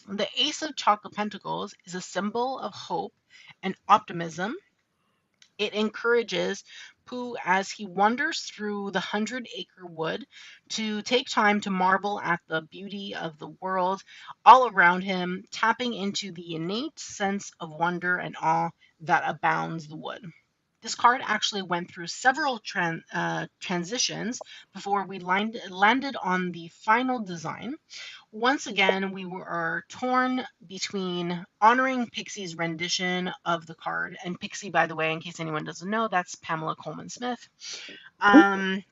the Ace of Chocolate Pentacles is a symbol of hope and optimism. It encourages Pooh as he wanders through the 100-acre wood to take time to marvel at the beauty of the world all around him, tapping into the innate sense of wonder and awe that abounds the wood. This card actually went through several transitions before we landed on the final design. Once again, we were torn between honoring Pixie's rendition of the card, and Pixie, by the way, in case anyone doesn't know, that's Pamela Coleman Smith, and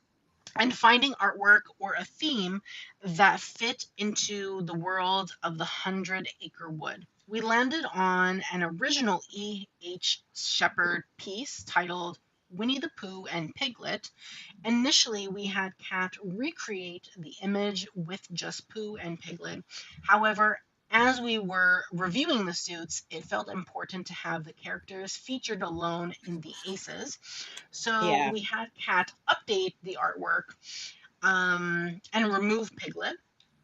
finding artwork or a theme that fit into the world of the 100-acre wood. We landed on an original E.H. Shepard piece titled Winnie the Pooh and Piglet. Initially, we had Kat recreate the image with just Pooh and Piglet. However, as we were reviewing the suits, it felt important to have the characters featured alone in the aces. So Yeah. we had Kat update the artwork and remove Piglet.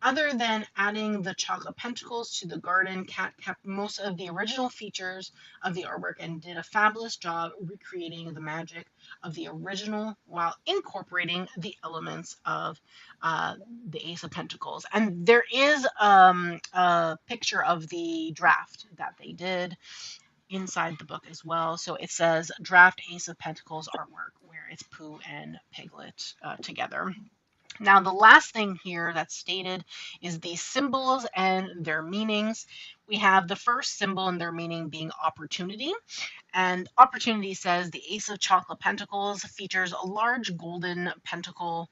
Other than adding the chocolate pentacles to the garden, Kat kept most of the original features of the artwork and did a fabulous job recreating the magic of the original while incorporating the elements of the Ace of Pentacles. And there is a picture of the draft that they did inside the book as well. So it says draft Ace of Pentacles artwork, where it's Pooh and Piglet together. Now, the last thing here that's stated is the symbols and their meanings. We have the first symbol and their meaning being opportunity. And opportunity says the Ace of Chocolate Pentacles features a large golden pentacle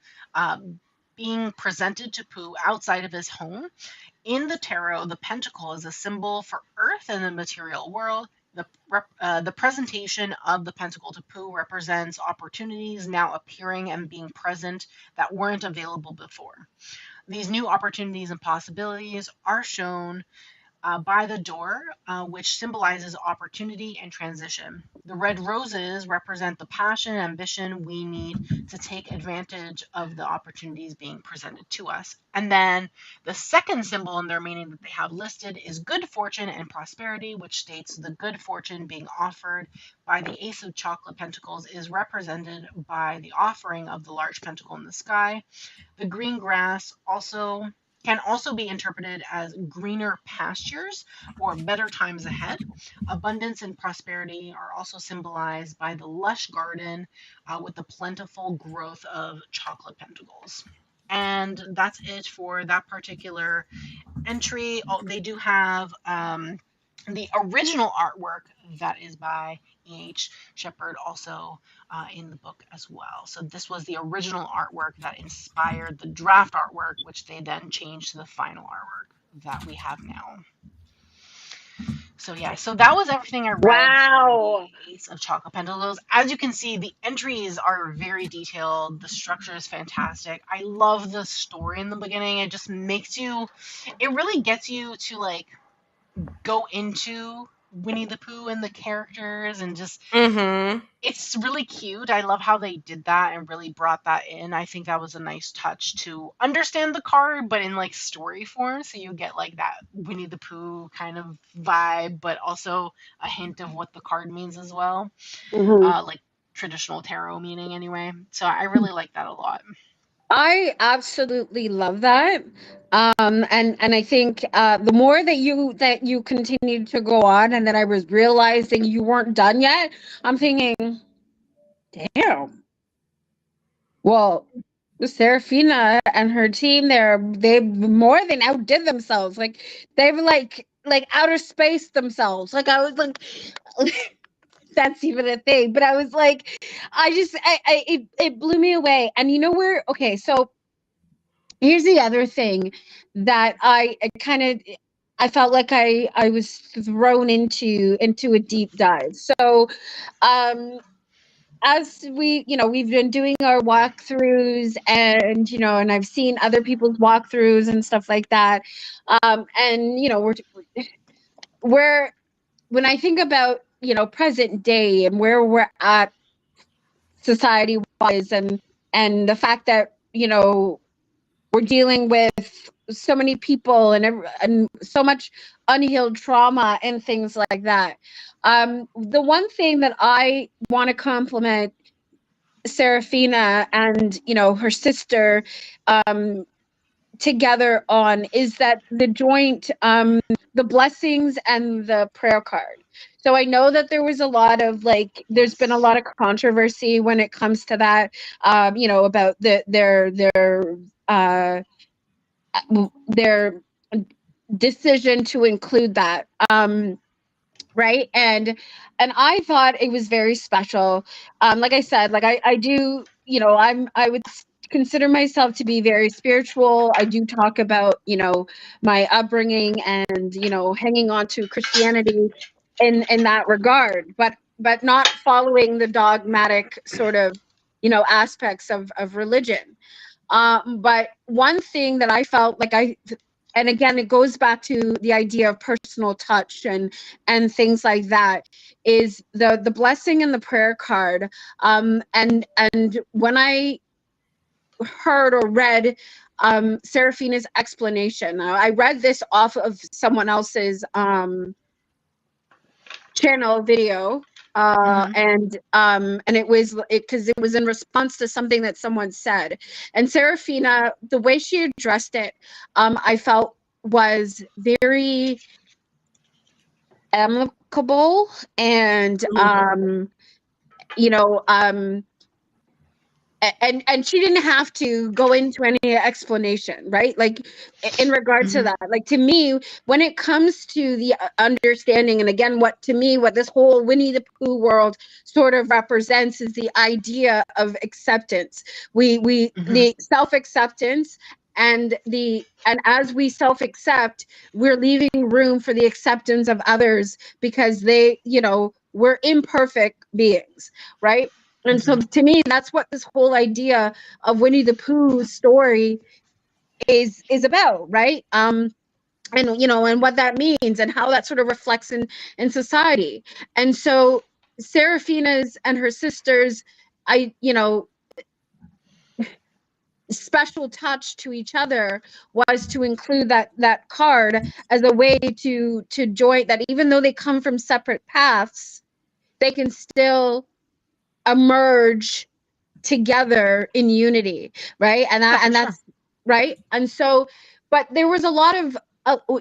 being presented to Pooh outside of his home. In the tarot, the pentacle is a symbol for earth and the material world. The presentation of the pentacle to Pooh represents opportunities now appearing and being present that weren't available before. These new opportunities and possibilities are shown by the door, which symbolizes opportunity and transition. The red roses represent the passion and ambition we need to take advantage of the opportunities being presented to us. And then the second symbol in their meaning that they have listed is good fortune and prosperity, which states the good fortune being offered by the Ace of Chocolate Pentacles is represented by the offering of the large pentacle in the sky. The green grass can also be interpreted as greener pastures or better times ahead. Abundance and prosperity are also symbolized by the lush garden with the plentiful growth of chocolate pentacles. And that's it for that particular entry. Oh, they do have the original artwork that is by E.H. Shepard also in the book as well. So this was the original artwork that inspired the draft artwork, which they then changed to the final artwork that we have now. So yeah, so that was everything I read Wow. for the Ace of Chocolate Pentacles. As you can see, the entries are very detailed. The structure is fantastic. I love the story in the beginning. It just makes you, it really gets you to like go into Winnie the Pooh and the characters and just it's really cute. I love how they did that and really brought that in. I think that was a nice touch to understand the card, but in like story form, so you get like that Winnie the Pooh kind of vibe, but also a hint of what the card means as well, like traditional tarot meaning anyway. So I really like that a lot. I absolutely love that. And I think the more that you continued to go on, and that I was realizing you weren't done yet, I'm thinking, damn. Well, Serafina and her team there, they more than outdid themselves. Like they were like outer space themselves. Like I was like that's even a thing. But I was like, it blew me away. And you know where? Okay, so here's the other thing that I kind of I felt like I was thrown into a deep dive. So as we've been doing our walkthroughs, and and I've seen other people's walkthroughs and stuff like that, and we're when I think about present day and where we're at society wise, and the fact that we're dealing with so many people and so much unhealed trauma and things like that. The one thing that I want to compliment Serafina and her sister together on is that the joint the blessings and the prayer card. So I know that there was a lot of there's been a lot of controversy when it comes to that, about uh their decision to include that. Right. And I thought it was very special. Like I said, like I do, I would consider myself to be very spiritual. I do talk about, my upbringing and, hanging on to Christianity in that regard. But not following the dogmatic sort of, you know, aspects of religion. But one thing that I felt like and again, it goes back to the idea of personal touch and things like that, is the blessing and the prayer card. And when I heard or read Seraphina's explanation, I read this off of someone else's channel video, and it was because it was in response to something that someone said, and Seraphina, the way she addressed it, I felt was very amicable, and you know, and she didn't have to go into any explanation, right? Like in regard to that, like to me, when it comes to the understanding, and again, what this whole Winnie the Pooh world sort of represents is the idea of acceptance. The self-acceptance, and as we self-accept, we're leaving room for the acceptance of others, because they, you know, we're imperfect beings, right? And so to me, that's what this whole idea of Winnie the Pooh's story is about, right? And you know, and what that means and how that sort of reflects in society. And so Seraphina's and her sisters, you know, special touch to each other was to include that card as a way to join, that even though they come from separate paths, they can still emerge together in unity, right? And that's right. And so, but there was a lot of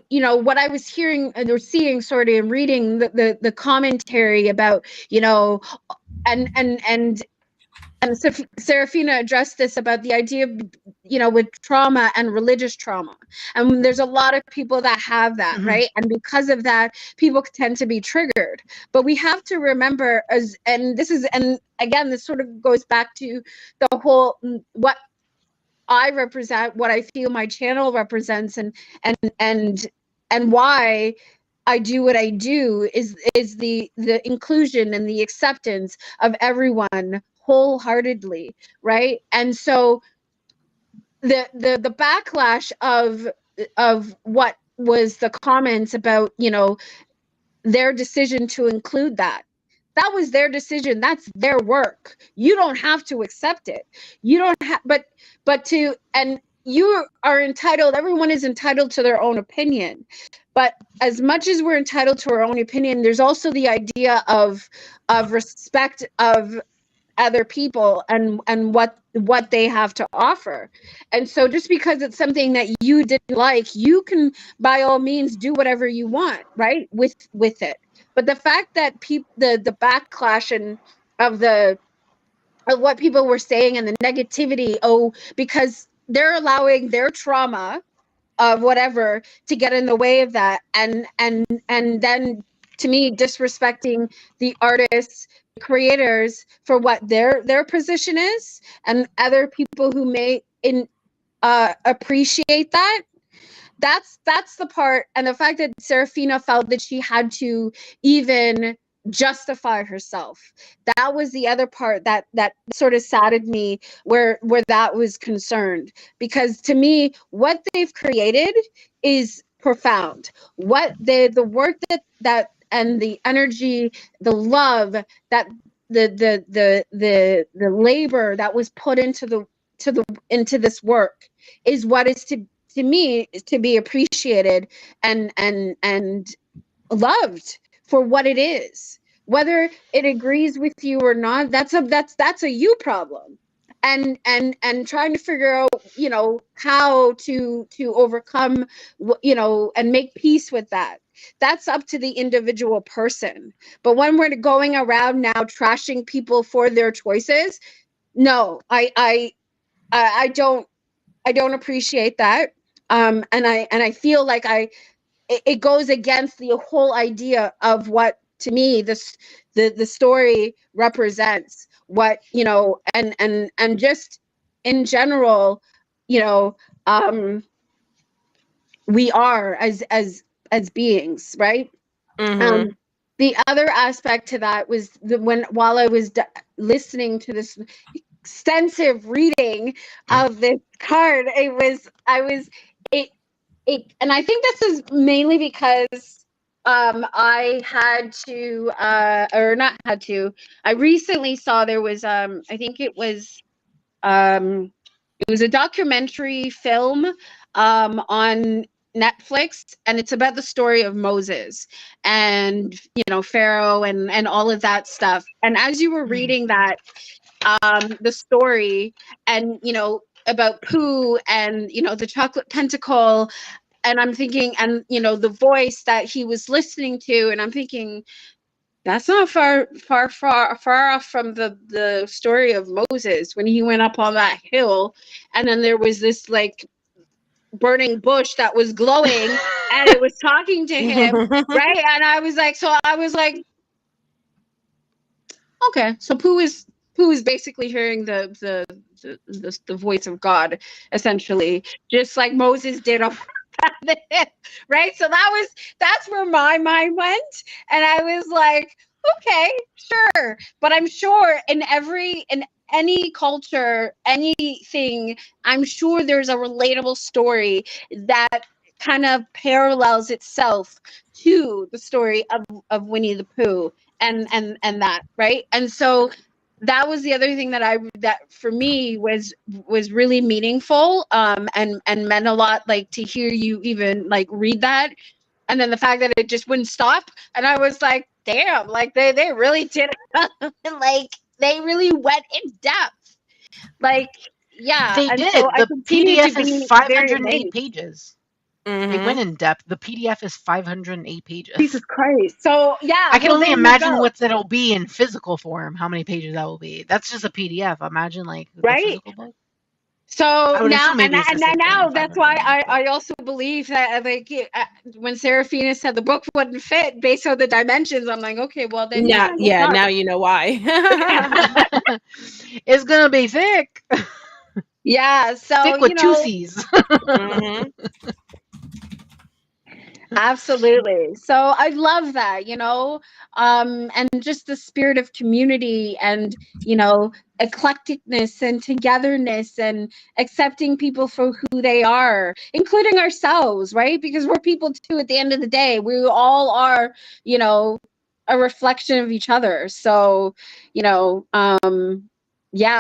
you know, what I was hearing or seeing sort of in reading the commentary about, you know, and Serafina addressed this about the idea of, you know, with trauma and religious trauma. And there's a lot of people that have that, right? And because of that, people tend to be triggered. But we have to remember, and again, this sort of goes back to the whole, what I represent, what I feel my channel represents, and why I do what I do is the inclusion and the acceptance of everyone wholeheartedly, right? And so the backlash of what was the comments about, you know, their decision to include that was their decision, that's their work, you don't have to accept it, you don't have, but to, and you are entitled, everyone is entitled to their own opinion, but as much as we're entitled to our own opinion, there's also the idea of respect of other people and what they have to offer. And so just because it's something that you didn't like, you can by all means do whatever you want, right, with it. But the fact that the backlash and of what people were saying and the negativity, because they're allowing their trauma of whatever to get in the way of that, and then, to me, disrespecting the artists, creators, for what their position is, and other people who may appreciate that. That's the part, and the fact that Serafina felt that she had to even justify herself. That was the other part that sort of saddened me, where that was concerned, because to me, what they've created is profound. What the work that and the energy, the love, that the labor that was put into this work is what is to me to be appreciated and loved for what it is. Whether it agrees with you or not, that's a you problem. And trying to figure out, you know, how to overcome, you know, and make peace with that. That's up to the individual person. But when we're going around now trashing people for their choices, no, I don't appreciate that. And I feel like it goes against the whole idea of what, to me, the story represents, what, you know, and just in general, you know, we are as beings, right? the other aspect to that was while I was listening to this extensive reading of this card, and I think this is mainly because I had to or not had to. I recently saw there was I think it was a documentary film on Netflix, and it's about the story of Moses and Pharaoh and all of that stuff. And as you were reading that, the story, and about Pooh and the chocolate pentacle, and I'm thinking, and the voice that he was listening to, and I'm thinking, that's not far off from the story of Moses when he went up on that hill, and then there was this like burning bush that was glowing and it was talking to him, right? And I was like, okay, so Pooh is basically hearing the voice of God, essentially, just like Moses did up right? So that's where my mind went, and I was like, okay, sure. But I'm sure in any culture, anything, I'm sure there's a relatable story that kind of parallels itself to the story of Winnie the Pooh and that, right? And so that was the other thing that for me was really meaningful, and meant a lot, like, to hear you even like read that, and then the fact that it just wouldn't stop, and I was like, damn, like they really did like they really went in depth, like, yeah. They And did. so I The continue to PDF is be very 508 amazed. pages. They went in depth. The PDF is 508 pages. Jesus Christ. So yeah, I can only there you imagine go. what it'll be in physical form, how many pages that will be. That's just a PDF. Imagine like the Right? physical book. So I would now, assume maybe it's the same now thing, that's why 508, but I also believe that, like, when Seraphina said the book wouldn't fit based on the dimensions, I'm like, okay, well then, Yeah, it's not. now you know why. it's gonna be thick. Yeah, so Thick with two C's. Mhm. absolutely. So I love that, and just the spirit of community and, eclecticness and togetherness and accepting people for who they are, including ourselves, right? Because we're people too at the end of the day. We all are, a reflection of each other. So, yeah,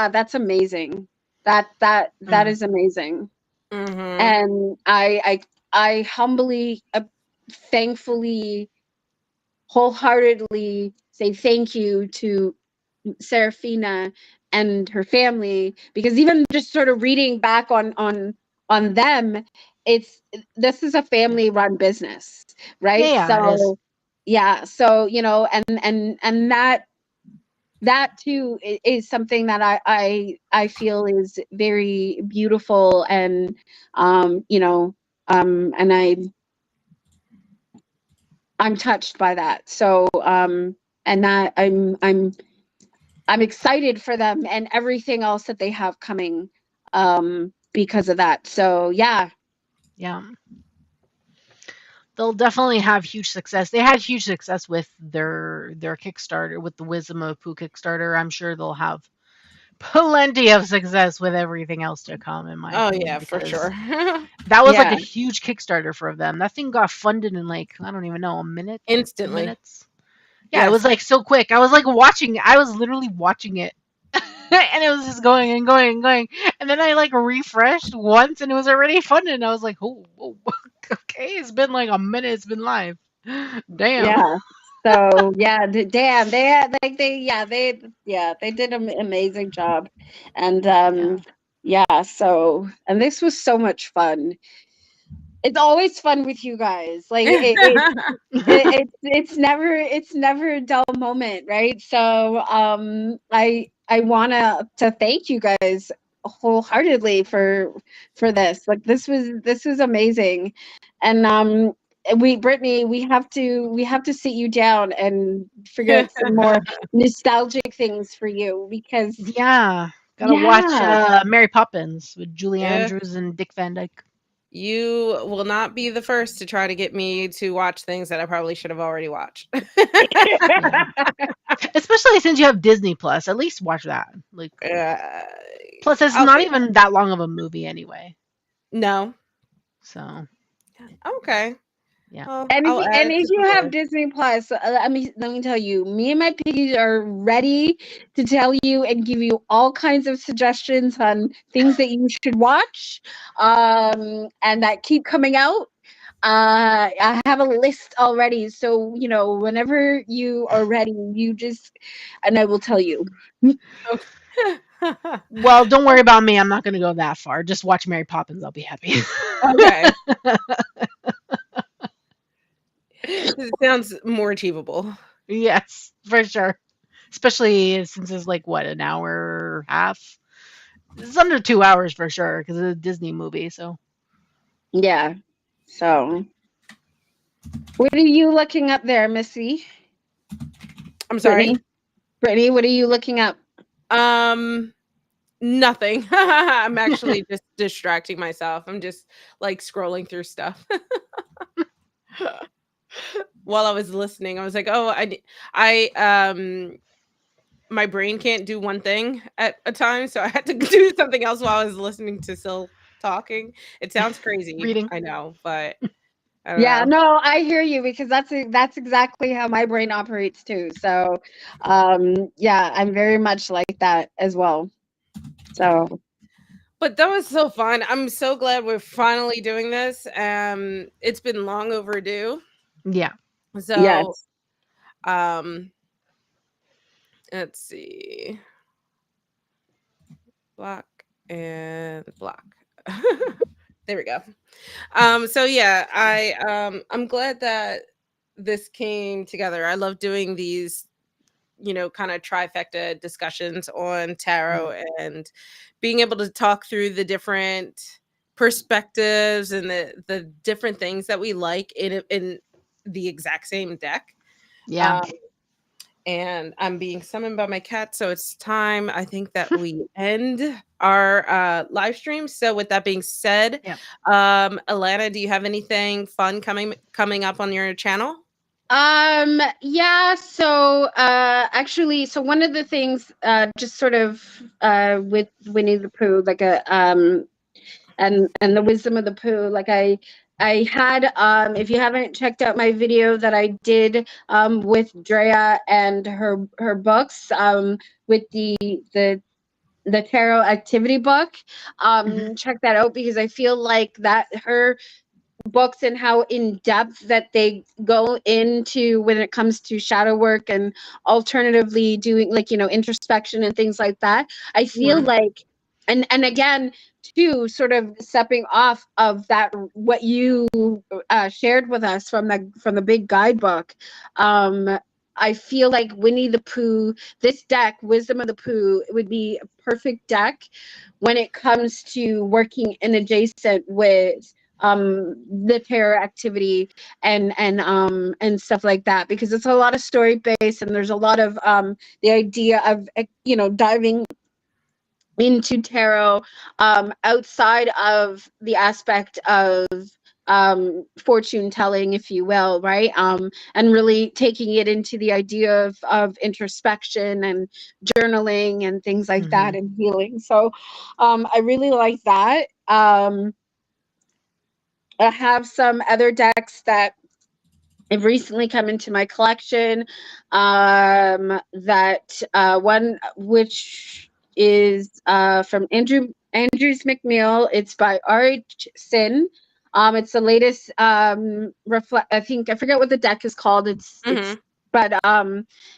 that's amazing. That is amazing. Mhm. And I humbly, thankfully, wholeheartedly say thank you to Seraphina and her family, because even just sort of reading back on them, this is a family run business, right? Yeah, it is. So yeah, so and that too is something that I feel is very beautiful, and and I'm touched by that. So and that I'm excited for them and everything else that they have coming, because of that. So yeah. Yeah. They'll definitely have huge success. They had huge success with their Kickstarter, with the Wisdom of Pooh Kickstarter. I'm sure they'll have plenty of success with everything else to come, in my opinion. Yeah, for Because sure. that was like Yeah. a huge Kickstarter for them. That thing got funded in like, I don't even know, a minute, 2 Instantly. minutes. Yeah, it was like so quick. I was like watching. I was literally watching it, and it was just going and going and going. And then I like refreshed once, and it was already funded. And I was like, oh, okay, it's been like a minute. It's been live. Damn. Yeah. So yeah, damn, they had like they did an amazing job, and yeah. So, and this was so much fun. It's always fun with you guys. Like it's never a dull moment, right? So I want to thank you guys wholeheartedly for this. Like this was amazing. And Brittany, we have to sit you down and figure out some more nostalgic things for you, because Yeah. Gotta watch Mary Poppins with Julie Yeah. Andrews and Dick Van Dyke. You will not be the first to try to get me to watch things that I probably should have already watched. Yeah. Especially since you have Disney Plus. At least watch that. Like, plus, it's I'll not see. even that long of a movie anyway. No. So, Okay. yeah. Well, And I'll add if to you the have list. Disney Plus, let me tell you, me and my piggies are ready to tell you and give you all kinds of suggestions on things that you should watch, and that keep coming out. I have a list already, so you know whenever you are ready, you just and I will tell you. Well, don't worry about me. I'm not going to go that far. Just watch Mary Poppins. I'll be happy. Okay. It sounds more achievable. Yes, for sure. Especially since it's like, what, an hour and a half? It's under 2 hours for sure because it's a Disney movie. So, Yeah. So, what are you looking up there, Missy? I'm sorry. Brittany, what are you looking up? Nothing. I'm actually just distracting myself. I'm just like scrolling through stuff. While I was listening, I was like, "Oh, my brain can't do one thing at a time, so I had to do something else while I was listening to Sil talking." It sounds crazy, reading. I know, but I don't Yeah, know. no, I hear you because that's exactly how my brain operates too. So, yeah, I'm very much like that as well. So, But that was so fun. I'm so glad we're finally doing this. It's been long overdue. Yeah. So, yes. um, let's see. Block and block. There we go. So yeah, I'm glad that this came together. I love doing these, kind of trifecta discussions on tarot and being able to talk through the different perspectives and the different things that we like in the exact same deck. Yeah. Um, and I'm being summoned by my cat, so it's time, I think, that we end our live stream. So with that being said, Yeah. Alana, do you have anything fun coming up on your channel? Yeah, so actually, so one of the things just sort of with Winnie the Pooh, like a and the Wisdom of the Pooh, like I had if you haven't checked out my video that I did with Drea and her books with the tarot activity book, check that out because I feel like that her books and how in depth that they go into when it comes to shadow work and alternatively doing like introspection and things like that. I feel like and again too, sort of stepping off of that what you shared with us from the big guidebook. I feel like Winnie the Pooh, this deck, Wisdom of the Pooh, it would be a perfect deck when it comes to working in adjacent with the terror activity and stuff like that, because it's a lot of story based and there's a lot of the idea of diving into tarot outside of the aspect of fortune telling, if you will, right? And really taking it into the idea of introspection and journaling and things like that and healing. So I really like that. I have some other decks that have recently come into my collection. That one which is from Andrews McNeil. It's by R.H. Sin. It's the latest I think I forget what the deck is called. It's but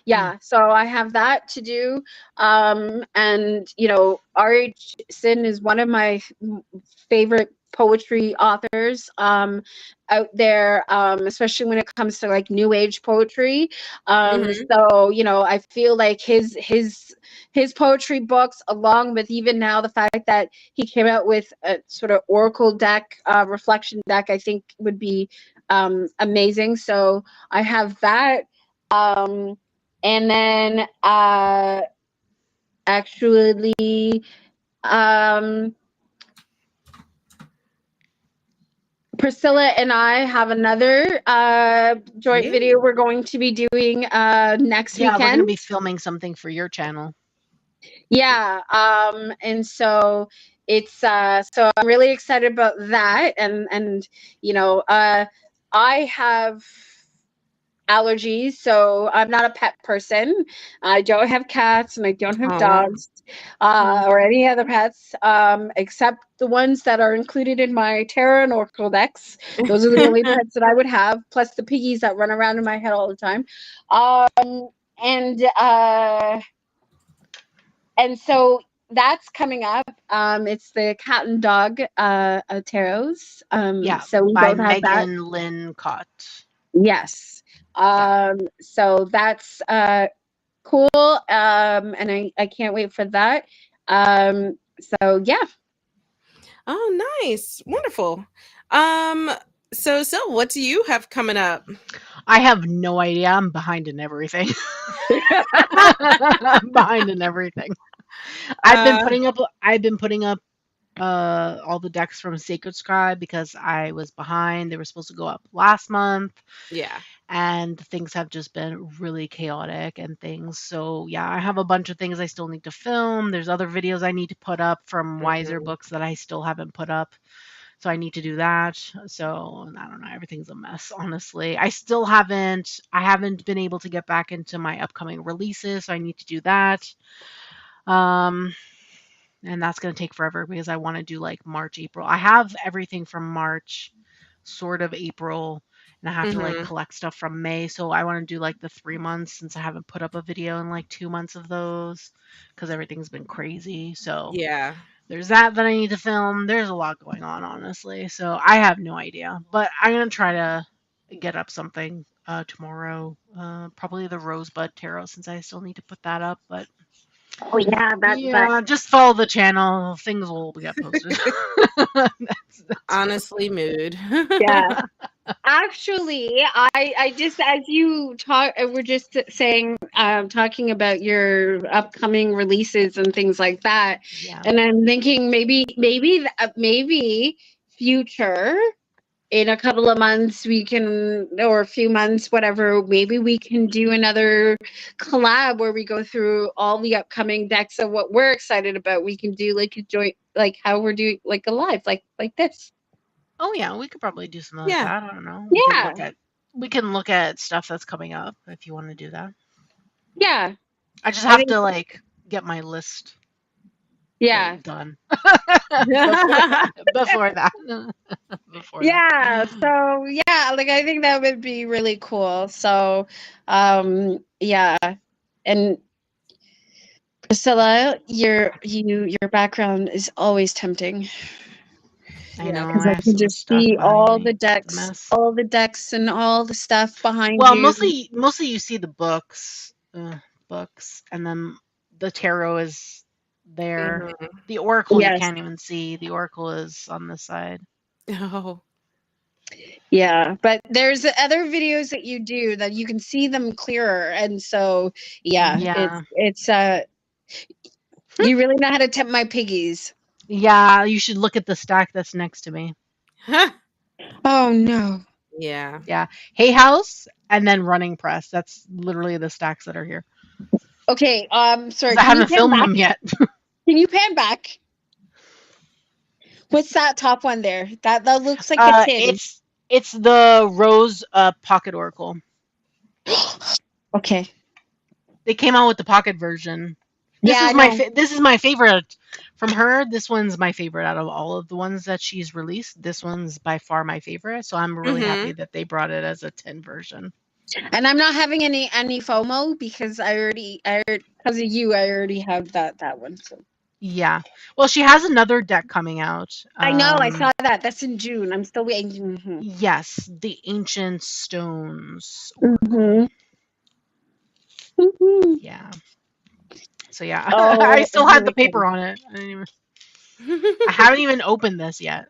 yeah, so I have that to do. And R.H. Sin is one of my favorite poetry authors out there, especially when it comes to like new age poetry. So I feel like his poetry books, along with even now the fact that he came out with a sort of oracle deck, reflection deck, I think would be amazing. So I have that. And then actually um Priscilla and I have another joint video we're going to be doing next Yeah, we're weekend. gonna be filming something for your channel. Yeah, and so it's so I'm really excited about that, and you know, I have allergies, so I'm not a pet person. I don't have cats and I don't have dogs or any other pets, except the ones that are included in my tarot and oracle decks. Those are the only pets that I would have, plus the piggies that run around in my head all the time. And so that's coming up. It's the cat and dog tarots. Yeah, So we by both have that. Megan Lynn Cott. Yes. So that's cool. And I can't wait for that. So yeah. Oh, nice. Wonderful. So what do you have coming up? I have no idea. I'm behind in everything. I'm behind in everything. I've been putting up all the decks from Sacred Scribe because I was behind. They were supposed to go up last month. Yeah. And things have just been really chaotic and things. So yeah, I have a bunch of things I still need to film. There's other videos I need to put up from Wiser books that I still haven't put up. So I need to do that. So I don't know, everything's a mess, honestly. I haven't been able to get back into my upcoming releases, so I need to do that. And that's going to take forever because I want to do like March, April. I have everything from March, sort of April, and I have to like collect stuff from May. So I want to do like the 3 months since I haven't put up a video in like 2 months of those because everything's been crazy. So Yeah. there's that I need to film. There's a lot going on, honestly. So I have no idea, but I'm going to try to get up something tomorrow. Probably the Rosebud Tarot since I still need to put that up, but Oh yeah, yeah, just follow the channel. Things will get posted. that's honestly mood. yeah. Actually, I just as you talk, we're just saying, talking about your upcoming releases and things like that, Yeah. and I'm thinking maybe future in a couple of months we can, or a few months, whatever, maybe we can do another collab where we go through all the upcoming decks of what we're excited about. We can do like a joint, like how we're doing like a live, like this. Oh yeah, we could probably do something like that. I don't know. Yeah. We can look at stuff that's coming up if you want to do that. Yeah. I just have to like get my list done before that. Yeah. So yeah, like I think that would be really cool. So yeah. And Priscilla, your background is always tempting. I know. Because I can just see all the decks and all the stuff behind well, you. mostly you see the books, and then the tarot is there. The oracle you can't even see. The oracle is on this side. Oh. Yeah, but there's other videos that you do that you can see them clearer, and so yeah. It's you really know how to tempt my piggies. Yeah, you should look at the stack that's next to me. Oh no. Yeah. Yeah. Hay House and then Running Press. That's literally the stacks that are here. Okay, sorry. I haven't filmed them yet. Can you pan back? What's that top one there? That looks like a tin. It's the Rose Pocket Oracle. Okay. They came out with the pocket version. This is my favorite from her. This one's my favorite out of all of the ones that she's released. This one's by far my favorite. So I'm really happy that they brought it as a 10 version. And I'm not having any FOMO because because of you, I already have that one. So. Yeah. Well, she has another deck coming out. I know. I saw that. That's in June. I'm still waiting. Mm-hmm. Yes, the Ancient Stones. Mm-hmm. Mm-hmm. Yeah. So yeah, I still had the paper on it. I haven't even opened this yet,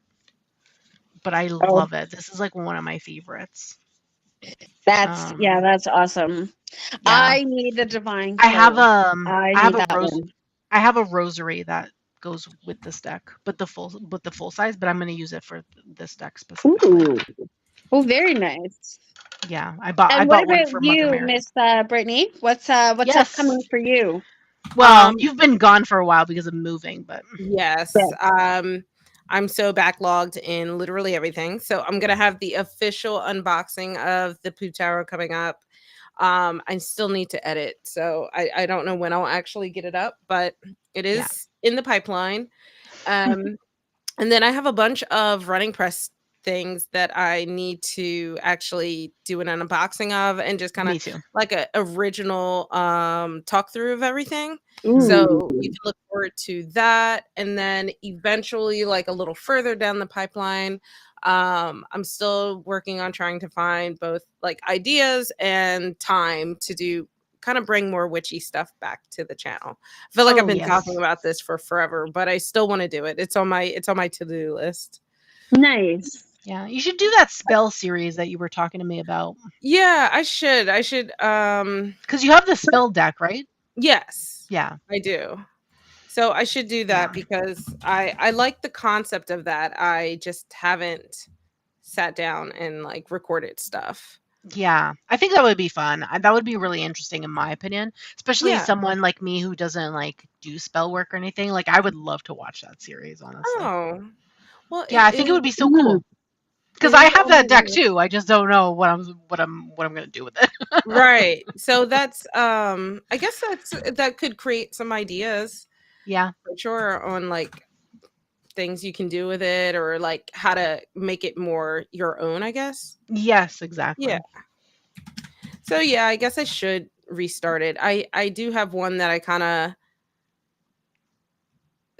but I love it. This is like one of my favorites. That's that's awesome. Yeah. I need the divine. I have a rosary that goes with this deck, but the full size. But I'm going to use it for this deck specifically. Ooh. Oh, very nice. Yeah, I bought And what one about for Mother you, Mary. Miss Brittany? What's Yes. upcoming for you? Well, you've been gone for a while because of moving, but Yes. I'm so backlogged in literally everything. So I'm gonna have the official unboxing of the Pooh Tarot coming up. I still need to edit, so I don't know when I'll actually get it up, but it is in the pipeline. And then I have a bunch of running press things that I need to actually do an unboxing of, and just kind me of too. like a original talk through of everything. Ooh. So you can look forward to that. And then eventually, like a little further down the pipeline, I'm still working on trying to find both like ideas and time to do kind of bring more witchy stuff back to the channel. I feel like I've been talking about this for forever, but I still want to do it. It's on my to-do list. Nice. Yeah, you should do that spell series that you were talking to me about. Yeah, I should because you have the spell deck, right? Yes. Yeah, I do. So I should do that because I like the concept of that. I just haven't sat down and like recorded stuff. Yeah, I think that would be fun. That would be really interesting in my opinion, especially someone like me who doesn't like do spell work or anything. Like I would love to watch that series, honestly. Oh. Well, yeah, I think it would be so cool. Because I have that deck too. I just don't know what I'm gonna do with it. Right. So that's I guess that could create some ideas. Yeah. For sure, on like things you can do with it, or like how to make it more your own, I guess. Yes, exactly. Yeah. So yeah, I guess I should restart it. I do have one that I kind of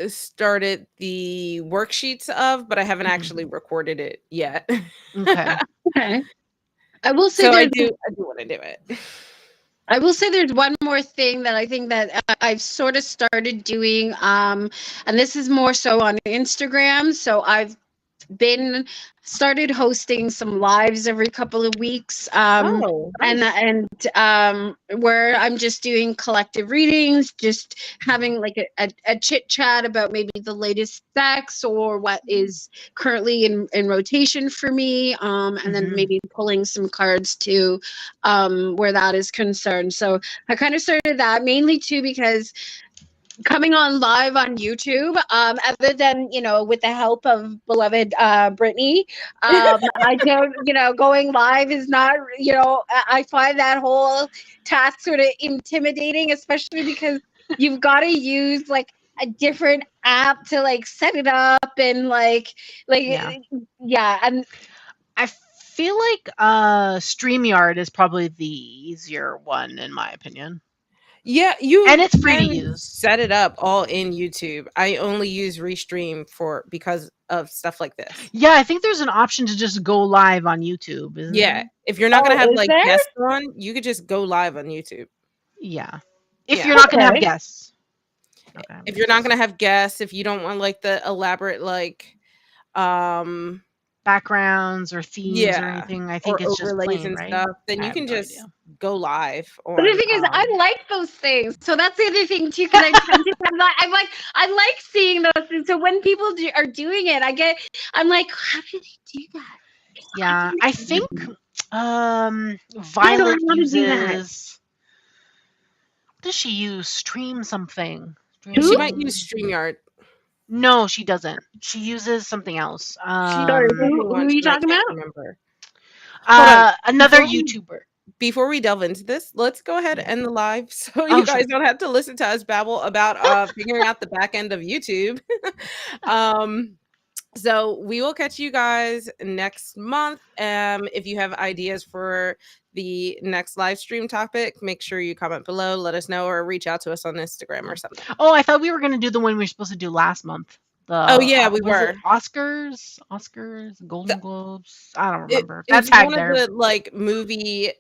started the worksheets of, but I haven't actually recorded it yet. Okay. Okay. I will say so I do want to do it. I will say there's one more thing that I think that I've sort of started doing, and this is more so on Instagram. So I've started hosting some lives every couple of weeks, Nice. and where I'm just doing collective readings, just having like a chit chat about maybe the latest decks or what is currently in rotation for me, and then maybe pulling some cards too, where that is concerned. So I kind of started that mainly too because coming on live on YouTube, other than, with the help of beloved Brittany, I don't, going live is not, I find that whole task sort of intimidating, especially because you've got to use like a different app to like set it up and yeah. And I feel like StreamYard is probably the easier one in my opinion. Yeah, and it's free to use. Set it up all in YouTube. I only use Restream because of stuff like this. Yeah, I think there's an option to just go live on YouTube. Isn't there? If you're not gonna have like guests on, you could just go live on YouTube. Yeah, if you're not gonna have guests. If you're not gonna have guests, if you don't want like the elaborate like backgrounds or themes or anything, I think it's just plain, and right? stuff, then you can just go live. But the thing is, I like those things, so that's the other thing too. Because I like seeing those things. So when people are doing it, I'm like, how do they do that? Yeah, I think Violet uses. What does she use? Stream something. She might use StreamYard. No, she doesn't. She uses something else. Sorry, who are you talking about? Remember. Another YouTuber. Before we delve into this, let's go ahead and end the live so you guys don't have to listen to us babble about figuring out the back end of YouTube. So we will catch you guys next month. If you have ideas for the next live stream topic, make sure you comment below, let us know, or reach out to us on Instagram or something. Oh, I thought we were going to do the one we were supposed to do last month. We were. Oscars, Golden Globes. I don't remember. That's one of the like movie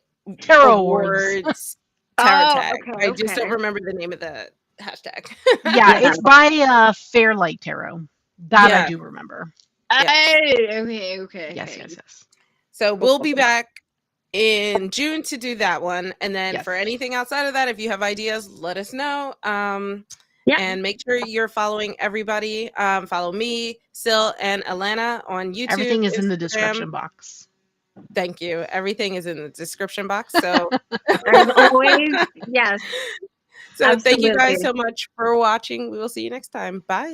tarot awards. Tarot tag. Okay, I just don't remember the name of the hashtag. Yeah, it's by Fairlight Tarot. That I do remember. Okay. Yes. So we'll be back in June to do that one, and then for anything outside of that, if you have ideas, let us know. Yeah. And make sure you're following everybody. Follow me, Sil, and Alana on YouTube. Everything is in the Instagram. description box. Thank you. Everything is in the description box. So as always, yes. So thank you guys Absolutely. so much for watching. We will see you next time. Bye.